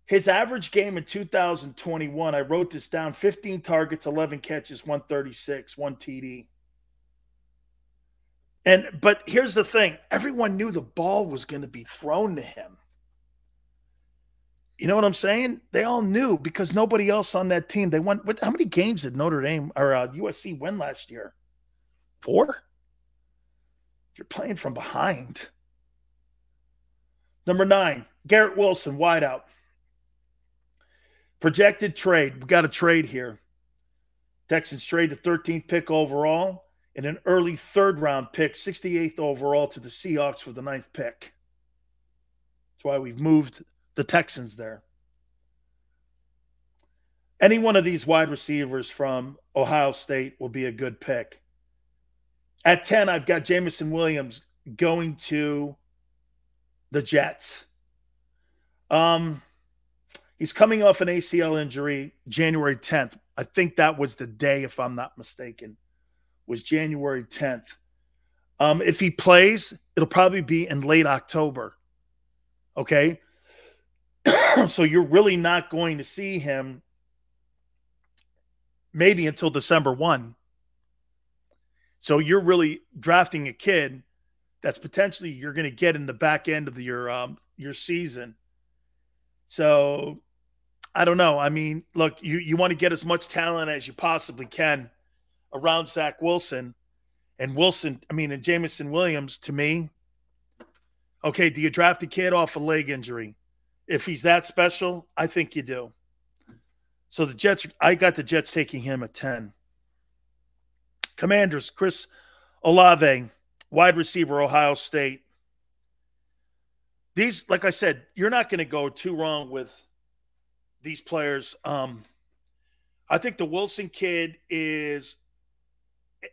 His average game in 2021, I wrote this down, 15 targets, 11 catches, 136, 1 TD. But here's the thing. Everyone knew the ball was going to be thrown to him. You know what I'm saying? They all knew because nobody else on that team. They won. How many games did Notre Dame or USC win last year? 4? You're playing from behind. Number 9, Garrett Wilson, wideout. Projected trade. We got a trade here. Texans trade the 13th pick overall and an early 3rd-round pick, 68th overall, to the Seahawks for the 9th pick. That's why we've moved the Texans there. Any one of these wide receivers from Ohio State will be a good pick. At 10, I've got Jameson Williams going to the Jets. He's coming off an ACL injury January 10th. I think that was the day, if I'm not mistaken, was January 10th. If he plays, it'll probably be in late October. Okay? So you're really not going to see him maybe until December 1. So you're really drafting a kid that's potentially you're going to get in the back end of your season. So I don't know. I mean, look, you want to get as much talent as you possibly can around Zach Wilson. And and Jameson Williams, to me, okay, do you draft a kid off a leg injury? If he's that special, I think you do. So the Jets, I got the Jets taking him at 10. Commanders, Chris Olave, wide receiver, Ohio State. These, like I said, you're not going to go too wrong with these players. I think the Wilson kid is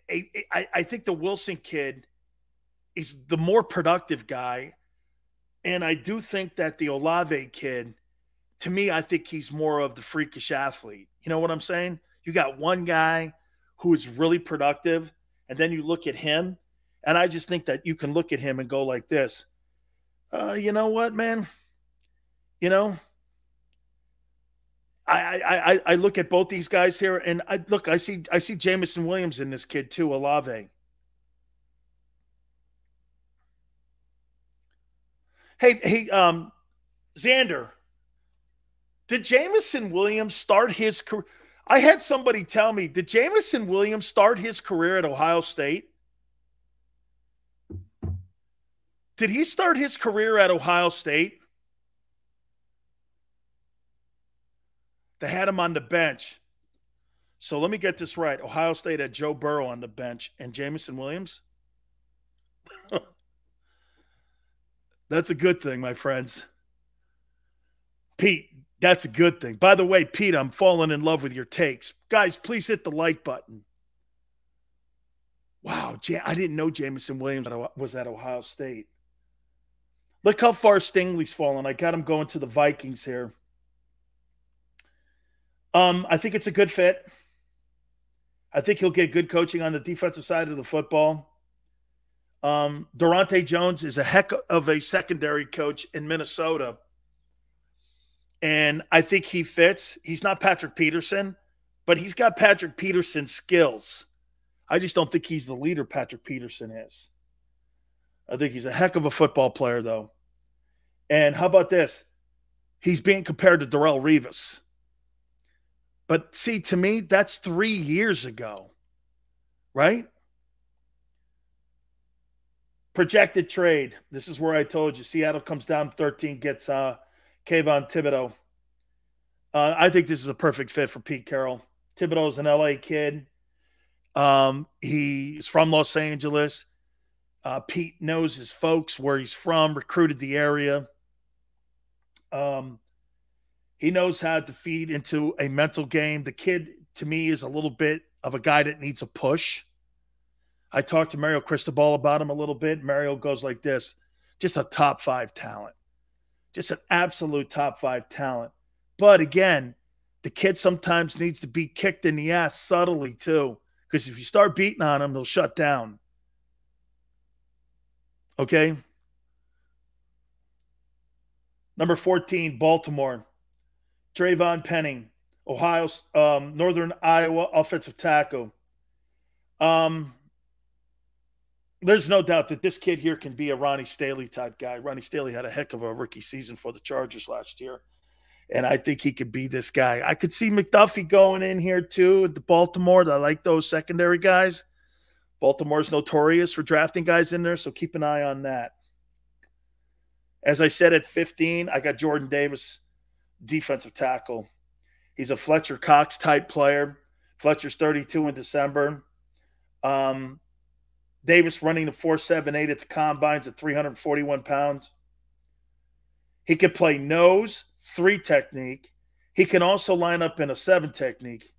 I think the Wilson kid is the more productive guy. And I do think that the Olave kid, to me, I think he's more of the freakish athlete. You know what I'm saying? You got one guy who is really productive, and then you look at him, and I just think that you can look at him and go like this. You know what, man? You know, I look at both these guys here, and I see Jameson Williams in this kid too, Olave. Hey, Xander, did Jameson Williams start his career? I had somebody tell me, did Jameson Williams start his career at Ohio State? Did he start his career at Ohio State? They had him on the bench. So let me get this right. Ohio State had Joe Burrow on the bench and Jameson Williams. That's a good thing, my friends. Pete, that's a good thing. By the way, Pete, I'm falling in love with your takes. Guys, please hit the like button. Wow, I didn't know Jameson Williams was at Ohio State. Look how far Stingley's fallen. I got him going to the Vikings here. I think it's a good fit. I think he'll get good coaching on the defensive side of the football. Durante Jones is a heck of a secondary coach in Minnesota. And I think he fits. He's not Patrick Peterson, but he's got Patrick Peterson's skills. I just don't think he's the leader Patrick Peterson is. I think he's a heck of a football player, though. And how about this? He's being compared to Darrelle Revis. But see, to me, that's 3 years ago, right? Projected trade. This is where I told you. Seattle comes down 13, gets Kayvon Thibodeau. I think this is a perfect fit for Pete Carroll. Thibodeau's an LA kid. He's from Los Angeles. Pete knows his folks, where he's from, recruited the area. He knows how to feed into a mental game. The kid, to me, is a little bit of a guy that needs a push. I talked to Mario Cristobal about him a little bit. Mario goes like this, just a top 5 talent. Just an absolute top 5 talent. But again, the kid sometimes needs to be kicked in the ass subtly too, because if you start beating on him, he'll shut down. Okay? Number 14, Baltimore. Trayvon Penning, Ohio, Northern Iowa offensive tackle. There's no doubt that this kid here can be a Ronnie Staley type guy. Ronnie Staley had a heck of a rookie season for the Chargers last year, and I think he could be this guy. I could see McDuffie going in here too at the Baltimore. I like those secondary guys. Baltimore's notorious for drafting guys in there, so keep an eye on that. As I said, at 15, I got Jordan Davis, defensive tackle. He's a Fletcher Cox type player. Fletcher's 32 in December. Davis running the 4.78 at the combines at 341 pounds. He can play nose, 3 technique. He can also line up in a 7 technique.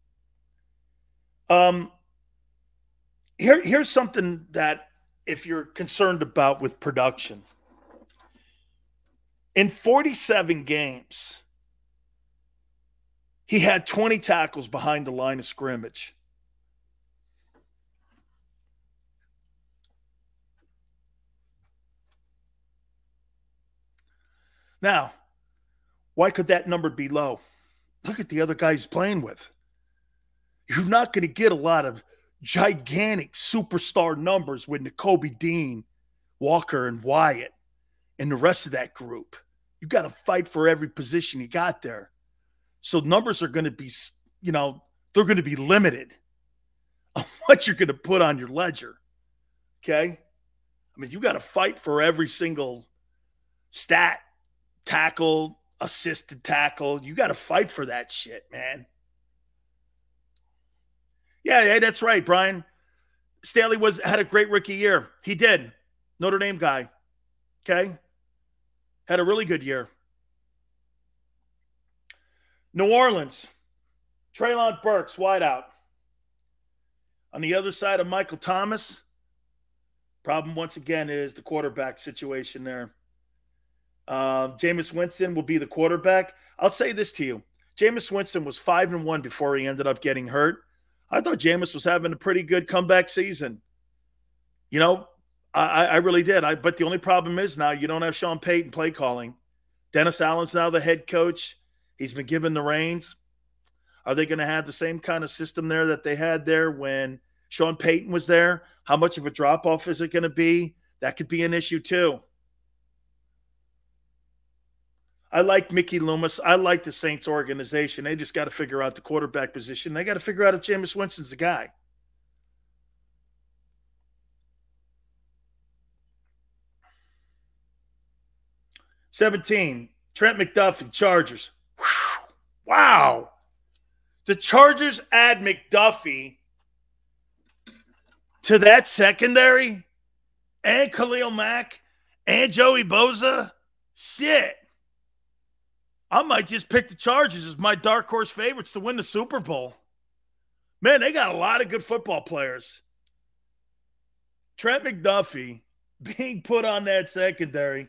Here's something that if you're concerned about with production. In 47 games, he had 20 tackles behind the line of scrimmage. Now, why could that number be low? Look at the other guys he's playing with. You're not going to get a lot of gigantic superstar numbers with Nakobe Dean, Walker, and Wyatt and the rest of that group. You got to fight for every position you got there. So numbers are going to be, you know, they're going to be limited on what you're going to put on your ledger. Okay? I mean, you got to fight for every single stat, tackle, assisted tackle. You got to fight for that shit, man. Yeah, that's right, Brian. Staley had a great rookie year. He did. Notre Dame guy. Okay? Had a really good year. New Orleans. Treylon Burks, wideout. On the other side of Michael Thomas, problem once again is the quarterback situation there. Jameis Winston will be the quarterback. I'll say this to you. Jameis Winston was 5-1 before he ended up getting hurt. I thought Jameis was having a pretty good comeback season. You know, I really did. But the only problem is now you don't have Sean Payton play calling. Dennis Allen's now the head coach. He's been given the reins. Are they going to have the same kind of system there that they had there when Sean Payton was there? How much of a drop-off is it going to be? That could be an issue too. I like Mickey Loomis. I like the Saints organization. They just got to figure out the quarterback position. They got to figure out if Jameis Winston's the guy. $17, Trent McDuffie, Chargers. Whew. Wow. The Chargers add McDuffie to that secondary and Khalil Mack and Joey Bosa. Shit. I might just pick the Chargers as my dark horse favorites to win the Super Bowl. Man, they got a lot of good football players. Trent McDuffie being put on that secondary,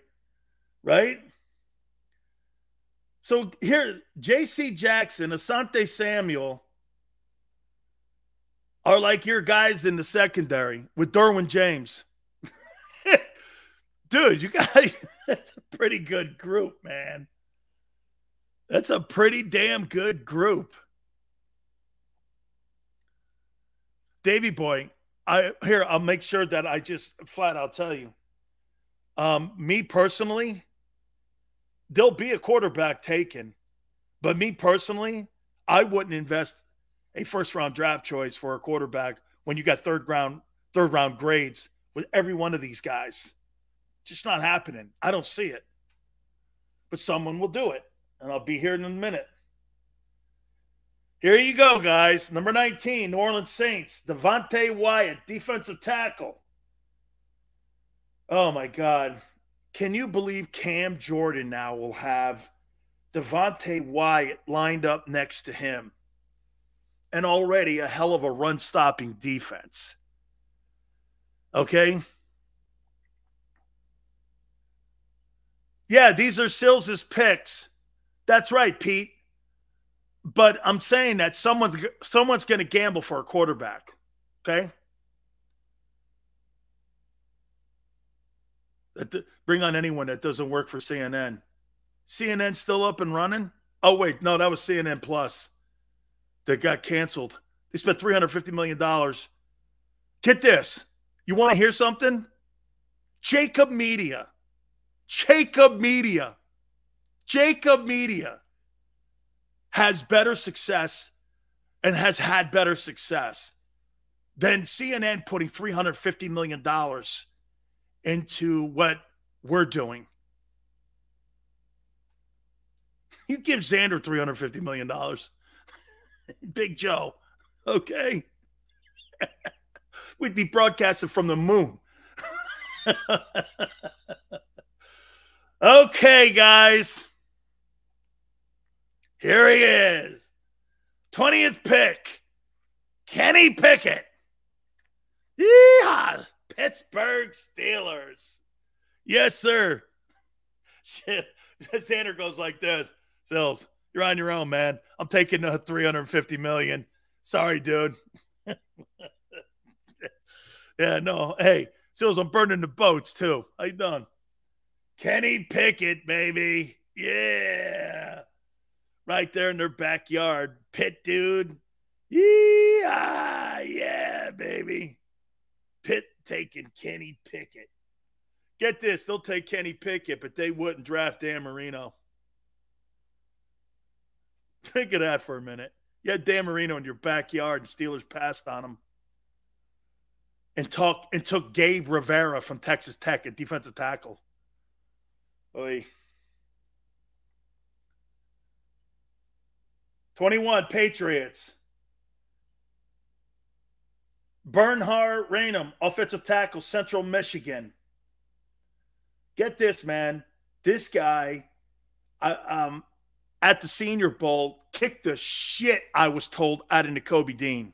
right? So here, J.C. Jackson, Asante Samuel are like your guys in the secondary with Derwin James. Dude, you got that's a pretty good group, man. That's a pretty damn good group. Davey boy, I'll make sure that I just flat out tell you. Me personally, there'll be a quarterback taken, but me personally, I wouldn't invest a first-round draft choice for a quarterback when you got third round grades with every one of these guys. Just not happening. I don't see it. But someone will do it. And I'll be here in a minute. Here you go, guys. Number 19, New Orleans Saints. Devontae Wyatt, defensive tackle. Oh, my God. Can you believe Cam Jordan now will have Devontae Wyatt lined up next to him? And already a hell of a run-stopping defense. Okay? Yeah, these are Sills' picks. That's right, Pete. But I'm saying that someone's going to gamble for a quarterback, okay? Bring on anyone that doesn't work for CNN. CNN still up and running? Oh, wait, no, that was CNN Plus that got canceled. They spent $350 million. Get this. You want to hear something? JAKIB Media has better success and has had better success than CNN putting $350 million into what we're doing. You give Xander $350 million. Big Joe. Okay. We'd be broadcasting from the moon. Okay, guys. Here he is. 20th pick. Kenny Pickett. Yeehaw. Pittsburgh Steelers. Yes, sir. Shit. Xander goes like this. Sills, you're on your own, man. I'm taking the $350 million. Sorry, dude. Yeah, no. Hey, Sills, I'm burning the boats, too. How you doing? Kenny Pickett, baby. Yeah. Right there in their backyard. Pitt, dude. Yeah, baby. Pitt taking Kenny Pickett. Get this. They'll take Kenny Pickett, but they wouldn't draft Dan Marino. Think of that for a minute. You had Dan Marino in your backyard and Steelers passed on him. And took Gabe Rivera from Texas Tech at defensive tackle. Oy. 21, Patriots. Bernhard Rainham, offensive tackle, Central Michigan. Get this, man. This guy, at the Senior Bowl, kicked the shit, I was told, out of Nakobe Dean.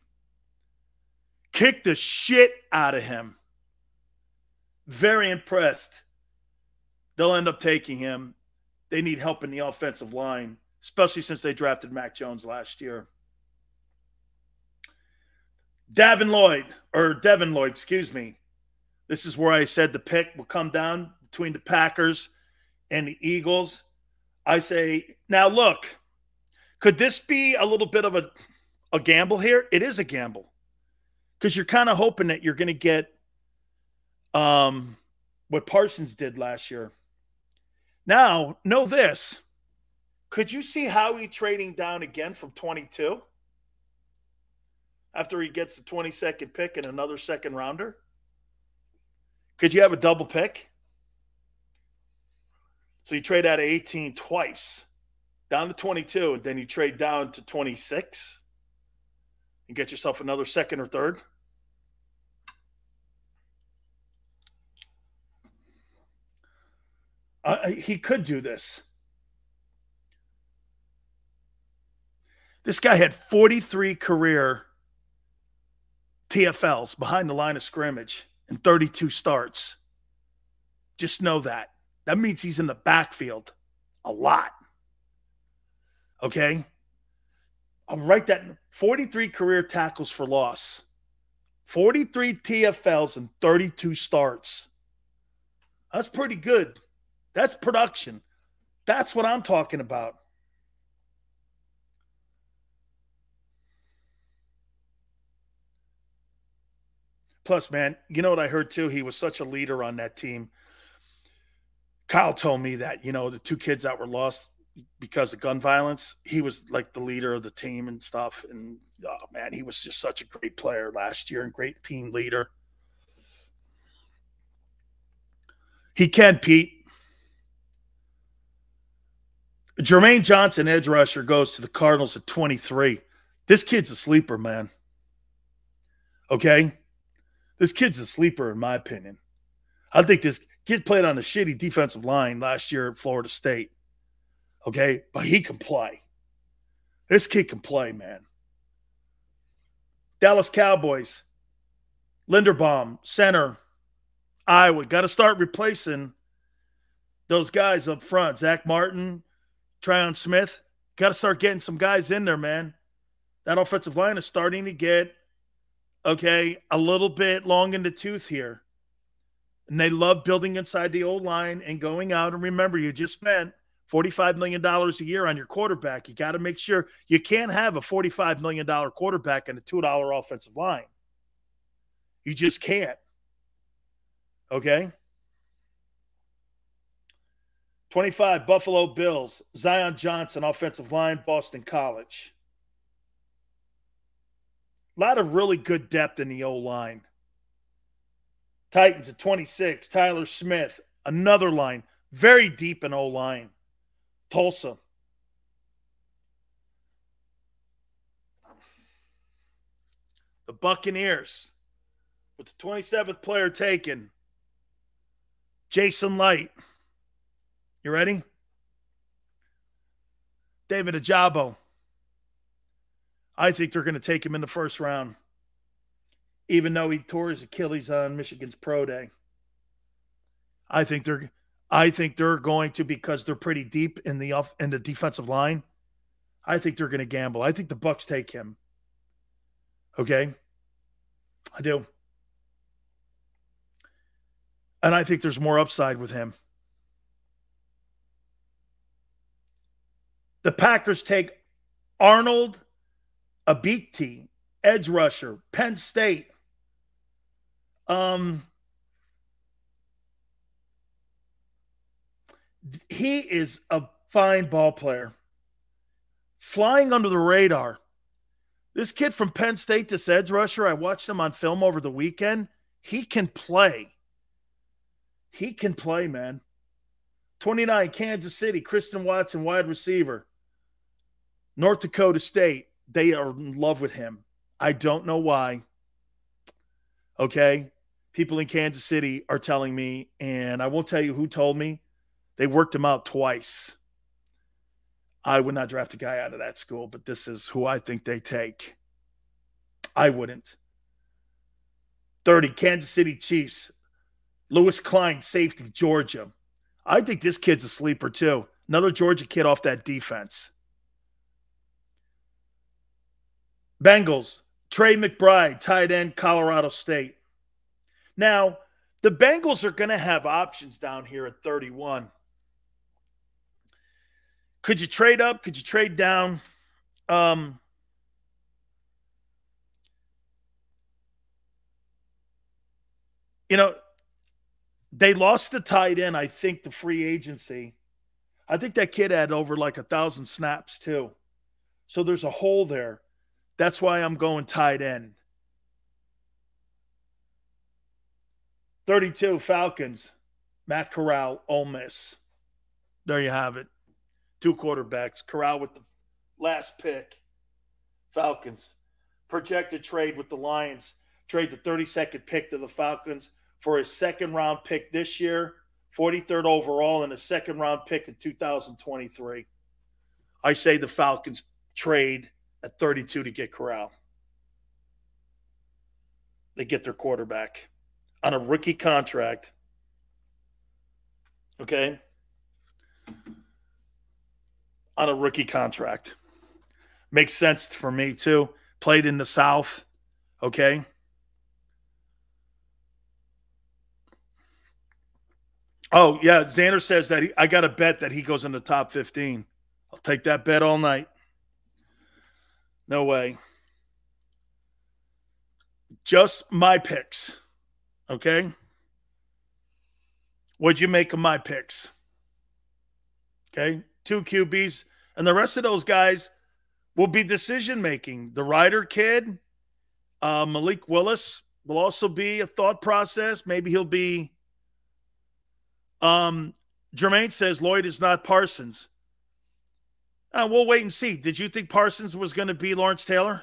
Kicked the shit out of him. Very impressed. They'll end up taking him. They need help in the offensive line, especially since they drafted Mac Jones last year. Devin Lloyd, excuse me. This is where I said the pick will come down between the Packers and the Eagles. I say, now look, could this be a little bit of a gamble here? It is a gamble. Because you're kind of hoping that you're going to get what Parsons did last year. Now, know this. Could you see Howie trading down again from 22? After he gets the 22nd pick and another second rounder? Could you have a double pick? So you trade out of 18 twice, down to 22, and then you trade down to 26 and get yourself another second or third? He could do this. This guy had 43 career TFLs behind the line of scrimmage and 32 starts. Just know that. That means he's in the backfield a lot. Okay? I'll write that. 43 career tackles for loss. 43 TFLs and 32 starts. That's pretty good. That's production. That's what I'm talking about. Plus, man, you know what I heard too? He was such a leader on that team. Kyle told me that, the two kids that were lost because of gun violence, he was like the leader of the team and stuff. And, oh, man, he was just such a great player last year and great team leader. He can, Pete. Jermaine Johnson, edge rusher, goes to the Cardinals at 23. This kid's a sleeper, man. Okay? This kid's a sleeper, in my opinion. I think this kid played on a shitty defensive line last year at Florida State. Okay? But he can play. This kid can play, man. Dallas Cowboys. Linderbaum, center. Iowa. Got to start replacing those guys up front. Zach Martin, Tryon Smith. Got to start getting some guys in there, man. That offensive line is starting to get, a little bit long in the tooth here. And they love building inside the old line and going out. And remember, you just spent $45 million a year on your quarterback. You got to make sure you can't have a $45 million quarterback and a $2 offensive line. You just can't. Okay? 25, Buffalo Bills. Zion Johnson, offensive line, Boston College. A lot of really good depth in the O-line. Titans at 26, Tyler Smith, another line, very deep in O-line. Tulsa. The Buccaneers, with the 27th player taken, Jason Light. You ready? David Ajabo. I think they're going to take him in the first round, even though he tore his Achilles on Michigan's pro day. I think they're going to, because they're pretty deep in the defensive line. I think they're going to gamble. I think the Bucs take him. Okay? I do. And I think there's more upside with him. The Packers take Arnold Abikti, edge rusher, Penn State. He is a fine ball player. flying under the radar. This kid from Penn State, this edge rusher, I watched him on film over the weekend. He can play. He can play, man. 29, Kansas City, Kristen Watson, wide receiver. North Dakota State, they are in love with him. I don't know why. Okay? People in Kansas City are telling me, and I won't tell you who told me. They worked him out twice. I would not draft a guy out of that school, but this is who I think they take. I wouldn't. 30, Kansas City Chiefs. Lewis Klein, safety, Georgia. I think this kid's a sleeper too. Another Georgia kid off that defense. Bengals, Trey McBride, tight end, Colorado State. Now, the Bengals are going to have options down here at 31. Could you trade up? Could you trade down? You know, they lost the tight end, I think, the free agency. I think that kid had over like 1,000 snaps too. So there's a hole there. That's why I'm going tight end. 32, Falcons. Matt Corral, Ole Miss. There you have it. 2 quarterbacks. Corral with the last pick. Falcons. Projected trade with the Lions. Trade the 32nd pick to the Falcons for his second-round pick this year, 43rd overall, and a second-round pick in 2023. I say the Falcons trade at 32 to get Corral. They get their quarterback on a rookie contract. Okay? On a rookie contract. Makes sense for me, too. Played in the South. Okay? Oh, yeah, Xander says that I got a bet that he goes in the top 15. I'll take that bet all night. No way. Just my picks, okay? What'd you make of my picks? Okay, 2 QBs, and the rest of those guys will be decision-making. The Ryder kid, Malik Willis, will also be a thought process. Maybe he'll be Jermaine says Lloyd is not Parsons. We'll wait and see. Did you think Parsons was going to be Lawrence Taylor?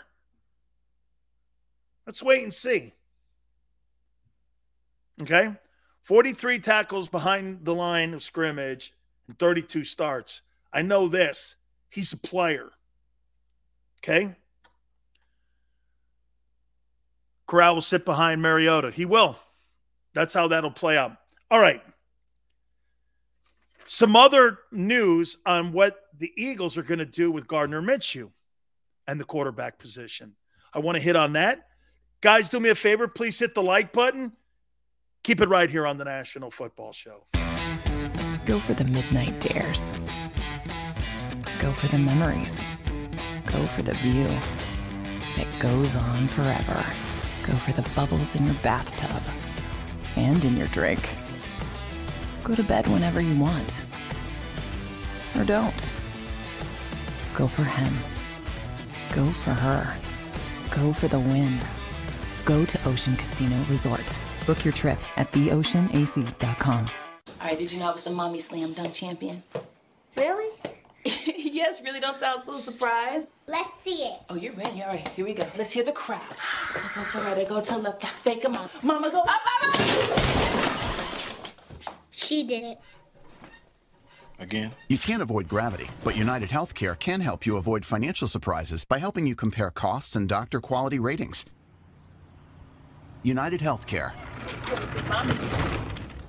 Let's wait and see. Okay? 43 tackles behind the line of scrimmage and 32 starts. I know this. He's a player. Okay? Corral will sit behind Mariota. He will. That's how that'll play out. All right. Some other news on what the Eagles are going to do with Gardner Minshew and the quarterback position. I want to hit on that. Guys, do me a favor. Please hit the like button. Keep it right here on the National Football Show. Go for the midnight dares. Go for the memories. Go for the view that goes on forever. Go for the bubbles in your bathtub and in your drink. Go to bed whenever you want. Or don't. Go for him. Go for her. Go for the win. Go to Ocean Casino Resort. Book your trip at theoceanac.com. All right, did you know I was the mommy slam dunk champion? Really? Yes, really, don't sound so surprised. Let's see it. Oh, you're ready. All right, here we go. Let's hear the crowd. So go to right, I go to left, fake 'em out. Mama, go up, mama! She did it. Again? You can't avoid gravity, but United Healthcare can help you avoid financial surprises by helping you compare costs and doctor quality ratings. United Healthcare.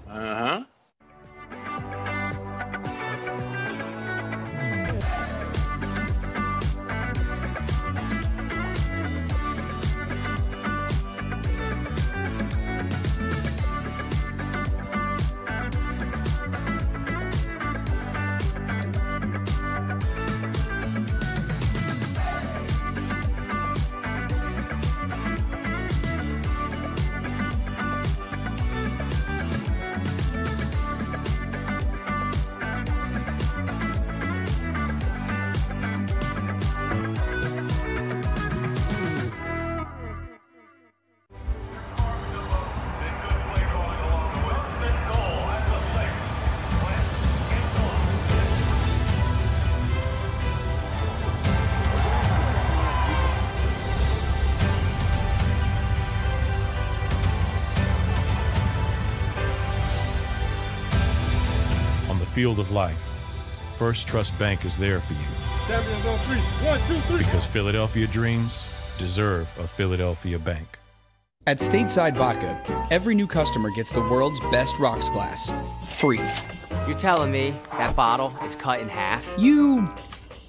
Uh-huh. field of life, First Trust Bank is there for you. Champions on 3. 1, 2, 3. Because Philadelphia dreams deserve a Philadelphia bank. At Stateside Vodka, every new customer gets the world's best rocks glass, free. You're telling me that bottle is cut in half? You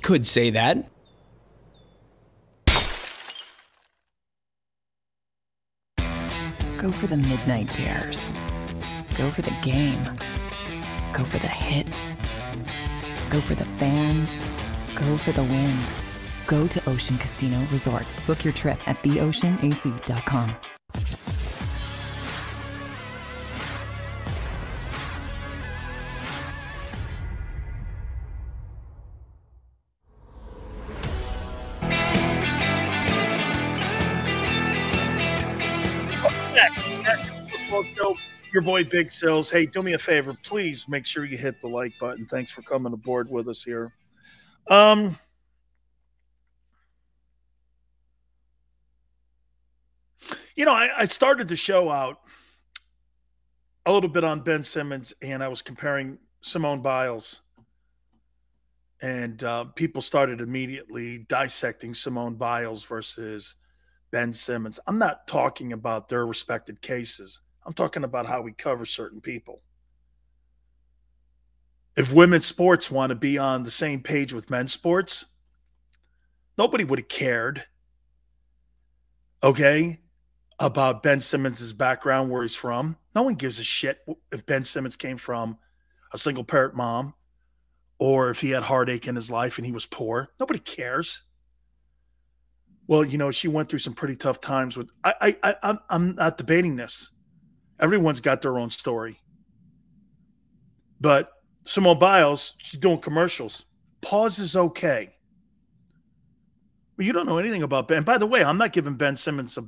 could say that. Go for the midnight dares. Go for the game. Go for the hits. Go for the fans. Go for the win. Go to Ocean Casino Resort. Book your trip at theoceanac.com. Your boy Big Sills. Hey, do me a favor, please make sure you hit the like button. Thanks for coming aboard with us here. You know, I started the show out a little bit on Ben Simmons, and I was comparing Simone Biles, and people started immediately dissecting Simone Biles versus Ben Simmons. I'm not talking about their respected cases. I'm talking about how we cover certain people. If women's sports want to be on the same page with men's sports, nobody would have cared, okay, about Ben Simmons' background, where he's from. No one gives a shit if Ben Simmons came from a single parent mom or if he had heartache in his life and he was poor. Nobody cares. Well, you know, she went through some pretty tough times with I'm not debating this. Everyone's got their own story. But Simone Biles, she's doing commercials. Pause is okay. Well, you don't know anything about Ben. By the way, I'm not giving Ben Simmons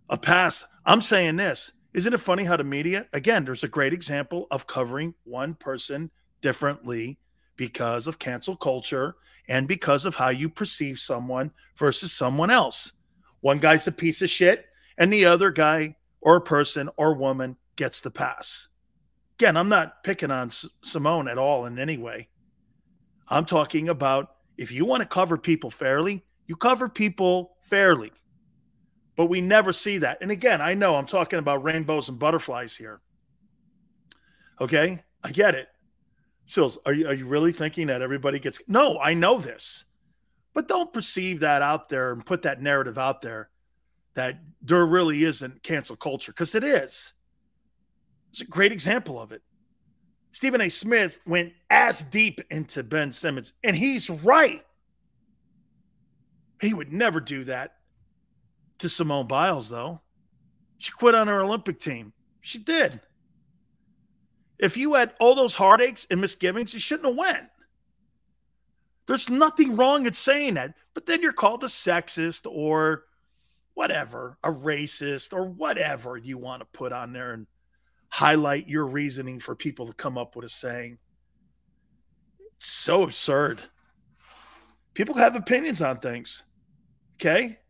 a pass. I'm saying this. Isn't it funny how the media, again, there's a great example of covering one person differently because of cancel culture and because of how you perceive someone versus someone else. One guy's a piece of shit and the other guy or person or woman gets the pass. Again, I'm not picking on Simone at all in any way. I'm talking about if you want to cover people fairly, you cover people fairly. But we never see that. And again, I know I'm talking about rainbows and butterflies here. Okay? I get it. Sills, are you really thinking that everybody gets... No, I know this. But don't perceive that out there and put that narrative out there that there really isn't cancel culture, because it is. It's a great example of it. Stephen A. Smith went ass deep into Ben Simmons, and he's right. He would never do that to Simone Biles, though. She quit on her Olympic team. She did. If you had all those heartaches and misgivings, you shouldn't have went. There's nothing wrong in saying that, but then you're called a sexist or whatever, a racist or whatever you want to put on there and highlight your reasoning for people to come up with a saying. It's so absurd. People have opinions on things, okay?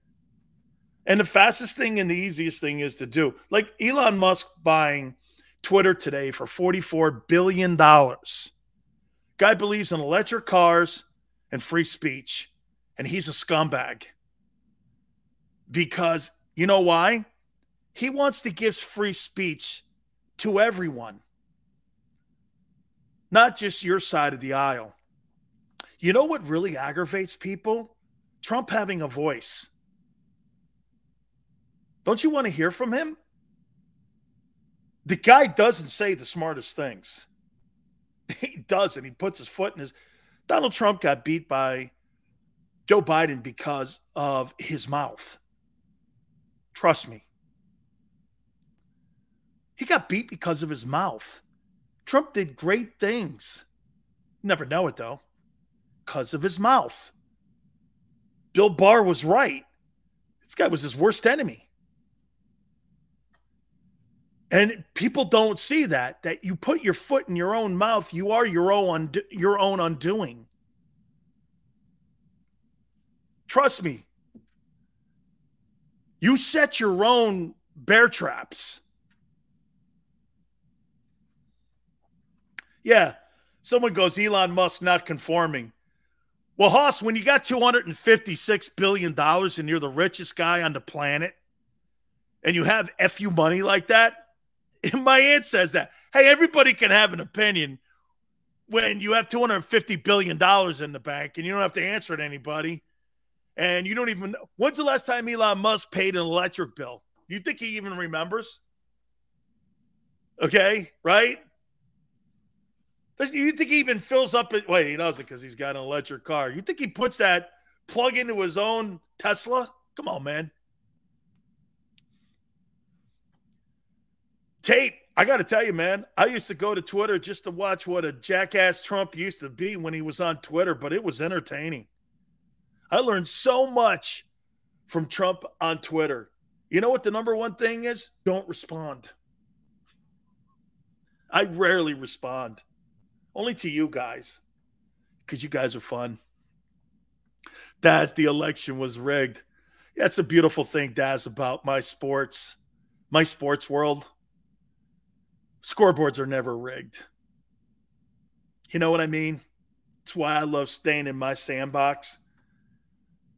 And the fastest thing and the easiest thing is to do, like Elon Musk buying Twitter today for $44 billion. Guy believes in electric cars and free speech, and he's a scumbag. Because, you know why? He wants to give free speech to everyone, not just your side of the aisle. You know what really aggravates people? Trump having a voice. Don't you want to hear from him? The guy doesn't say the smartest things. He doesn't. He puts his foot in his... Donald Trump got beat by Joe Biden because of his mouth. Trust me. He got beat because of his mouth. Trump did great things. Never know it, though. Because of his mouth. Bill Barr was right. This guy was his worst enemy. And people don't see that you put your foot in your own mouth, you are your own undoing. Trust me. You set your own bear traps. Yeah, Someone goes, Elon Musk not conforming. Well, Hoss, when you got $256 billion and you're the richest guy on the planet and you have FU money like that, my aunt says that. Hey, everybody can have an opinion when you have $250 billion in the bank and you don't have to answer to anybody. And you don't even know. When's the last time Elon Musk paid an electric bill? You think he even remembers? Okay, right? You think he even fills up it? Wait, he doesn't because he's got an electric car. You think he puts that plug into his own Tesla? Come on, man. Tate, I got to tell you, man, I used to go to Twitter just to watch what a jackass Trump used to be when he was on Twitter, but it was entertaining. I learned so much from Trump on Twitter. You know what the number one thing is? Don't respond. I rarely respond. Only to you guys, because you guys are fun. Daz, the election was rigged. That's a beautiful thing, Daz, about my sports world. Scoreboards are never rigged. You know what I mean? That's why I love staying in my sandbox.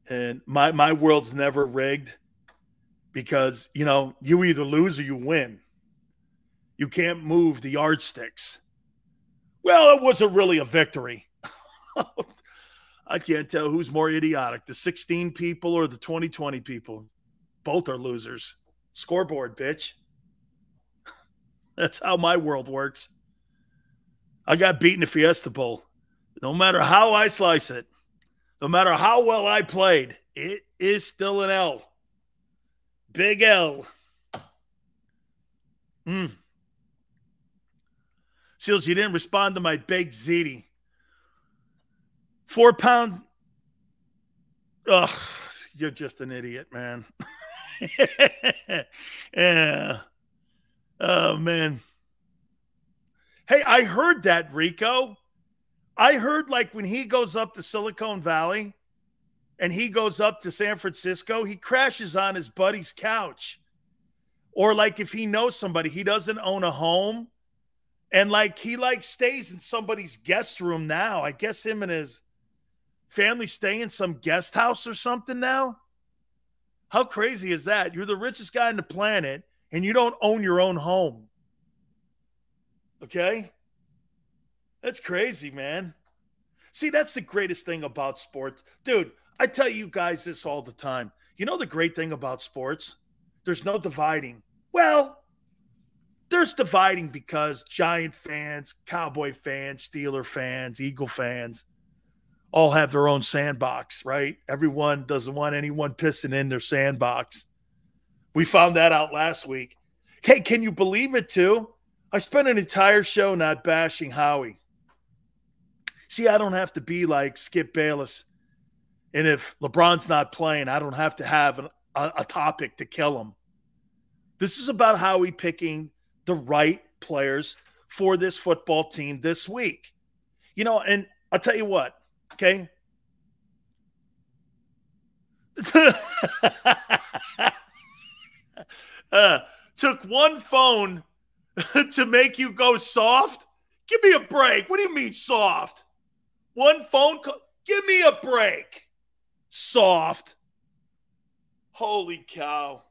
And my world's never rigged because, you know, you either lose or you win. You can't move the yardsticks. Well, it wasn't really a victory. I can't tell who's more idiotic, the 16 people or the 2020 people. Both are losers. Scoreboard, bitch. That's how my world works. I got beaten at Fiesta Bowl. No matter how I slice it, no matter how well I played, it is still an L. Big L. Seals, you didn't respond to my baked ziti. 4 pound. Ugh, you're just an idiot, man. Yeah. Oh, man. Hey, I heard that, Rico. I heard like when he goes up to Silicon Valley and he goes up to San Francisco, he crashes on his buddy's couch. Or like if he knows somebody, he doesn't own a home. And like he like stays in somebody's guest room now. I guess him and his family stay in some guest house or something now. How crazy is that? You're the richest guy on the planet and you don't own your own home. Okay? That's crazy, man. See, that's the greatest thing about sports. Dude, I tell you guys this all the time. You know the great thing about sports? There's no dividing. Well, there's dividing because Giant fans, Cowboy fans, Steeler fans, Eagle fans all have their own sandbox, right? Everyone doesn't want anyone pissing in their sandbox. We found that out last week. Hey, can you believe it too? I spent an entire show not bashing Howie. See, I don't have to be like Skip Bayless. And if LeBron's not playing, I don't have to have a topic to kill him. This is about Howie picking the right players for this football team this week. You know, and I'll tell you what, okay? Took one phone to make you go soft? Give me a break. What do you mean soft? One phone call? Give me a break. Soft. Holy cow.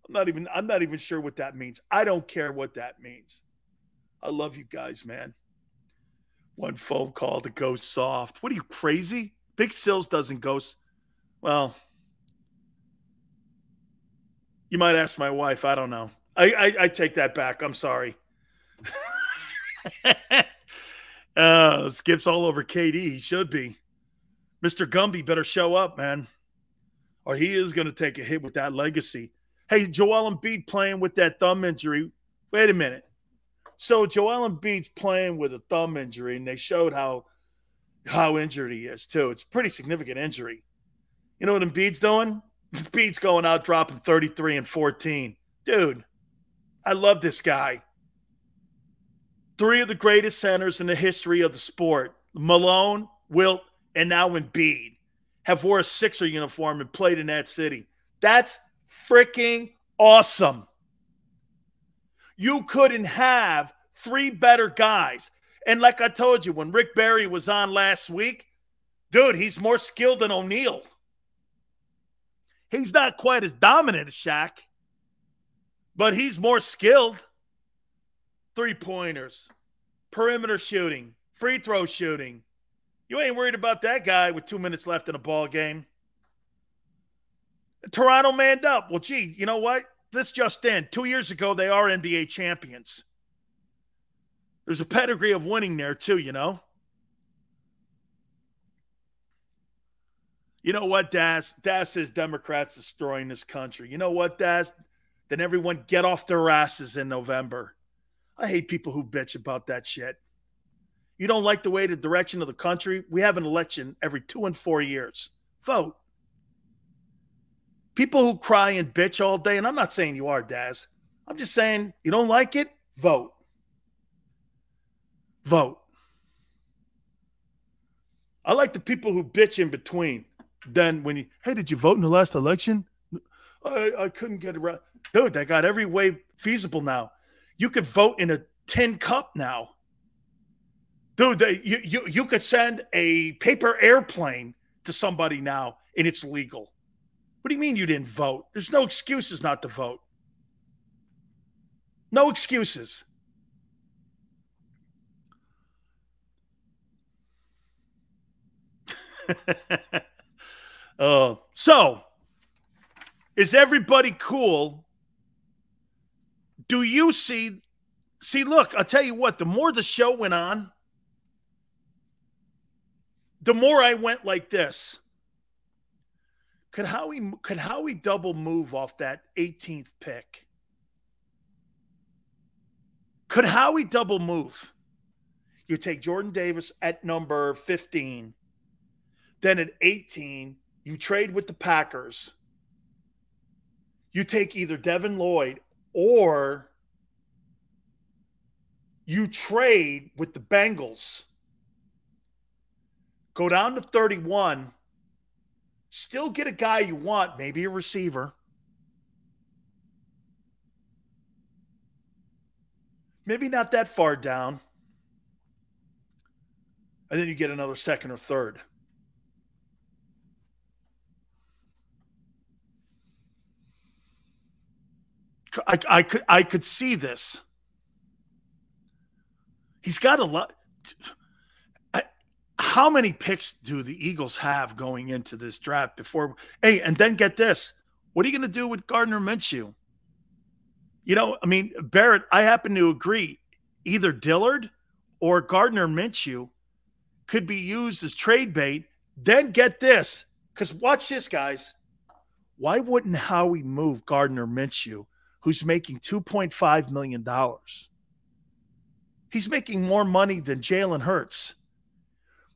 I'm not even sure what that means. I don't care what that means. I love you guys, man. One phone call to go soft. What are you, crazy? Big Sills doesn't go. Well, you might ask my wife. I don't know. I take that back. I'm sorry. Skip's all over KD. He should be. Mr. Gumby better show up, man. Or he is going to take a hit with that legacy. Hey, Joel Embiid playing with that thumb injury. Wait a minute. So Joel Embiid's playing with a thumb injury, and they showed how injured he is, too. It's a pretty significant injury. You know what Embiid's doing? Embiid's going out dropping 33 and 14. Dude, I love this guy. 3 of the greatest centers in the history of the sport, Malone, Wilt, and now Embiid, have wore a Sixer uniform and played in that city. That's freaking awesome. You couldn't have 3 better guys. And like I told you, when Rick Barry was on last week, dude, he's more skilled than O'Neal. He's not quite as dominant as Shaq, but he's more skilled. Three-pointers, perimeter shooting, free throw shooting. You ain't worried about that guy with 2 minutes left in a ball game. Toronto manned up. Well, gee, you know what? This just in. 2 years ago, they are NBA champions. There's a pedigree of winning there, too, you know? You know what, Daz? Daz says Democrats destroying this country. You know what, Daz? Then everyone get off their asses in November. I hate people who bitch about that shit. You don't like the way the direction of the country? We have an election every 2 and 4 years. Vote. People who cry and bitch all day, and I'm not saying you are, Daz. I'm just saying you don't like it? Vote. Vote. I like the people who bitch in between. Then when you, hey, did you vote in the last election? I couldn't get it right. Dude, they got every way feasible now. You could vote in a tin cup now. Dude, you could send a paper airplane to somebody now, and it's legal. What do you mean you didn't vote? There's no excuses not to vote. No excuses. So, is everybody cool? Do you see, look, I'll tell you what, the more the show went on, the more I went like this. Could Howie double move off that 18th pick? Could Howie double move? You take Jordan Davis at number 15. Then at 18, you trade with the Packers. You take either Devin Lloyd or you trade with the Bengals. Go down to 31. Still get a guy you want, maybe a receiver. Maybe not that far down. And then you get another second or third. I could see this. He's got a lot. How many picks do the Eagles have going into this draft before? Hey, and then get this. What are you going to do with Gardner Minshew? You know, I mean, Barrett, I happen to agree. Either Dillard or Gardner Minshew could be used as trade bait. Then get this. Because watch this, guys. Why wouldn't Howie move Gardner Minshew, who's making $2.5 million? He's making more money than Jalen Hurts.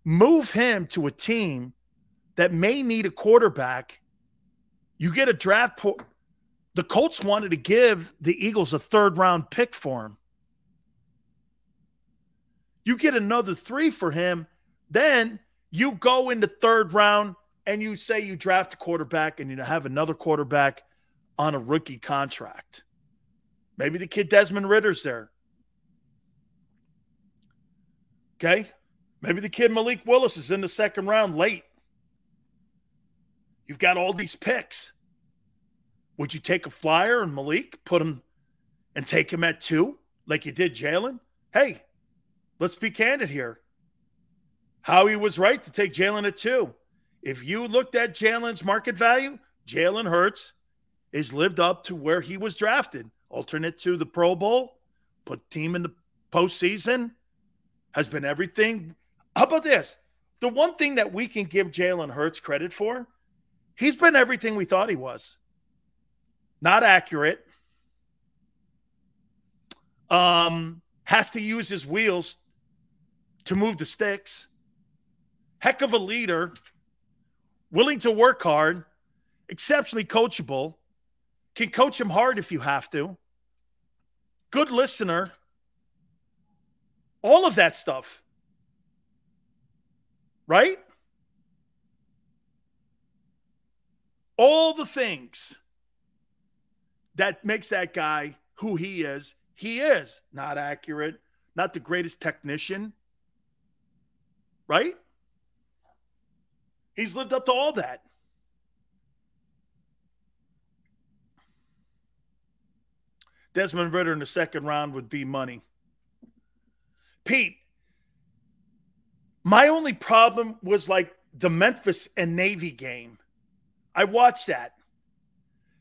Move him to a team that may need a quarterback. You get a draft. The Colts wanted to give the Eagles a third-round pick for him. You get another 3 for him. Then you go in the third round and you say you draft a quarterback and you have another quarterback on a rookie contract. Maybe the kid Desmond Ritter's there. Okay? Maybe the kid Malik Willis is in the second round late. You've got all these picks. Would you take a flyer and Malik, put him and take him at 2 like you did Jalen? Hey, let's be candid here. Howie was right to take Jalen at 2. If you looked at Jalen's market value, Jalen Hurts is lived up to where he was drafted. Alternate to the Pro Bowl, put team in the postseason, has been everything. How about this? The one thing that we can give Jalen Hurts credit for, he's been everything we thought he was. Not accurate. Has to use his wheels to move the sticks. Heck of a leader. Willing to work hard. Exceptionally coachable. Can coach him hard if you have to. Good listener. All of that stuff. Right? All the things that makes that guy who he is. He is not accurate, not the greatest technician right? He's lived up to all that. Desmond Ridder in the second round would be money. Pete, my only problem was like the Memphis and Navy game. I watched that.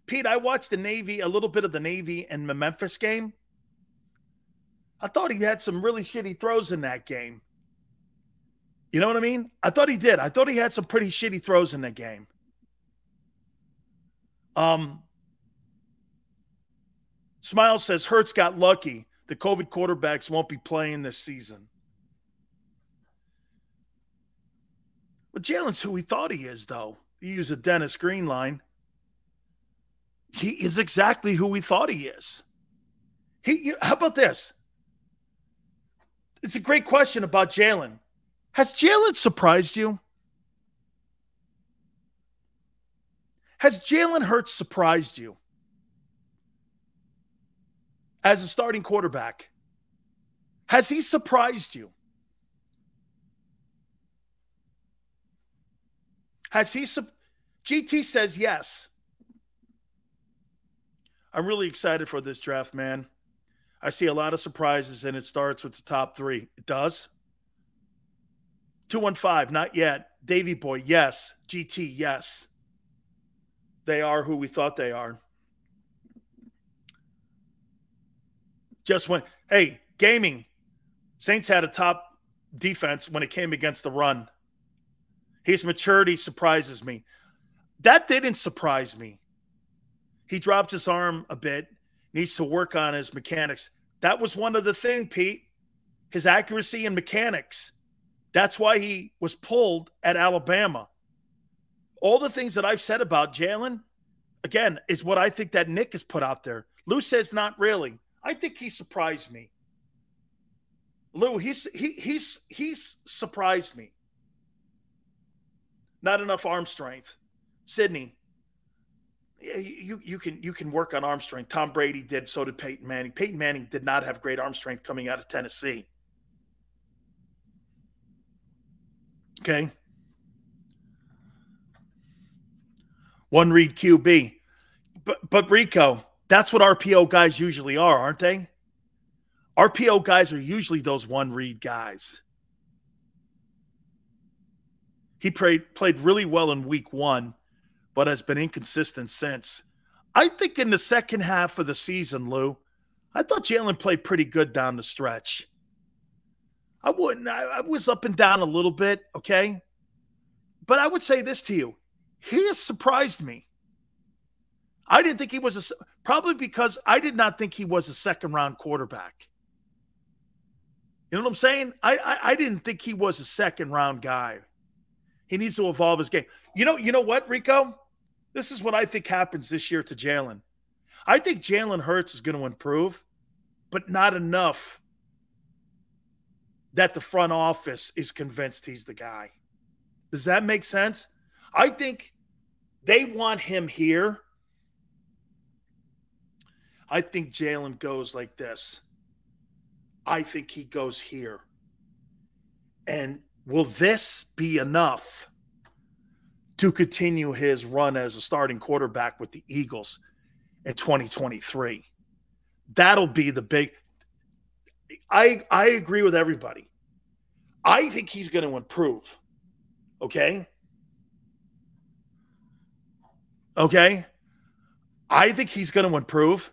Pete, I watched the Navy, a little bit of the Navy and the Memphis game. I thought he had some really shitty throws in that game. You know what I mean? I thought he did. I thought he had some pretty shitty throws in that game. Smile says, Hurts got lucky. The COVID quarterbacks won't be playing this season. But Jalen's who he thought he is, though. He used a Dennis Green line. He is exactly who we thought he is. How about this? It's a great question about Jalen. Has Jalen surprised you? Has Jalen Hurts surprised you as a starting quarterback? Has he surprised you? Has he? GT says yes. I'm really excited for this draft, man. I see a lot of surprises, and it starts with the top three. It does? 215, not yet. Davey Boy, yes. GT, yes. They are who we thought they are. Just when, hey, gaming. Saints had a top defense when it came against the run. His maturity surprises me. That didn't surprise me. He dropped his arm a bit, needs to work on his mechanics. That was one of the things, Pete, his accuracy and mechanics. That's why he was pulled at Alabama. All the things that I've said about Jalen, again, is what I think that Nick has put out there. Lou says not really. I think he surprised me. Lou, he's surprised me. Not enough arm strength. Sydney, you can work on arm strength. Tom Brady did, so did Peyton Manning. Peyton Manning did not have great arm strength coming out of Tennessee. Okay. One read QB. But Rico, that's what RPO guys usually are, aren't they? RPO guys are usually those one read guys. He played really well in week one, but has been inconsistent since. I think in the second half of the season, Lou, I thought Jalen played pretty good down the stretch. I was up and down a little bit, okay? But I would say this to you. He has surprised me. I didn't think he was probably because I did not think he was a second-round quarterback. You know what I'm saying? I didn't think he was a second-round guy. He needs to evolve his game. You know what, Rico? This is what I think happens this year to Jalen. I think Jalen Hurts is going to improve, but not enough that the front office is convinced he's the guy. Does that make sense? I think they want him here. I think Jalen goes like this. I think he goes here. And will this be enough to continue his run as a starting quarterback with the Eagles in 2023? That'll be the big – I agree with everybody. I think he's going to improve, okay? Okay? I think he's going to improve,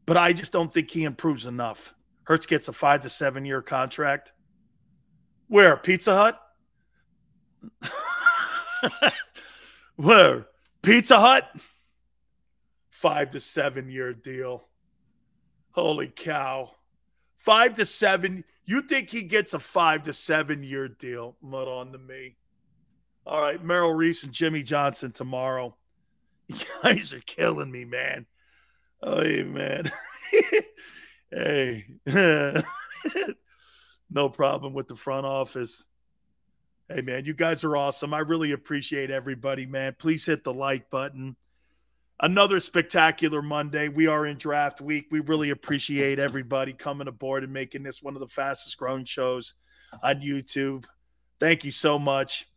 but I just don't think he improves enough. Hurts gets a 5 to 7 year contract. Where? Pizza Hut? Where? Pizza Hut? 5 to 7 year deal. Holy cow. 5 to 7. You think he gets a 5 to 7 year deal? Mud on to me. All right, Merrill Reese and Jimmy Johnson tomorrow. You guys are killing me, man. Oh, hey, man. Hey. No problem with the front office. Hey, man, you guys are awesome. I really appreciate everybody, man. Please hit the like button. Another spectacular Monday. We are in draft week. We really appreciate everybody coming aboard and making this one of the fastest growing shows on YouTube. Thank you so much.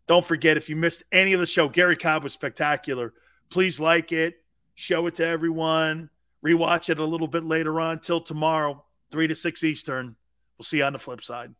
Don't forget, if you missed any of the show, Gary Cobb was spectacular. Please like it. Show it to everyone. Rewatch it a little bit later on. Till tomorrow, 3 to 6 Eastern. We'll see you on the flip side.